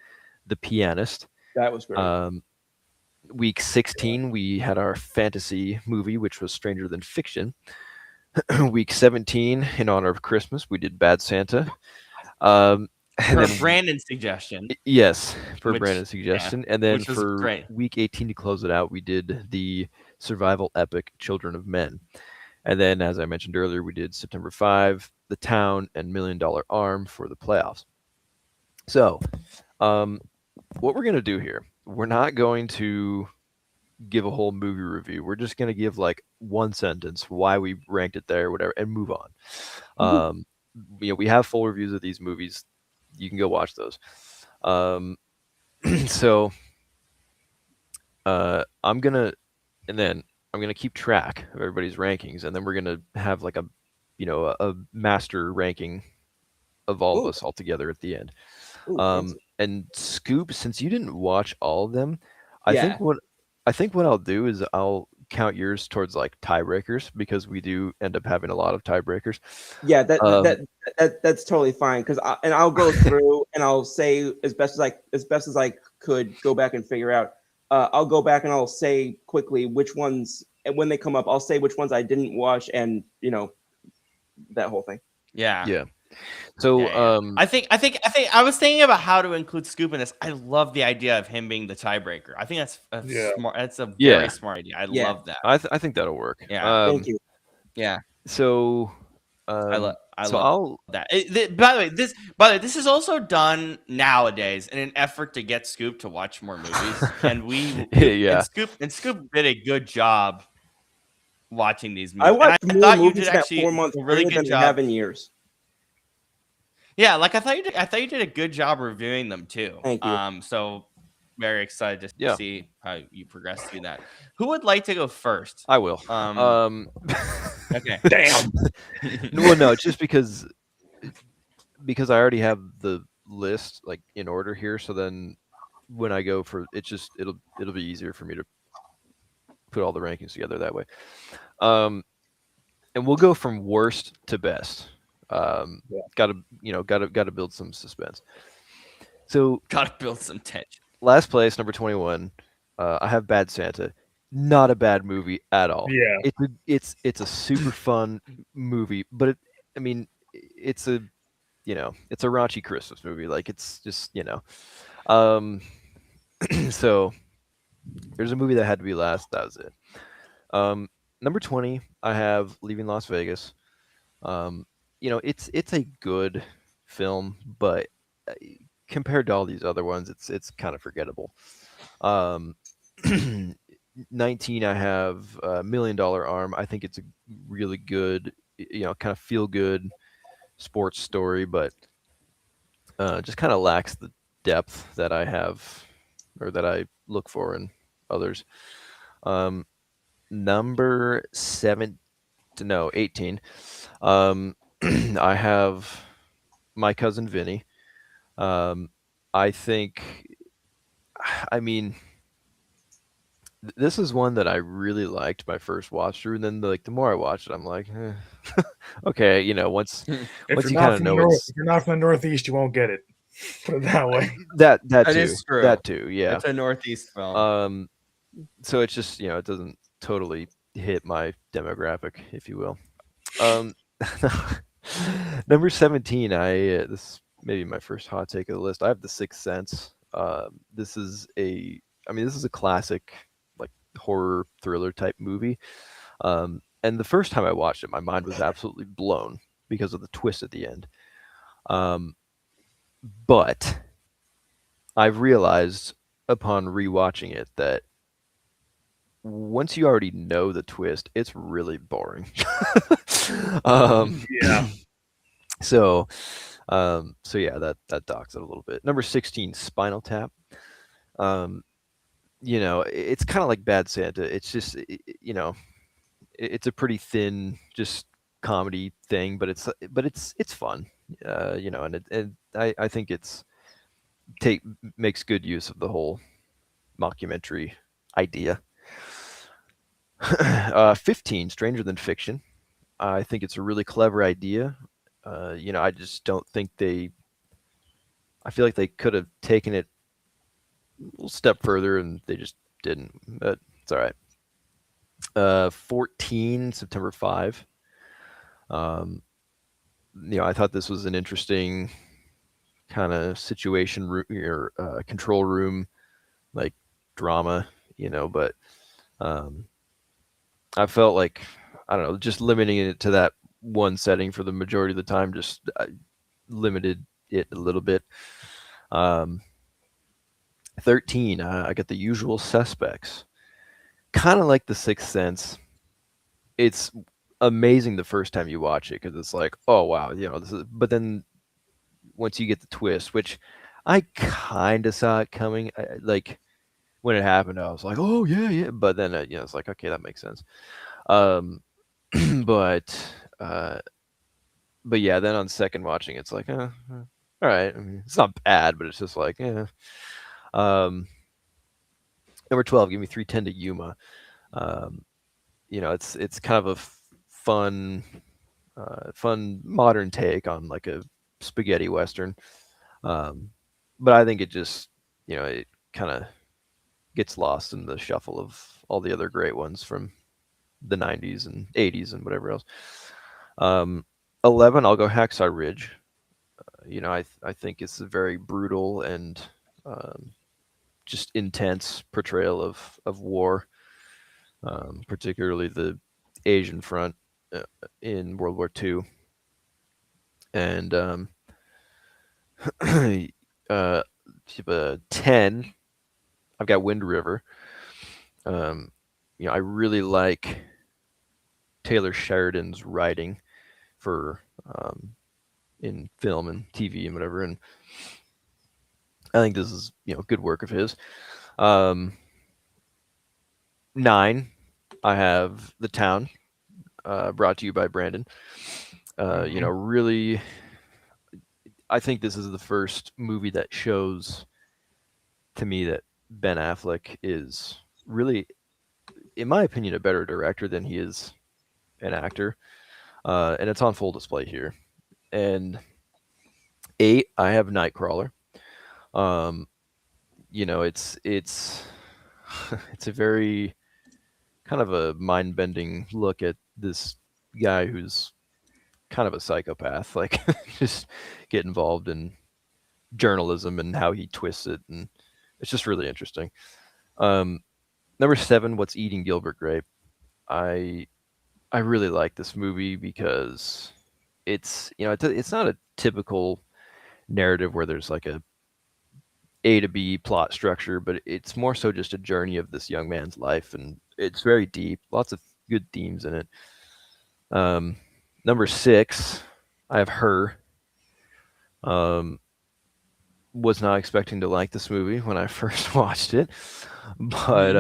The Pianist.
That was great.
Week 16, we had our fantasy movie, which was Stranger Than Fiction. Week 17, in honor of Christmas, we did Bad Santa. And
For
then,
Brandon's suggestion.
yes, for
Which-
Brandon's suggestion. And then
which was
for
great.
week 18 to close it out, we did the survival epic Children of Men. And then, as I mentioned earlier, we did September 5, The Town, and $1 Million Arm for the playoffs. So, what we're going to do here, we're not going to give a whole movie review. We're just going to give like one sentence, why we ranked it there, whatever, and move on. We have full reviews of these movies. You can go watch those. So, I'm going to keep track of everybody's rankings, and then we're going to have like a master ranking of all of us all together at the end.
Ooh, fancy.
And Scoop, since you didn't watch all of them, I
Yeah.
think what I'll do is I'll count yours towards like tiebreakers, because we do end up having a lot of tiebreakers.
Yeah,
Um,
that's totally fine. I'll go through and I'll say as best as I could go back and figure out. I'll go back and I'll say quickly which ones, and when they come up, I'll say which ones I didn't watch, and that whole thing.
Yeah.
Yeah. So
Yeah. I think I was thinking about how to include Scoop in this. I love the idea of him being the tiebreaker. I think that's
Yeah.
smart. That's a
Yeah.
very smart idea. I
Yeah.
love that.
I think that'll work.
Yeah.
Thank you.
Yeah.
So
I love
I'll
that. By the way, this is also done nowadays in an effort to get Scoop to watch more movies, and
Yeah.
and Scoop did a good job watching these movies.
I
And
watched
thought
more
you
movies
did
that
actually
4 months
a really
earlier
good
than I have
job.
in years.
Yeah, like I thought you did a good job reviewing them too.
Thank you.
So very excited to
Yeah.
see how you progress through that. Who would like to go first?
I will.
Okay.
Damn.
Well, no, it's just because I already have the list like in order here. So then when I go for it, it'll be easier for me to put all the rankings together that way. And we'll go from worst to best. Gotta build some suspense. So
Gotta build some tension.
last place, number 21. I have Bad Santa. Not a bad movie at all.
Yeah.
It's a super fun movie, but it's a raunchy Christmas movie. Like it's just so there's a movie that had to be last. That was it. Number 20, I have Leaving Las Vegas. It's a good film, but compared to all these other ones, it's kind of forgettable. 19, I have $1 Million Arm. I think it's a really good, kind of feel good sports story, but just kind of lacks the depth that I have or that I look for in others. Number 18. I have My Cousin Vinny. I think, this is one that I really liked my first watch through, and then the more I watched it, I'm like, okay, once
If
you
you're, not
kind of
from
know
the North,
it's
if you're not from the Northeast, you won't get it. Put it that way.
that
That
too,
is true.
that too, yeah.
It's a Northeast film.
So it's just it doesn't totally hit my demographic, if you will. Number 17, this may be my first hot take of the list. I have The Sixth Sense. This is a classic like horror thriller type movie. And the first time I watched it, my mind was absolutely blown because of the twist at the end. But I've realized upon rewatching it that once you already know the twist, it's really boring.
Yeah.
So yeah, that docks it a little bit. Number 16, Spinal Tap. It's kind of like Bad Santa. It's just, it's a pretty thin, just comedy thing, but it's fun, and I think take makes good use of the whole mockumentary idea. 15, Stranger Than Fiction. I think it's a really clever idea. I just don't think I feel like they could have taken it a little step further, and they just didn't. But it's all right. 14, September 5. I thought this was an interesting kind of situation or control room, like drama, but I felt like, I don't know, just limiting it to that one setting for the majority of the time just limited it a little bit. 13, I got The Usual Suspects. Kind of like The Sixth Sense. It's amazing the first time you watch it because it's like, oh wow, but then once you get the twist, which I kind of saw it coming, like when it happened, I was like, oh yeah, but then it's like, okay, that makes sense. But yeah, then on second watching, it's like, all right. I mean, it's not bad, but it's just like, yeah. Number 12, give me 3:10 to Yuma. It's kind of a fun modern take on like a spaghetti western. But I think it just, it kind of gets lost in the shuffle of all the other great ones from the 90s and 80s and whatever else. 11, I'll go Hacksaw Ridge. I think it's a very brutal and just intense portrayal of war, particularly the Asian front in World War II. And 10, I've got Wind River. I really like Taylor Sheridan's writing for in film and TV and whatever, and I think this is good work of his. 9, I have The Town, brought to you by Brandon. Really, I think this is the first movie that shows to me that Ben Affleck is really, in my opinion, a better director than he is an actor, and it's on full display here. And 8, I have Nightcrawler. It's it's a very kind of a mind-bending look at this guy who's kind of a psychopath, like just get involved in journalism and how he twists it, and it's just really interesting. Number 7, What's Eating Gilbert Grape. I really like this movie because it's it's not a typical narrative where there's like A to B plot structure, but it's more so just a journey of this young man's life, and it's very deep, lots of good themes in it. Number 6, I have Her. Was not expecting to like this movie when I first watched it, but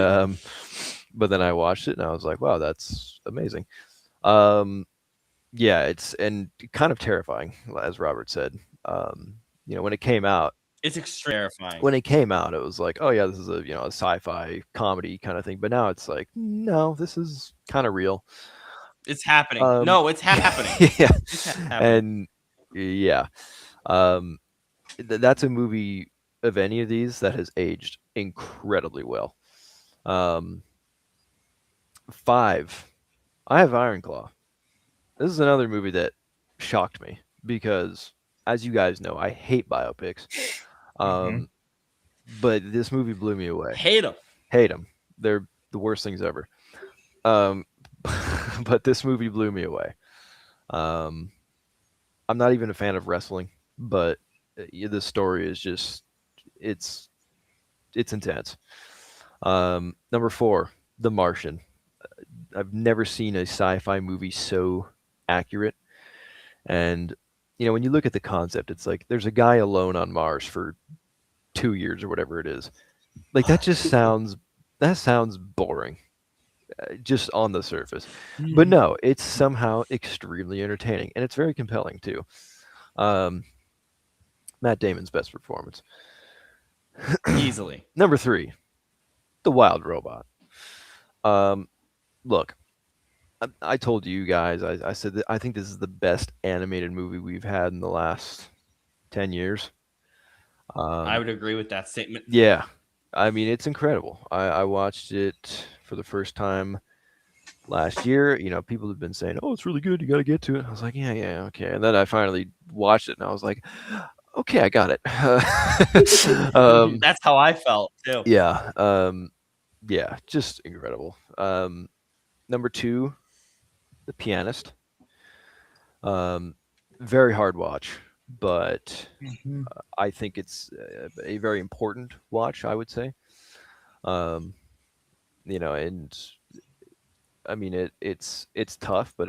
then I watched it and I was like, wow, that's amazing. Yeah, it's and kind of terrifying, as Robert said. When it came out,
It's extremely terrifying.
when it came out, it was like, oh yeah, this is a a sci-fi comedy kind of thing. But now it's like, no, this is kind of real.
It's happening.
Um,
No, it's happening.
Yeah,
It's happening.
and yeah, that's a movie of any of these that has aged incredibly well. 5, I have Iron Claw. This is another movie that shocked me because, as you guys know, I hate biopics. But this movie blew me away.
Hate them.
Hate them. They're the worst things ever. But this movie blew me away. I'm not even a fan of wrestling, but the story is just it's intense. Number 4, The Martian. I've never seen a sci-fi movie so accurate. And when you look at the concept, it's like there's a guy alone on Mars for 2 years or whatever it is, Like that sounds boring, just on the surface. But no, it's somehow extremely entertaining, and it's very compelling too. Um, Matt Damon's best performance.
Easily.
Number 3, The Wild Robot. Look, I told you guys, I said that I think this is the best animated movie we've had in the last 10 years.
I would agree with that statement.
Yeah, I mean, it's incredible. I watched it for the first time last year. You know, people have been saying, "Oh, it's really good. You got to get to it." I was like, "Yeah, okay." And then I finally watched it, and I was like, "Okay, I got it."
That's how I felt too.
Yeah, yeah, just incredible. Number 2, The Pianist. Very hard watch, but
Mhm.
I think it's a very important watch, I would say. You know, and I mean it's tough, but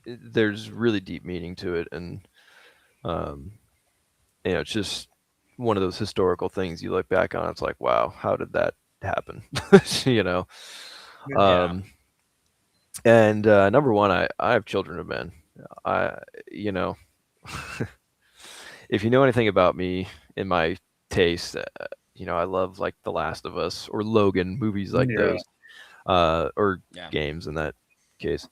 there's really deep meaning to it, and um, you know, it's just one of those historical things you look back on. It's like, wow, how did that happen? You know.
Yeah.
And number 1, I have Children of Men. I, you know, if you know anything about me in my taste, you know, I love like The Last of Us or Logan, movies like
Yeah.
those, or
Yeah.
games in that case.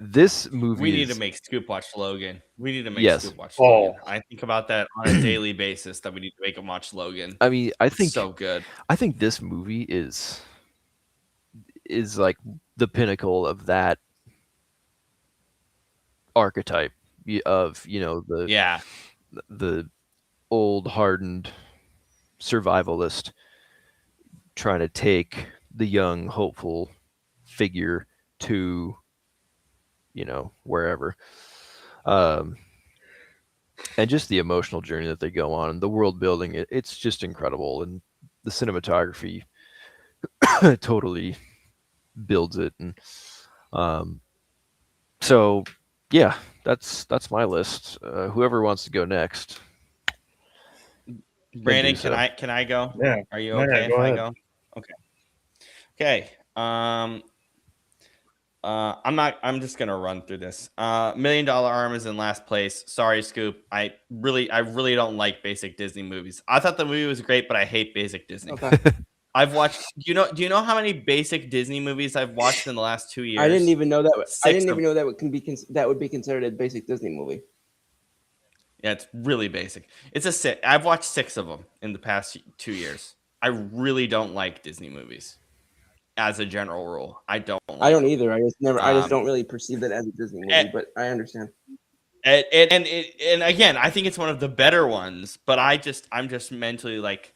This movie
We need
is
to make Scoop watch Logan. We need to make
Yes.
Scoop watch
Oh.
Logan. I think about that on a daily basis that we need to make him watch Logan.
I mean,
It's so good.
I think this movie is like the pinnacle of that archetype of, you know,
Yeah.
the old hardened survivalist trying to take the young hopeful figure to, you know, wherever, and just the emotional journey that they go on and the world building, it's just incredible, and the cinematography totally builds it. And so yeah, that's my list. Whoever wants to go next.
Brandon,
so.
can I go?
Yeah.
Are you
No,
okay
go
if I
ahead.
go? Okay. Okay. I'm just gonna run through this. $1 Million Arm is in last place. Sorry, Scoop. I really don't like basic Disney movies. I thought the movie was great, but I hate basic Disney.
Okay.
I've watched. Do you know how many basic Disney movies I've watched in the last 2 years?
I didn't even know that. I
Six
didn't
of
even know that would be considered a basic Disney movie.
Yeah, it's really basic. It's a 6. I've watched 6 of them in the past 2 years. I really don't like Disney movies. As a general rule, I don't.
I don't either. I just
Um,
don't really perceive that as a Disney movie, but I understand.
And again, I think it's one of the better ones. But I'm just mentally like,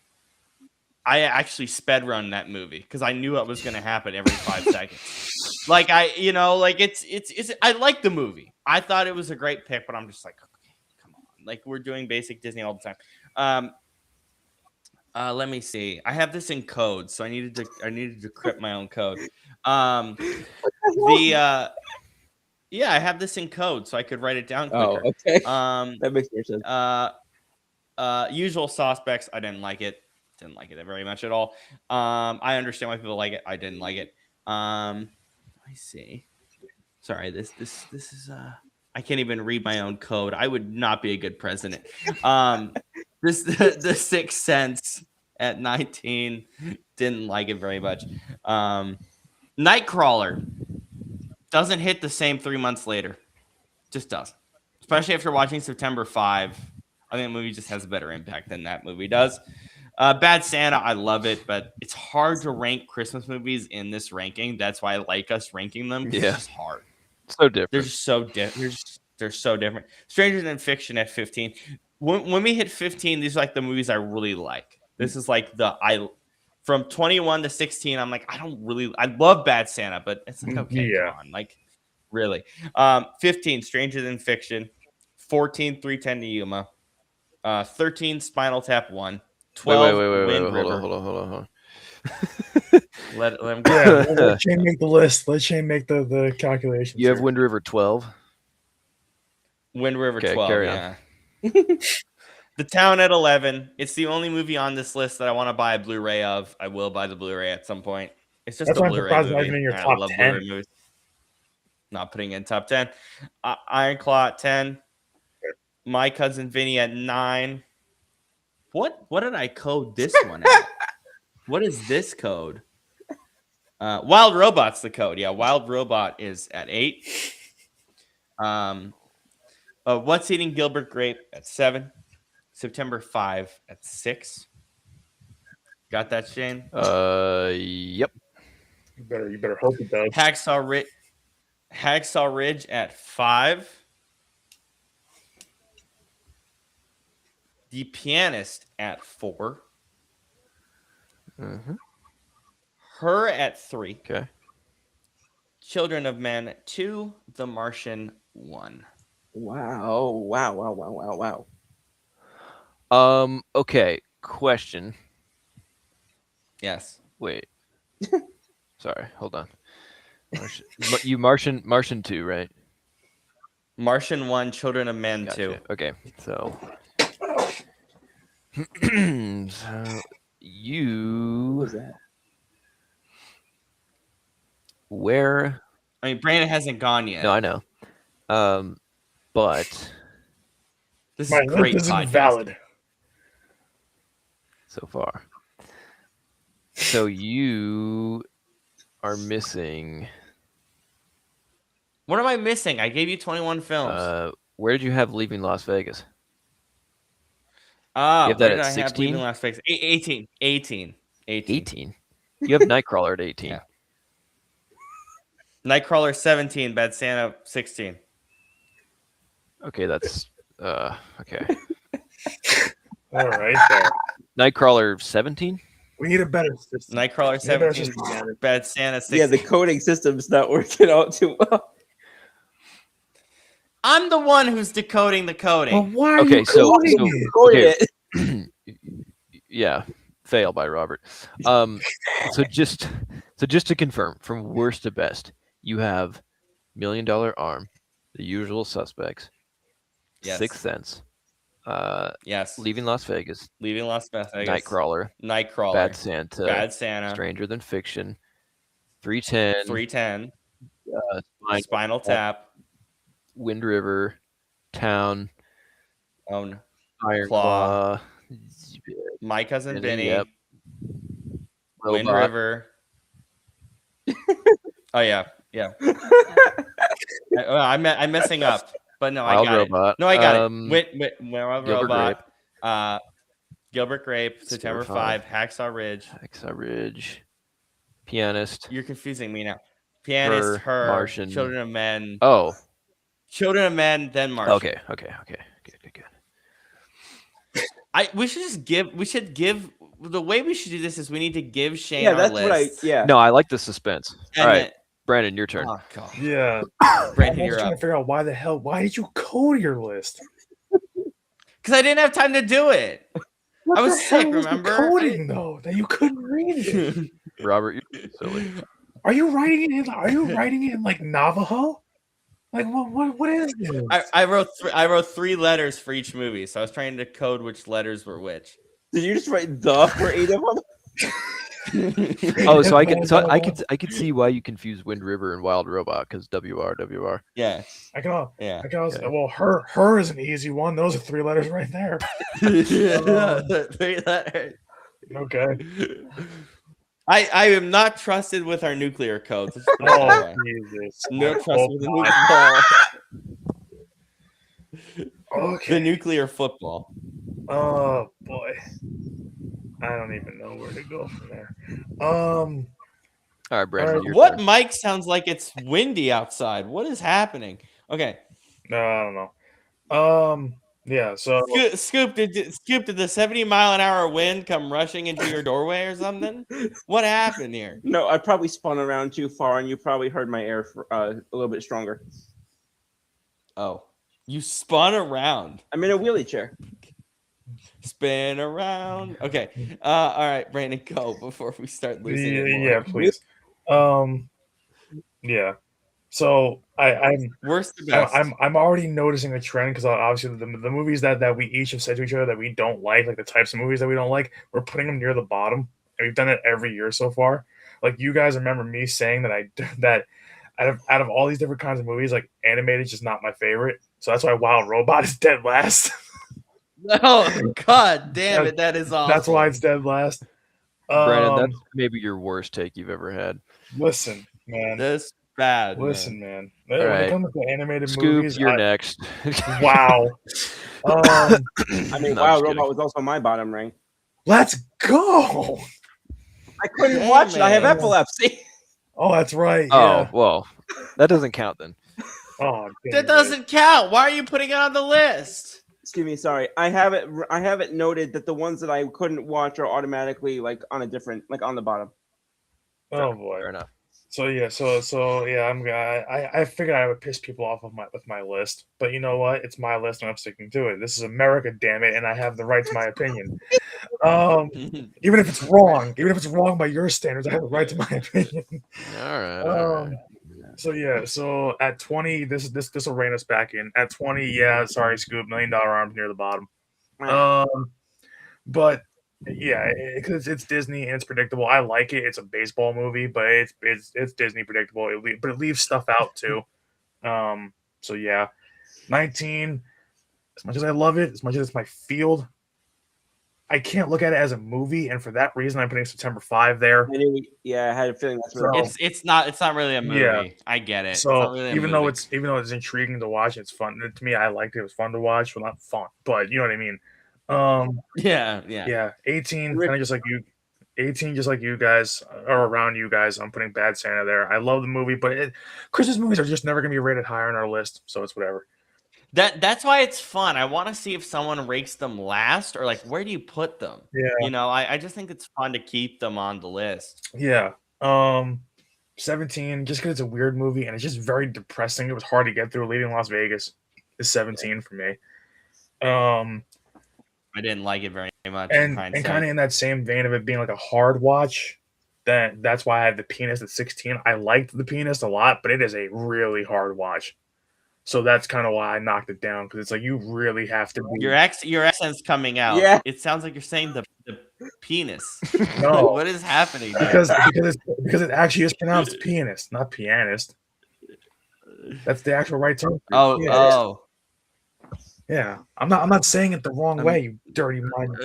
I actually sped run that movie because I knew what was going to happen every 5 seconds. Like it's I like the movie. I thought it was a great pick, but I'm just like, okay, come on, like we're doing basic Disney all the time. Let me see. I have this in code, so I needed to decrypt my own code. Yeah, I have this in code, so I could write it down quicker.
Oh, okay.
That
makes more sense.
Usual Suspects. I didn't like it. Didn't like it very much at all. I understand why people like it. I didn't like it. Let me see. Sorry, this is I can't even read my own code. I would not be a good president. The Sixth Sense at 19, didn't like it very much. Nightcrawler doesn't hit the same 3 months later. Just doesn't. Especially after watching September 5. I think the movie just has a better impact than that movie does. Bad Santa, I love it, but it's hard to rank Christmas movies in this ranking. That's why I like us ranking them.
Yeah.
It's just hard.
So different.
They're just so different. They're so different. Stranger Than Fiction at 15. When we hit 15, these are like the movies I really like. This is like from 21 to 16. I'm like, I love Bad Santa, but it's like, okay,
Yeah.
come on, like really. 15, Stranger Than Fiction. 14, 310 to Yuma. 13, Spinal Tap 1. 12,
wait.
Wind River.
Hold on.
Let him go.
Yeah, let Shane make the list. Let Shane make the calculations.
You have
here.
Wind River 12.
Wind River
Okay,
12.
carry
Yeah. The Town at 11. It's the only movie on this list that I want to buy a Blu-ray of. I will buy the Blu-ray at some point. It's just
That's
a
why I'm
Blu-ray
surprised it's
movie.
not even in your
and I
top
love
10.
Blu-ray movies. Not putting it in top 10. Iron Claw at 10. My Cousin Vinny at 9. What did I code this one at? What is this code? Wild Robot's the code. Yeah, Wild Robot is at 8. What's Eating Gilbert Grape at 7. September 5 at 6. Got that, Shane?
Yep.
You better hope it does.
Hacksaw Ridge at 5. The Pianist at 4.
Mm-hmm.
Her at 3.
Okay.
Children of Men at 2. The Martian 1.
Wow.
Okay. Question.
Yes.
Wait. Sorry. Hold on. Martian 2, right?
Martian 1. Children of Men
Gotcha.
2.
Okay. So. So
What
you
was that?
where?
I mean, Brandon hasn't gone yet.
No, I know. But
This
My
is great
list isn't
podcast.
valid.
so far. So you are missing.
What am I missing? I gave you 21 films.
Where did you have Leaving Las Vegas?
You
have that
did
at
I have
16?
Leaving Las Vegas? 18. 18.
18. You have Nightcrawler at 18.
Yeah. Nightcrawler 17. Bad Santa 16.
Okay, that's okay.
All right, there.
Nightcrawler 17.
We need a better system.
Nightcrawler
We need a better
17.
system, Gavin.
Bad Santa 16.
Yeah, the coding system's not working out too well.
I'm the one who's decoding the coding.
Well, why are
Okay,
you
so-
coding
so-
it?
Coding it.
Yeah, fail by Robert. So just to confirm, from worst to best, you have $1 Million Arm, The Usual Suspects,
Yes.
Sixth Sense,
Yes.
Leaving Las Vegas,
Leaving Las Vegas.
Nightcrawler,
Nightcrawler.
Bad Santa,
Bad Santa.
Stranger Than Fiction, 310,
310. Spinal Tap.
Wind River, Town,
Own.
Iron
Claw.
Claw,
My Cousin
Vinny,
Vinny.
yep.
Wind
Robot.
River. Oh yeah. I'm messing up, but no, I
Wild
got
Robot.
it. No, I got it. Wild
Gilbert
Robot. Gilbert Grape. September 5. Hacksaw Ridge.
Hacksaw Ridge, Pianist.
You're confusing me now. Pianist, her,
Martian.
Children of Men.
Oh,
Children of Men, then Martian.
okay. Good.
We should give the way we should do this is we need to give Shane
Yeah,
our
that's
list.
what I. Yeah.
No, I like the suspense.
And
All right,
then-
Brandon, your turn.
oh god.
Yeah.
Brandon,
I'm
you're
trying
up.
to figure out why did you code your list?
Because I didn't have time to do it.
What
I was
the
sick,
hell was the
remember?
coding though that you couldn't read it.
Robert, you're silly.
Are you writing it in like Navajo? Like what is this?
I wrote 3 letters for each movie, so I was trying to code which letters were which.
Did you just write the for 8 of them?
Oh, so I could see why you confuse Wind River and Wild Robot because WR.
Yeah.
I can
Yeah.
also, well, her is an easy one. Those are 3 letters right there.
3 letters.
Okay.
I am not trusted with our nuclear codes. Let's put it
Oh
that way.
Jesus.
No
Oh,
trust with the
God.
nuclear
Okay.
The nuclear football.
Oh boy. I don't even know where to go from there.
All right, Brandon.
Alright,
your
What
turn.
mic sounds like it's windy outside? What is happening? Okay.
No, I don't know. Yeah, so
Scoop, did the 70-mile-an-hour wind come rushing into your doorway or something? What happened here?
No, I probably spun around too far, and you probably heard my air a little bit stronger.
Oh, you spun around.
I'm in a wheelie chair.
Spin around. Okay. All right, Brandon, go before we start losing it more.
yeah, please. Yeah. So I'm
Worst to best.
I'm already noticing a trend because obviously the movies that we each have said to each other that we don't like the types of movies that we don't like, we're putting them near the bottom, and we've done it every year so far. Like you guys remember me saying that that out of all these different kinds of movies, like animated is just not my favorite. So that's why Wild Robot is dead last.
Oh God damn it, that is awful.
That's why it's dead last.
Brandon, that's maybe your worst take you've ever had.
Listen, man.
This bad.
Listen, man.
All
When
right.
it comes to animated
Scoop,
movies,
you're next.
wow.
I mean,
No,
Wild
just
Robot
kidding.
was also my bottom rank.
Let's go.
I couldn't
Damn
watch it. I have
it.
epilepsy.
Oh, that's right.
Oh,
Yeah.
well, that doesn't count then.
Oh, damn
That
right.
doesn't count. Why are you putting it on the list?
Excuse me, sorry. I have it noted that the ones that I couldn't watch are automatically like on a different, like on the bottom.
Oh boy.
Fair enough.
So yeah, so yeah, I figured I would piss people off with my list, but you know what? It's my list and I'm sticking to it. This is America, damn it, and I have the right to my opinion. Even if it's wrong by your standards, I have the right to my opinion.
All right.
So yeah, so at 20, this will rein us back in. At 20, yeah, sorry, Scoop, $1 Million Arms near the bottom. But yeah, because it's Disney and it's predictable. I like it. It's a baseball movie, but it's Disney predictable. But it leaves stuff out too. So yeah, 19. As much as I love it, as much as it's my field, I can't look at it as a movie, and for that reason, I'm putting September 5 there.
Yeah, I had a feeling that's what
It's not really a movie.
Yeah.
I get it.
So
it's not really a
even though
movie.
it's intriguing to watch, it's fun to me. I liked it. It was fun to watch. Well, not fun, but you know what I mean.
Yeah.
18, kind of just like you. 18, just like you guys, or around you guys. I'm putting Bad Santa there. I love the movie, but Christmas movies are just never gonna be rated higher on our list, so it's whatever.
That's why it's fun. I want to see if someone ranks them last or like where do you put them?
Yeah.
You know, I just think it's fun to keep them on the list.
Yeah. 17, just because it's a weird movie and it's just very depressing. It was hard to get through. Leaving Las Vegas is 17 for me.
I didn't like it very much.
And kind of in that same vein of it being like a hard watch, that's why I have The Pianist at 16. I liked The Pianist a lot, but it is a really hard watch. So that's kind of why I knocked it down, because it's like you really have to be.
Your accent's coming out.
Yeah.
It sounds like you're saying the penis.
No,
What is happening there?
because it actually is pronounced pianist, not pianist. That's the actual right term.
Oh.
Yeah. I'm not saying it the wrong way, you dirty mind.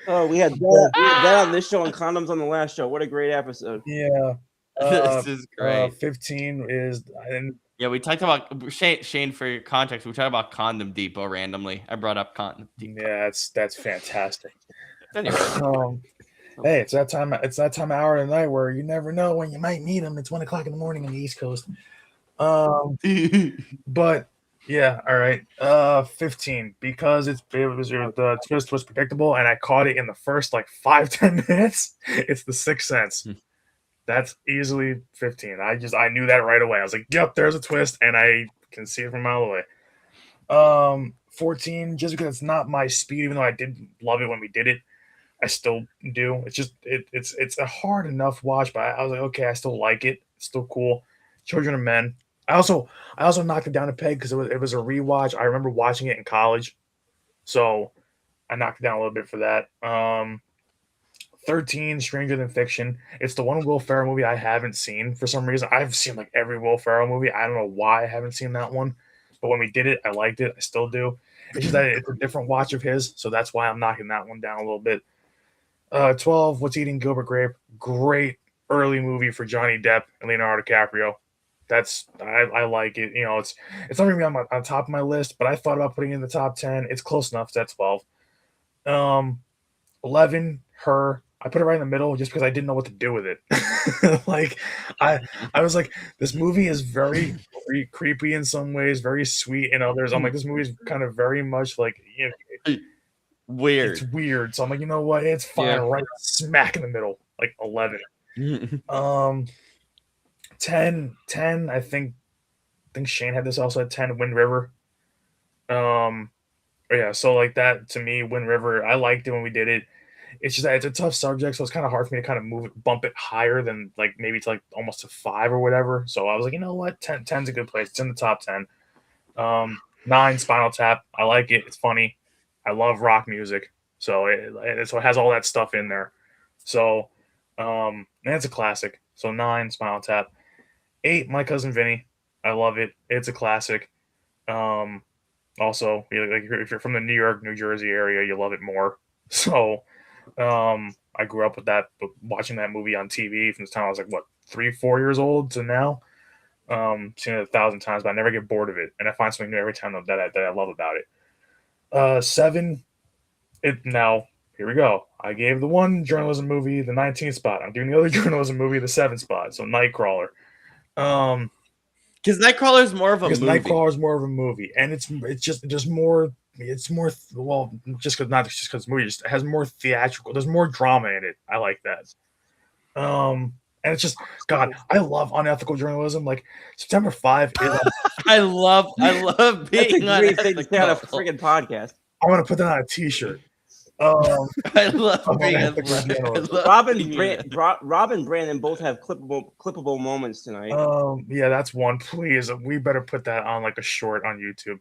Oh, we had that on this show and condoms on the last show. What a great episode.
Yeah.
This is great.
15 is
Yeah, we talked about Shane for your context. We talked about Condom Depot randomly. I brought up Condom Depot.
yeah, that's fantastic.
Anyway.
Hey, it's that time of hour of the night where you never know when you might meet them. It's 1 o'clock in the morning on the East Coast. But yeah, all right. 15, because the twist was predictable and I caught it in the first like 5-10 minutes. It's The Sixth Sense. That's easily 15. I knew that right away. I was like, yep, there's a twist, and I can see it from a mile away. 14, just because it's not my speed, even though I did love it when we did it, I still do. It's just it's a hard enough watch, but I was like, okay, I still like it. It's still cool. Children of Men. I also knocked it down a peg because it was a rewatch. I remember watching it in college, so I knocked it down a little bit for that. 13, Stranger Than Fiction. It's the one Will Ferrell movie I haven't seen for some reason. I've seen like every Will Ferrell movie. I don't know why I haven't seen that one, but when we did it, I liked it. I still do. It's just that it's a different watch of his, so that's why I'm knocking that one down a little bit. 12, What's Eating Gilbert Grape. Great early movie for Johnny Depp and Leonardo DiCaprio. I like it. You know, it's not going to be on top of my list, but I thought about putting it in the top 10. It's close enough. So that's 12. 11, Her. I put it right in the middle just because I didn't know what to do with it. Like I was like, this movie is very creepy in some ways, very sweet in others. I'm like, this movie is kind of very much like, you know,
Weird.
it's weird. So I'm like, you know what? It's fine,
Yeah.
right smack in the middle, like 11. 10, I think Shane had this also at 10, Wind River. Yeah, so like that to me, Wind River, I liked it when we did it. it's just that it's a tough subject, so it's kind of hard for me to kind of bump it higher than like maybe to like almost to 5 or whatever. So I was like, you know what, 10's a good place. It's in the top 10. 9, Spinal Tap. I like it. It's funny. I love rock music, so it has all that stuff in there. So, and it's a classic. So 9, Spinal Tap. 8, My Cousin Vinny. I love it. It's a classic. Also, like if you're from the New York, New Jersey area, you love it more. So, I grew up with that, watching that movie on TV from the time I was like, what, 3, 4 years old to now. Seen it 1,000 times, but I never get bored of it, and I find something new every time that I love about it. 7, now here we go. I gave the one journalism movie the 19th spot. I'm giving the other journalism movie the 7th spot. So Nightcrawler.
Because Nightcrawler is more of a
Because
movie.
Nightcrawler is more of a movie, and it's just more. It's more well, just because it's movie, it has more theatrical. There's more drama in it. I like that. And it's just God. I love unethical journalism. Like September 5 is.
I love
That's
being
a great thing to say on a
unethical.
freaking podcast.
I want to put that on a T-shirt.
I love being
unethical
unethical.
journalism.
Rob and Brandon both have clippable moments tonight.
Yeah, that's one. Please, we better put that on like a short on YouTube.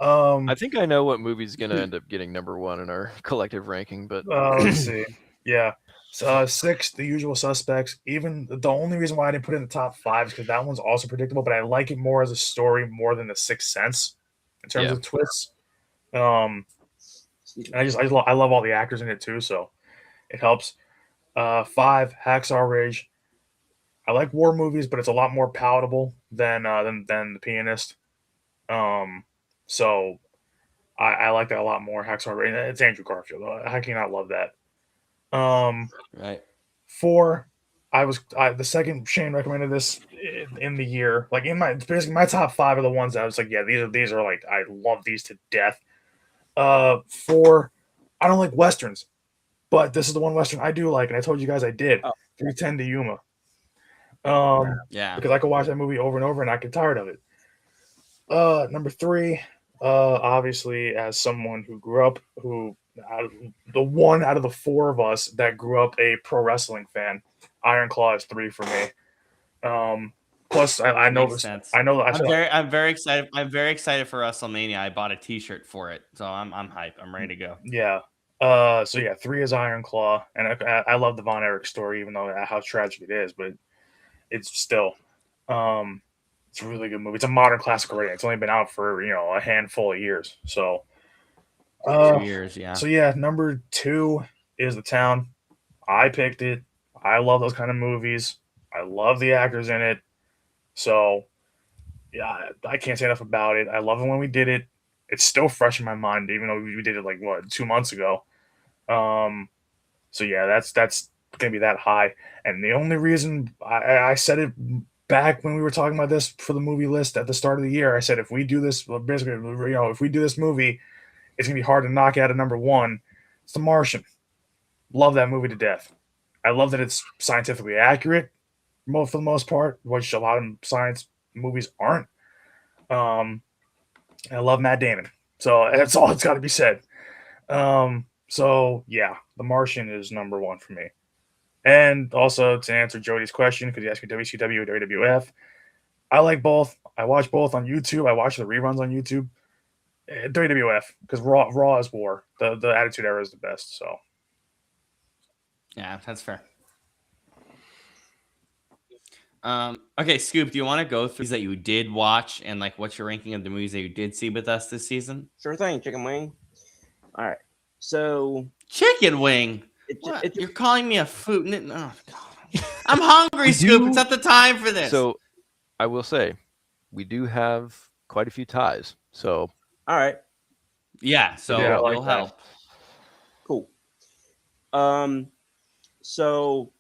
I think I know what movie's gonna end up getting number 1 in our collective ranking, but
let's see. Yeah. So 6, The Usual Suspects. Even the only reason why I didn't put it in the top 5 is because that one's also predictable, but I like it more as a story more than The Sixth Sense in terms of twists. And I love all the actors in it too, so it helps. 5, Hacksaw Ridge. I like war movies, but it's a lot more palatable than The Pianist. So I like that a lot more. Hacksaw Ridge. It's Andrew Garfield. How can you not love that?
Right.
4, the second Shane recommended this in the year. Like basically my top 5 are the ones that I was like, yeah, these are like I love these to death. 4, I don't like westerns, but this is the one western I do like, and I told you guys I did. 310 to Yuma.
Yeah.
Because I could watch that movie over and over and not get tired of it. Number 3, obviously, as someone who grew up, the one out of the 4 of us that grew up a pro wrestling fan, Iron Claw is 3 for me. Plus, I know
Makes
this.
sense.
I know.
I'm very excited. I'm very excited for WrestleMania. I bought a T-shirt for it, so I'm hyped. I'm ready to go.
Yeah. So yeah, 3 is Iron Claw, and I love the Von Erich story, even though how tragic it is, but it's still, it's a really good movie. It's a modern classic already. It's only been out for a handful of years. So,
2 years, yeah.
So yeah, number 2 is The Town. I picked it. I love those kind of movies. I love the actors in it. So yeah, I can't say enough about it. I love it when we did it. It's still fresh in my mind, even though we did it like 2 months ago. So yeah, that's gonna be that high. And the only reason I said it back when we were talking about this for the movie list at the start of the year, I said if we do this, basically, if we do this movie, it's gonna be hard to knock out at number 1. It's The Martian. Love that movie to death. I love that it's scientifically accurate, for the most part, which a lot of science movies aren't. I love Matt Damon, so that's all that's got to be said. So yeah, The Martian is number 1 for me. And also to answer Jody's question, because he asked me WCW or WWF, I like both. I watch both on YouTube. I watch the reruns on YouTube. WWF, because Raw is war. The Attitude Era is the best. So
Yeah, that's fair. Okay, Scoop, do you want to go through these that you did watch and like what's your ranking of the movies that you did see with us this season?
Sure thing, chicken wing. All right, so
Chicken wing.
it's
You're calling me a food? Oh, God. I'm hungry, Scoop. It's not the time for this.
So I will say we do have quite a few ties. So
all right,
yeah, so
Yeah, I like
it'll
that.
help.
cool. So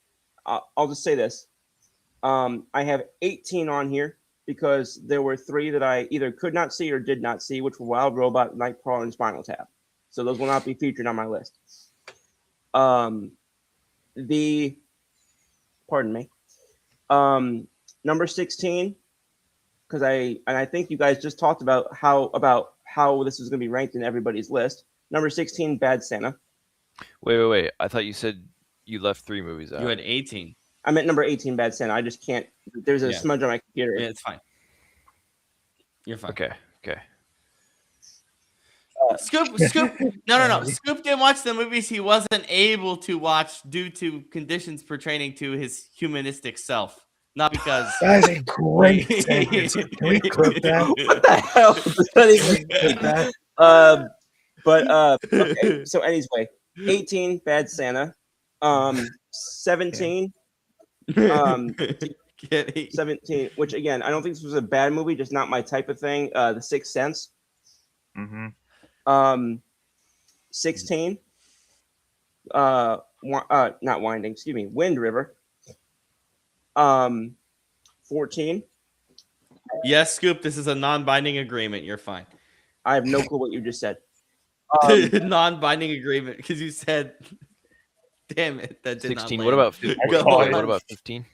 I'll just say this. I have 18 on here because there were 3 that I either could not see or did not see, which were Wild Robot, Nightcrawler, and Spinal Tap. So those will not be featured on my list. Pardon me. Number 16, because I think you guys just talked about how this was going to be ranked in everybody's list. Number 16, Bad Santa.
Wait. I thought you said you left 3 movies out.
You had 18.
I'm at number 18, Bad Santa. I just can't. There's a
Yeah.
smudge on my computer.
Yeah, it's fine. You're fine.
Okay.
Scoop. No. Scoop didn't watch the movies he wasn't able to watch due to conditions pertaining to his humanistic self. Not because.
That is a great sentence. Can we clip that?
What the hell? Does that even
Clip that?
okay. So anyway, 18, Bad Santa. 17. 17, which again, I don't think this was a bad movie, just not my type of thing. The Sixth Sense.
Mm-hmm.
16. Not Winding, excuse me, Wind River. 14.
Yes, Scoop. This is a non-binding agreement. You're fine.
I have no clue what you just said.
Non-binding agreement because you said. Damn it! That did
16.
Not
What
land.
about 15?
Go
What
ahead.
about 15?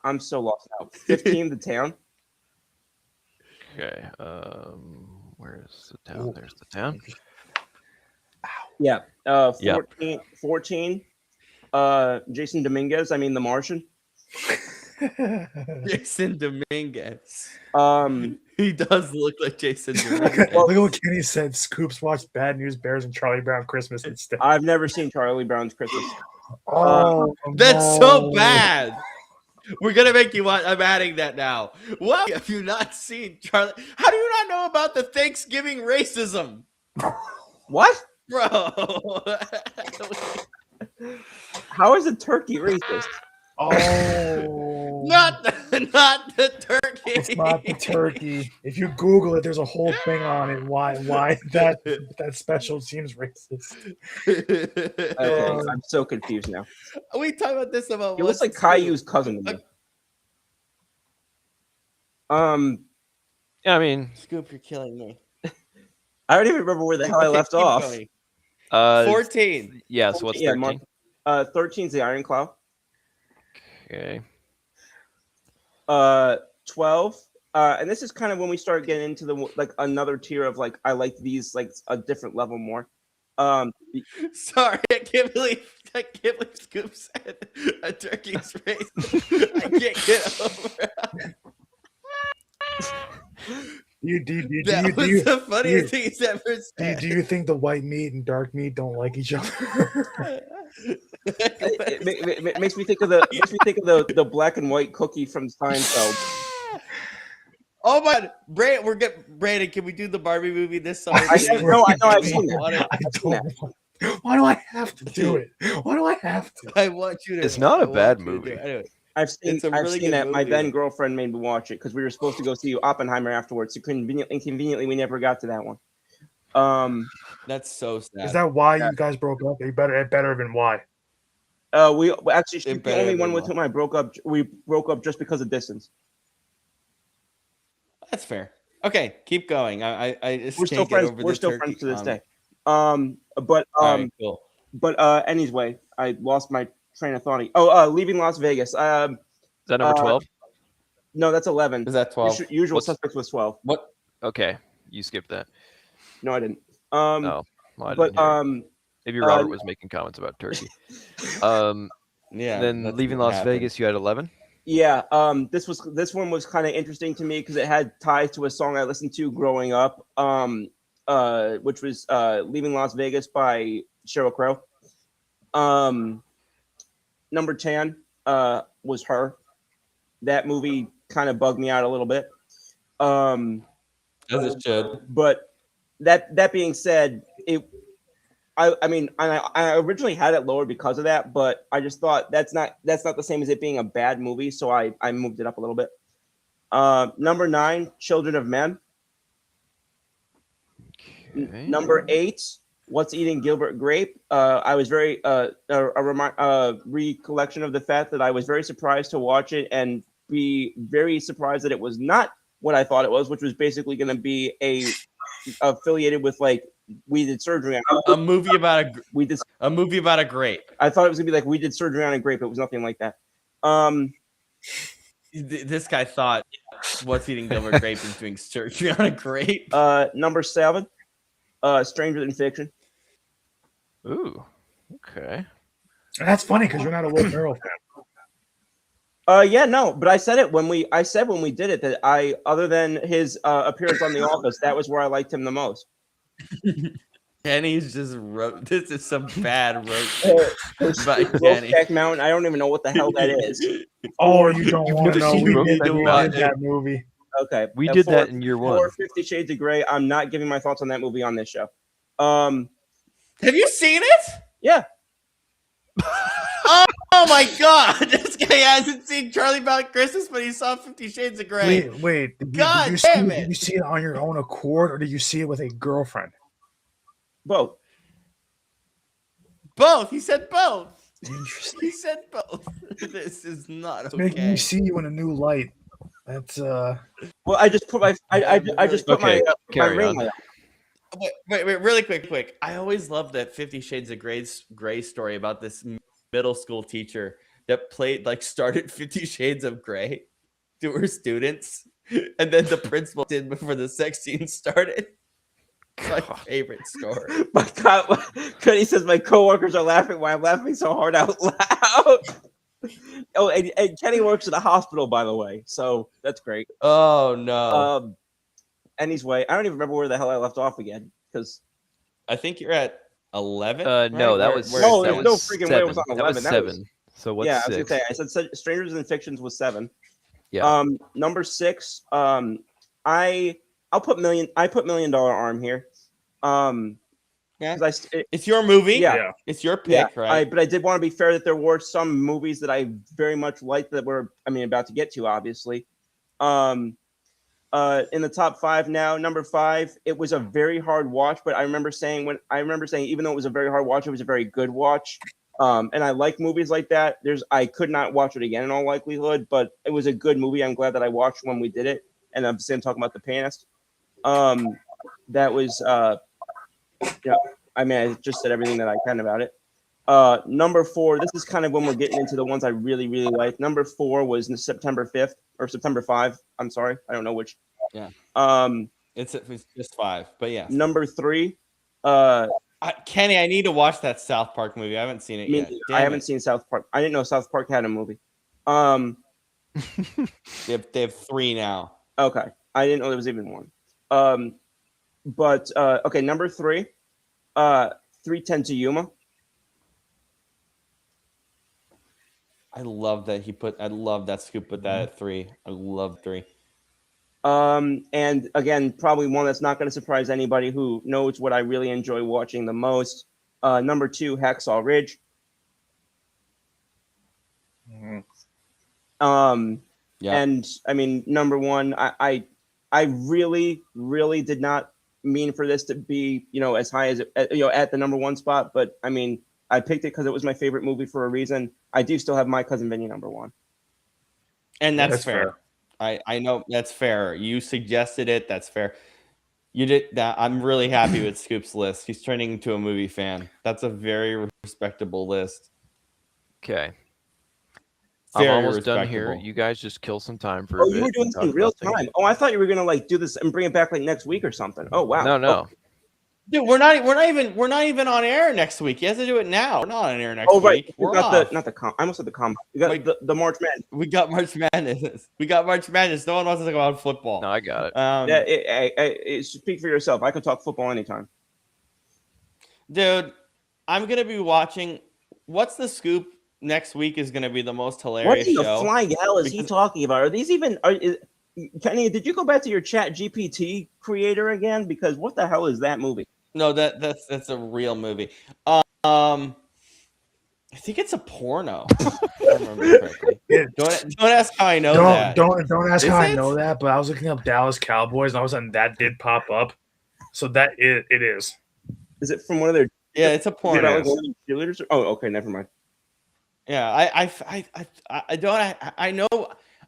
I'm so lost now. 15, The Town.
Okay. Where's the town? There's the town.
Yeah.
Yeah.
14. Jason Dominguez. I mean, The Martian.
Jason Dominguez.
Um,
He does look like Jason
Look
Dominguez.
at what Kenny said. Scoops watched Bad News Bears and Charlie Brown Christmas instead.
I've never seen Charlie Brown's Christmas.
Oh,
That's so
no.
bad. We're gonna make you watch. I'm adding that now. What have you not seen, Charlie? How do you not know about the Thanksgiving racism,
What?
bro?
How is a turkey racist?
Oh,
not the turkey.
it's not the turkey. If you Google it, there's a whole thing on it. Why that special seems racist.
Okay, I'm so confused now.
We talk about this about.
He looks like
what's-
Caillou's cousin to me.
Yeah, I mean,
Scoop, you're killing me.
I don't even remember where the hell I left
Keep
off.
going.
14.
14.
Yeah. So what's
Yeah,
13?
13's the Iron Claw.
Okay.
12. And this is kind of when we start getting into the like another tier of like I like these like a different level more.
Sorry, I can't believe Scoop said a turkey's race. I can't get over That was the funniest thing he's ever said.
Do you think the white meat and dark meat don't like each other?
It makes me think of the black and white cookie from Seinfeld.
Oh my God, Brandon, can we do the Barbie movie this summer?
I know, I've seen that.
I don't want. Why do I have to do it? Why do I have to?
I want you to.
It's not
I
a
want
bad
you to do
movie.
it. Anyway,
I've seen
It's a really good
that. My
movie.
then girlfriend made me watch it because we were supposed to go see Oppenheimer afterwards. So conveniently, we never got to that one.
that's so sad.
Is that why you guys broke up? It better have been why.
We actually she's
It
the
better
only
than
one with
one.
whom I broke up. We broke up just because of distance.
That's fair. Okay, keep going. I just
We're still
can't get
friends.
over
We're
the
still
turkey
friends to this
comment.
day. But
All right, cool.
anyway, I lost my train of thought. Oh, Leaving Las Vegas.
Is that number 12?
No, that's 11.
Is that 12?
Usual
What's-
Suspects was 12.
What?
Okay. You skipped that.
No, I didn't.
Oh, well, I
But
didn't hear it. Maybe Robert was making comments about turkey.
Yeah.
Then
that's
Leaving
what
Las
happened.
Vegas, you had 11.
yeah, this one was kind of interesting to me because it had ties to a song I listened to growing up. Which was Leaving Las Vegas by Sheryl Crow. Number 10 was Her. That movie kind of bugged me out a little bit.
As it should.
But that being said, I mean I originally had it lower because of that, but I just thought that's not the same as it being a bad movie, so I moved it up a little bit. Number 9, Children of Men.
Okay.
Number 8, What's Eating Gilbert Grape. I was very recollection of the fact that I was very surprised to watch it and be very surprised that it was not what I thought it was, which was basically going to be affiliated with like We Did Surgery on
A movie about
a
a movie about a grape.
I thought it was gonna be like We Did Surgery on a Grape. It was nothing like that.
This guy thought What's Eating Gilbert Grape is doing surgery on a grape.
Number 7, Stranger Than Fiction.
Ooh. Okay.
And that's funny because you're not a Will Ferrell fan.
Yeah, no, but I said when we did it that other than his appearance on The Office, that was where I liked him the most.
Kenny's just wrote. This is some bad road by Kenny.
Brokeback Mountain. I don't even know what the hell that is.
Oh, you don't
You've
want to
never
know.
seen
We
Brokeback
did
Mountain?
that movie.
Okay,
We did that in year one.
For 50 Shades of Grey, I'm not giving my thoughts on that movie on this show.
Have you seen it?
Yeah.
Oh my God! This guy hasn't seen Charlie Brown Christmas, but he saw 50 Shades of Grey.
Wait.
God
you
damn
did you see it on your own accord, or did you see it with a girlfriend?
Both.
Both. He said both.
Interesting.
He said both. This is not
It's
okay.
making me see you in a new light. That's
Well, I just put my I just put
Okay,
my
carry
ring
on.
light on.
Wait, really quick. I always loved that 50 Shades of Grey story about this middle school teacher that started 50 Shades of Grey to her students, and then the principal did before the sex scene started. It's my favorite story.
My God, Kenny says my coworkers are laughing while I'm laughing so hard out loud. Oh, and Kenny works at a hospital, by the way, so that's great.
Oh no!
Anyway, I don't even remember where the hell I left off again because
I think you're at 11.
No, that
Where-
was
where
No,
it's
there's
at?
no freaking way it was on
That was
11. That was-
7. So what's
yeah, I was
6?
gonna say. I said Strangers and Fictions was 7.
Yeah.
Number 6. I put Million Dollar Arm here.
Yeah.
'Cause
It's your movie.
Yeah.
It's your pick, right?
But I did want to be fair that there were some movies that I very much liked that we're about to get to, obviously. In the top 5 now, number 5, it was a very hard watch, but I remember saying even though it was a very hard watch, it was a very good watch. And I like movies like that. I could not watch it again in all likelihood, but it was a good movie. I'm glad that I watched when we did it. And I'm talking about The Pianist. That was I just said everything that I can about it. Number 4, this is kind of when we're getting into the ones I really, really like. Number 4 was September 5th or September 5. I'm sorry. I don't know which.
Yeah.
It's
just 5, but yeah.
Number 3.
Kenny, I need to watch that South Park movie. I haven't seen it yet.
I haven't seen South Park. I didn't know South Park had a movie.
They have 3 now.
Okay. I didn't know there was even one. But okay, number 3. 3:10 to Yuma.
I love that Scoop put that at 3. I love 3.
And again, probably one that's not going to surprise anybody who knows what I really enjoy watching the most. Number 2, Hacksaw Ridge.
Yeah.
And I mean, number 1, I really, really did not mean for this to be, as high as at the number 1 spot. But I mean, I picked it because it was my favorite movie for a reason. I do still have My Cousin Vinny number 1.
And that's fair. I know that's fair. You suggested it. That's fair. You did that. I'm really happy with Scoop's list. He's turning into a movie fan. That's a very respectable list.
Okay.
Very
I'm almost done
respectable.
here. You guys just kill some time for a bit.
You were doing
and
this in
talk
real
about things.
time. Oh, I thought you were gonna do this and bring it back next week or something. Oh wow.
No.
Dude, we're not even on air next week. You have to do it now. We're not on air next
Oh right.
week.
We
We're
got
off.
not the com. I almost said the com. We got
Wait.
the March Madness.
We got March Madness. No one wants to talk about football.
No, I got it.
Yeah, speak for yourself. I could talk football anytime.
Dude, I'm gonna be watching. What's the Scoop next week is gonna be the most
What
hilarious
in the
show.
flying hell is he talking about? Are these even? Kenny, did you go back to your Chat GPT creator again? Because what the hell is that movie?
No, that's a real movie. I think it's a porno. If I remember correctly. Don't ask how I know that.
Don't ask
Is
how I
it?
know that, but I was looking up Dallas Cowboys, and all of a sudden that did pop up. So it is.
Is it from one of their?
Yeah, it's a porno.
Like one of their cheerleaders? Oh, okay, never mind.
Yeah,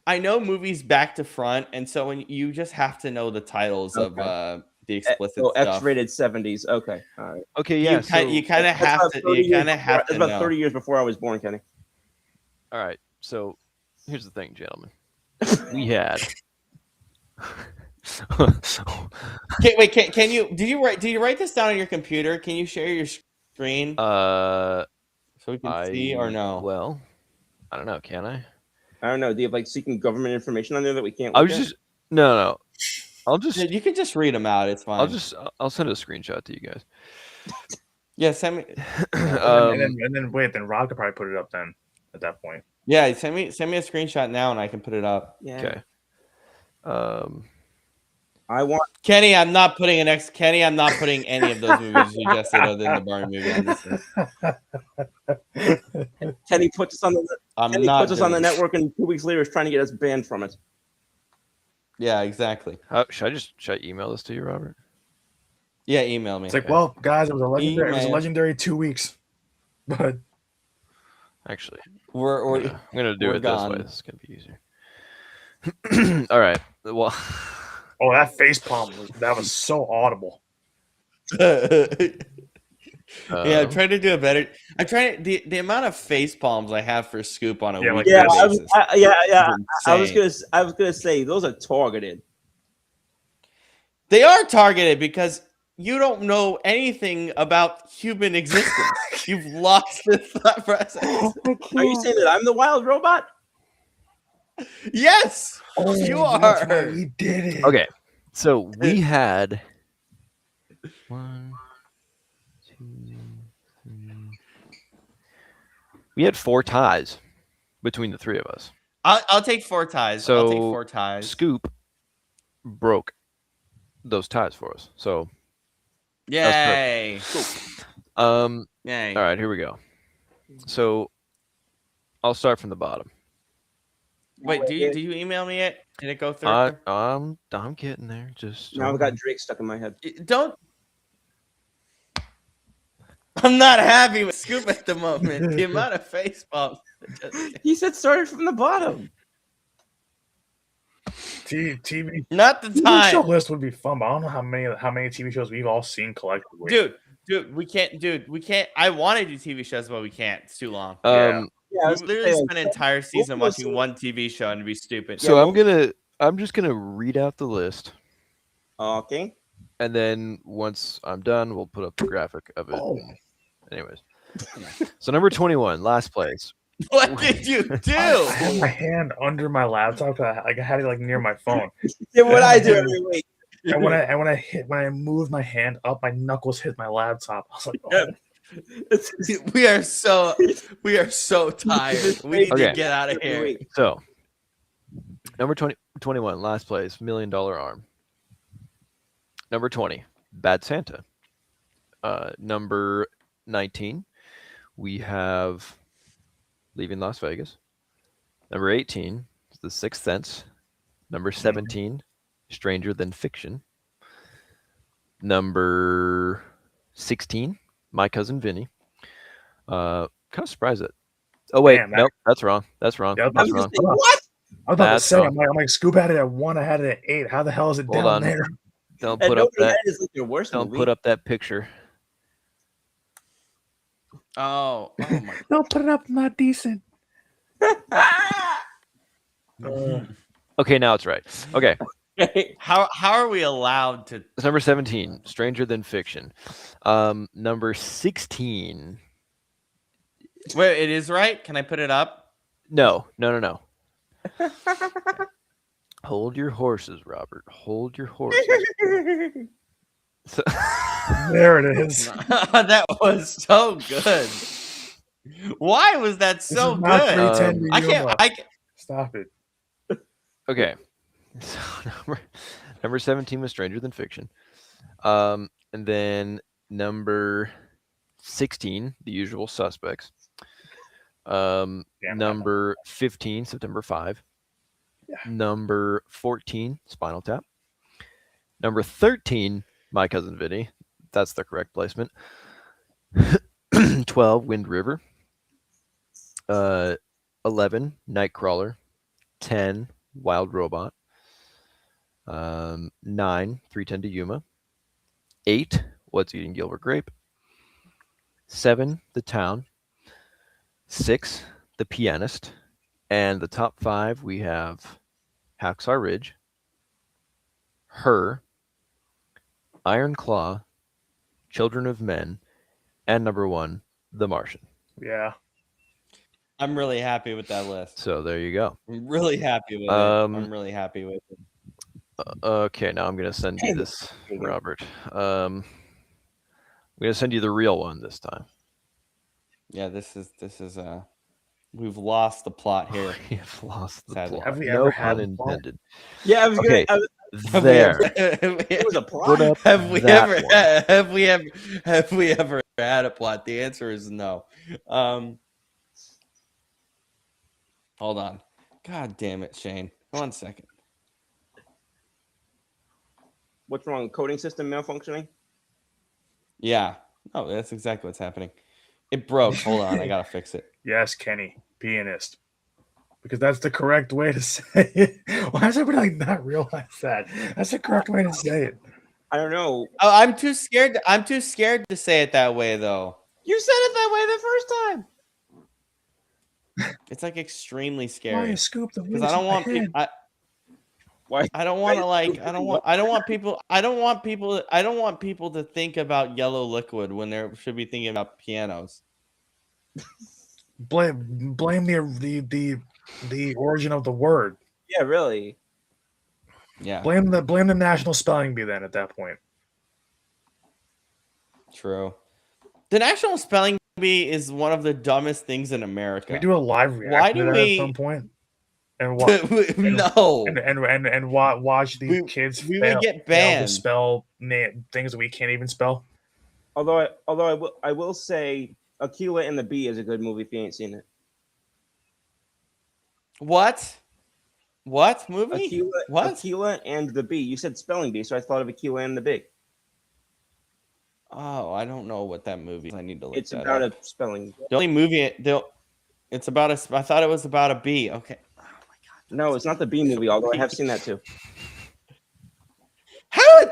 I know movies back to front, and so when you just have to know the titles of the explicit
So
stuff.
X-rated 70s. Okay, all right.
Okay, yeah.
You kind of have to. You kind of have
It's
to
about
know.
30 years before I was born, Kenny.
All right. So here's the thing, gentlemen. We had.
Wait, can you? Did you write this down on your computer? Can you share your screen
Uh,
so we can see or no?
Well, I don't know. Can I?
I don't know. Do you have like seeking government information on there that we can't?
I
Look
was
at?
just no. I'll just
Dude, you can just read them out. It's fine.
I'll send a screenshot to you guys.
Yeah, send me.
Then Rob could probably put it up then at that point.
Yeah, send me a screenshot now, and I can put it up.
Yeah.
Okay.
I want.
Kenny, I'm not putting Kenny, I'm not putting any of those movies you suggested other than the Barney movie on this list.
Kenny puts us on the.
I'm
Kenny
not
puts us on the
doing it.
network, and 2 weeks later is trying to get us banned from it.
Yeah, exactly.
Should I email this to you, Robert?
Yeah, email me.
It's like, well, guys, it was a
Email.
legendary 2 weeks, but
Actually,
We're
I'm gonna do
we're
it
gone.
this way. This is gonna be easier. All right. Well,
oh, that face palm was so audible.
Yeah, I'm trying to do a better. I'm trying to, the amount of face palms I have for Scoop on a
Yeah, like
weekly
Yeah,
this.
basis.
I was
insane.
I was gonna say those are targeted.
They are targeted because you don't know anything about human existence. You've lost the thought process.
Are you saying that I'm the wild robot?
Yes,
Oh,
you
that's
are.
right, we did it.
okay. So we had 1, 2, 3. We had 4 ties between the 3 of us.
I'll take 4 ties. I'll take
So,
4 ties.
Scoop broke those ties for us. So,
Yay!
Yay.
Yay!
All right, here we go. So, I'll start from the bottom.
Wait, do you email me it? Did it go through?
I'm getting there. Just
Now I've got Drake stuck in my head.
Don't. I'm not happy with Scoop at the moment. The amount of face palms.
He said started from the bottom.
TV
Not the
TV show
time,
list would be fun, but I don't know how many TV shows we've all seen collectively.
dude. We can't. I want to do TV shows, but we can't. It's too long.
Yeah, I
We
was gonna
literally
say,
spend an entire season
both of us
watching one TV show and it'd be stupid.
So
Yeah,
I'm just gonna read out the list,
okay.
and then once I'm done, we'll put up the graphic of it.
Oh.
Anyways, so number 21, last place.
What did you
I
do?
had my hand under my laptop. I had it like near my phone,
Yeah, what I do every week.
and when I moved my hand up, my knuckles hit my laptop. I was like, oh.
We are so tired. We need
Okay.
to get out of
Every
here.
week.
So, number 21, last place, $1 Million Arm. Number 20, Bad Santa. Number 19, we have Leaving Las Vegas. Number 18 is The Sixth Sense. Number 17, Stranger Than Fiction. Number 16, My Cousin Vinny. Kind of surprised it. Oh wait,
Damn, that-
nope, that's wrong. That's wrong.
Yeah,
I
That's
was
wrong.
just saying, what?
I was about to
That's
say,
wrong.
I'm like, Scoop had it at 1. I had it at 8. How the hell is it
Hold
down
on.
there?
Don't
And
put up
nobody
that.
had it as like your worst
Don't
movie.
put up that picture.
Oh my.
Don't put it up. Not decent.
Okay, now it's right. Okay,
How are we allowed to?
it's number 17, Stranger Than Fiction. Number 16.
Wait, it is right. Can I put it up?
No. Hold your horses, Robert. Hold your horses. So-
There it is.
That was so good. Why was that
This
so
is not
good?
310
I
Yuma.
can't.
Stop it.
okay. So number 17 was Stranger Than Fiction. And then number 16, The Usual Suspects.
Damn,
Number 15, September 5.
Yeah.
Number 14, Spinal Tap. Number 13, My Cousin Vinny. That's the correct placement. 12, Wind River. 11, Nightcrawler. 10, Wild Robot. 9, 310 to Yuma. 8, What's Eating Gilbert Grape. 7, The Town. 6, The Pianist. And the top 5, we have Hacksaw Ridge, Her, Iron Claw, Children of Men, and number 1, The Martian.
Yeah.
I'm really happy with that list.
So there you go.
I'm really happy with it. I'm really happy with it.
Okay, now I'm gonna send you this, Robert. I'm gonna send you the real one this time.
Yeah, this is we've lost the plot here.
We've lost the
Sadly.
plot.
Have we
No
ever had
pun
a plot?
intended.
Yeah, I was
Okay,
gonna.
there.
It was a
Put
plot.
up
Have we
that
ever
one.
have we ever had a plot? The answer is no. Hold on. God damn it, Shane. 1 second.
What's wrong? Coding system malfunctioning?
Yeah. Oh, that's exactly what's happening. It broke. Hold on, I gotta fix it.
Yes, Kenny, pianist. Because that's the correct way to say it. Why does everybody like not realize that? That's the correct way to say it.
I don't know.
Oh, I'm too scared. I'm too scared to say it that way, though.
You said it that way the first time.
It's like extremely
Why
scary
you scoop the
because
roots
I don't
in
want
the head?
people.
Why?
I don't want to like. I don't want people to think about yellow liquid when they should be thinking about pianos.
Blame the origin of the word.
Yeah, really.
Yeah,
Blame the National Spelling Bee then at that point.
true. The National Spelling Bee is one of the dumbest things in America.
Can we do a live reaction
Why
to
do
that
we-
at some point? And watch
No,
and watch these kids
we
fail,
would get
fail to
banned.
spell things that we can't even spell.
Although I will say Aquila and the Bee is a good movie if you ain't seen it.
What movie?
Aquila,
What?
Aquila and the Bee. You said spelling bee, so I thought of Aquila and the Bee.
Oh, I don't know what that movie is. I need to look
It's
that
about
up.
a spelling.
The only movie it's about a. I thought it was about a bee. Okay.
No, it's not the Bee movie, although I have seen that too.
How would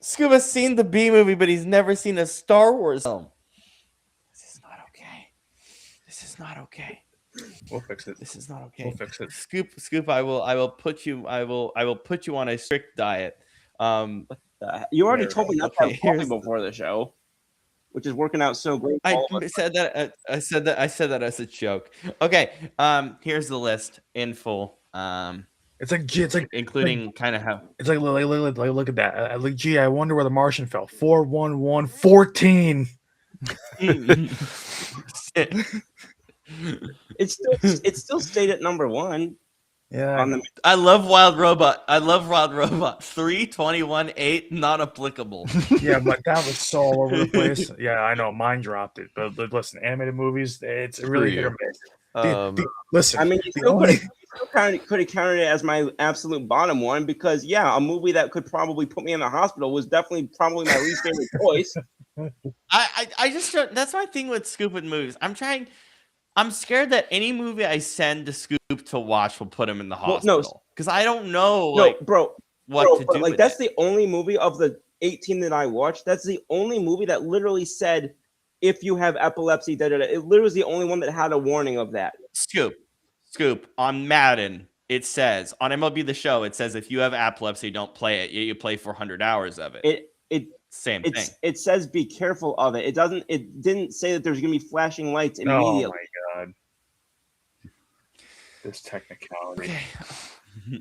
Scuba's seen the bee movie, but he's never seen a Star Wars film? This is not okay. This is not okay.
We'll fix it.
This is not okay.
We'll fix it.
Scoop. I will put you on a strict diet.
You already
Yeah,
told me not
okay,
to have coffee
here's-
before the show, which is working out so great. for
I
all of us.
said that. I said that as a joke. Okay. Here's the list in full.
It's like
Including kind of how.
it's like look at that. Like, gee, I wonder where the Martian fell. 4-1-1-14.
It's still stayed at number one
Yeah.
on the.
I love Wild Robot. 3-21-8 not applicable.
Yeah, but that was so all over the place. Yeah, I know. Mine dropped it. But listen, animated movies, it's really hit or miss. Listen,
I mean, you
the
still
only-
could have counted it as my absolute bottom one because yeah, a movie that could probably put me in the hospital was definitely probably my least favorite choice.
I just don't. That's my thing with Scoop and movies. I'm scared that any movie I send to Scoop to watch will put him in the
Well, no,
hospital because I don't know
No,
like
bro,
what to
but,
do.
like
with
that's
it.
the only movie of the 18 that I watched. That's the only movie that literally said if you have epilepsy, da da da. It literally was the only one that had a warning of that.
Scoop on Madden. It says on MLB The Show. It says if you have epilepsy, don't play it. You play 400 hours of it.
It
Same thing.
it says be careful of it. It didn't say that there's gonna be flashing lights
oh
immediately.
my god. This technicality.
Okay.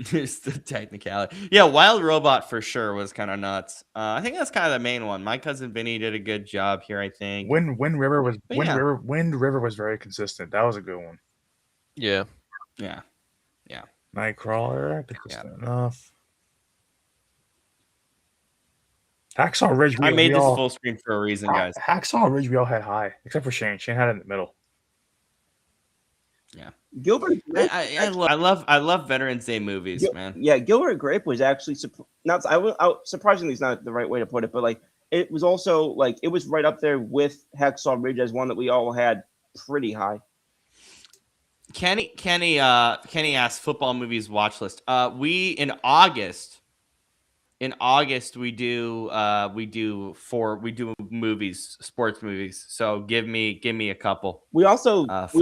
Here's the technicality. Yeah, Wild Robot for sure was kind of nuts. I think that's kind of the main one. My cousin Vinny did a good job here. I think.
Wind River was
But yeah.
Wind River was very consistent. That was a good one.
Yeah.
Yeah.
Nightcrawler, consistent
Yeah.
enough. Hacksaw Ridge.
I made
we
this
all-
full screen for a reason, guys.
Hacksaw Ridge. We all had high, except for Shane. Shane had it in the middle.
Gilbert Grape,
I love Veterans Day movies, man.
yeah, Gilbert Grape was actually surprisingly it's not the right way to put it, but like it was also like it was right up there with Hacksaw Ridge as one that we all had pretty high.
Kenny asked football movies watch list. We in August we do movies, sports movies. So give me a couple.
We also
For
had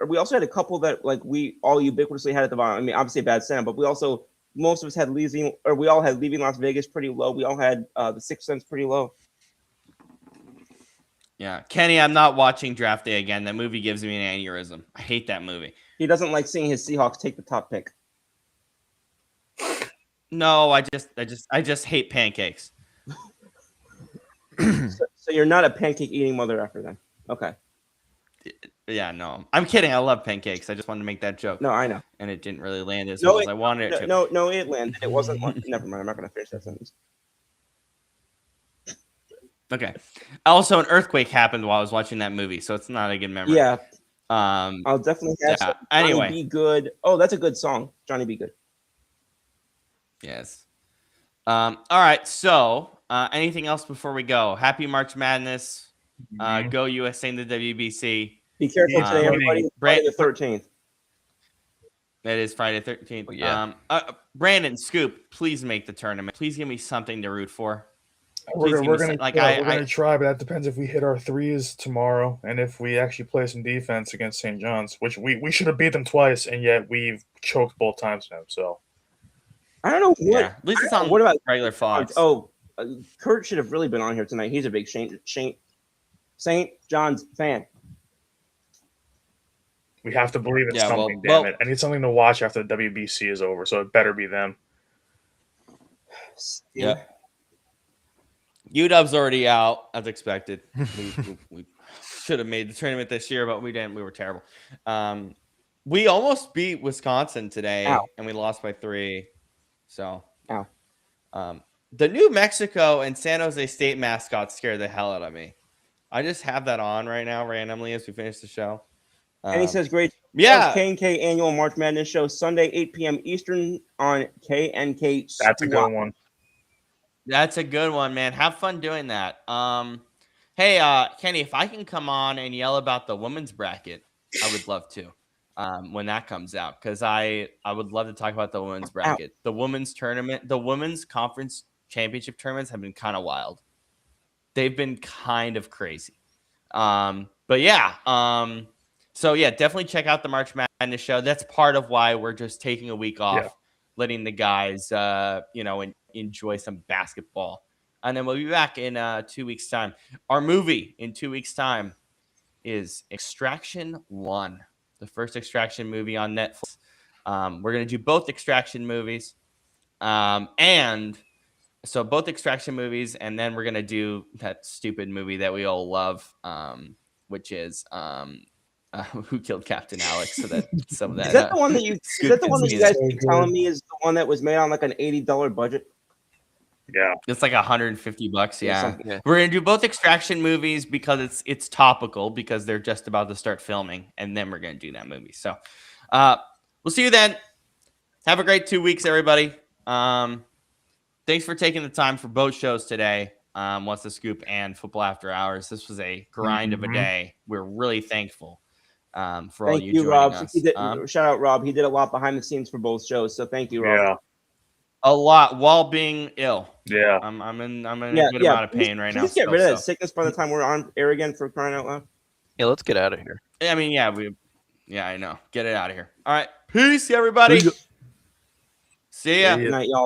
we also had a couple that like we all ubiquitously had at the bottom. I mean, obviously Bad Santa, but we also most of us had we all had Leaving Las Vegas pretty low. We all had The Sixth Sense pretty low.
Yeah, Kenny, I'm not watching Draft Day again. That movie gives me an aneurysm. I hate that movie.
He doesn't like seeing his Seahawks take the top pick.
No, I just hate pancakes.
So you're not a pancake eating mother effer then. Okay.
Yeah, no, I'm kidding. I love pancakes. I just wanted to make that joke,
No, I know.
and it didn't really land as
No,
well as I wanted it to.
No, it landed. It wasn't. Never mind. I'm not going to finish that sentence.
Okay. Also, an earthquake happened while I was watching that movie, so it's not a good memory.
Yeah,
Um.
I'll definitely have
Yeah,
some
anyway.
Johnny Be Good. Oh, that's a good song. Johnny Be Good.
Yes. All right. So, anything else before we go? Happy March Madness. Go USA in the WBC.
Be careful
Yeah.
today, everybody. It's Friday the 13th.
That is Friday 13th.
Yeah.
Brandon, Scoop, please make the tournament. Please give me something to root for.
We're
Please
gonna,
give
we're
me
gonna,
some- like,
yeah,
I-
we're gonna try, but that depends if we hit our threes tomorrow and if we actually play some defense against St. John's, which we should have beat them twice, and yet we've choked both times now. So
I don't know what.
Yeah. At least it's on
What about
regular Fox.
Oh, Kurt should have really been on here tonight. He's a big St. John's fan.
we have to believe in
Yeah, well-
something. Damn it! I need something to watch after the WBC is over, so it better be them.
Yeah. UW's already out as expected. We should have made the tournament this year, but we didn't. We were terrible. We almost beat Wisconsin today,
Ow.
and we lost by 3. So,
Ow.
The New Mexico and San Jose State mascots scared the hell out of me. I just have that on right now randomly as we finish the show.
And he says, great.
Yeah.
K&K annual March Madness show Sunday, 8 p.m. Eastern on KNK.
That's a good one.
That's a good one, man. Have fun doing that. Hey, Kenny, if I can come on and yell about the women's bracket, I would love to. When that comes out, because I would love to talk about the women's bracket. The women's tournament, the women's conference championship tournaments have been kind of wild. They've been kind of crazy. But yeah, so yeah, definitely check out the March Madness show. That's part of why we're just taking a week off, letting the guys, enjoy some basketball. And then we'll be back in 2 weeks' time. Our movie in 2 weeks' time is Extraction 1, the first Extraction movie on Netflix. We're going to do both Extraction movies. And so both Extraction movies, and then we're going to do that stupid movie that we all love, which is Who Killed Captain Alex. So that some of that.
Is that the one that you? Is
Scoop
that the
can
one that
see
you
it.
guys keep telling me is the one that was made on like an $80 budget?
Yeah,
It's like $150. Yeah.
something.
Yeah.
We're gonna do both Extraction movies because it's topical because they're just about to start filming, and then we're gonna do that movie. So we'll see you then. Have a great 2 weeks, everybody. Thanks for taking the time for both shows today. What's the Scoop and Football After Hours. This was a grind of a day. We're really thankful for all
Thank
you
you,
joining
Rob.
us.
He did, shout out, Rob. He did a lot behind the scenes for both shows, so thank you, Rob.
yeah,
A lot while being ill.
yeah.
I'm in a good amount of pain right now.
Just get
still,
rid of that
so.
sickness by the time we're on air again, for crying out loud.
Yeah, let's get out of here.
I mean, yeah, I know. Get it out of here. All right. Peace, everybody. See ya.
Yeah.
Good night, y'all.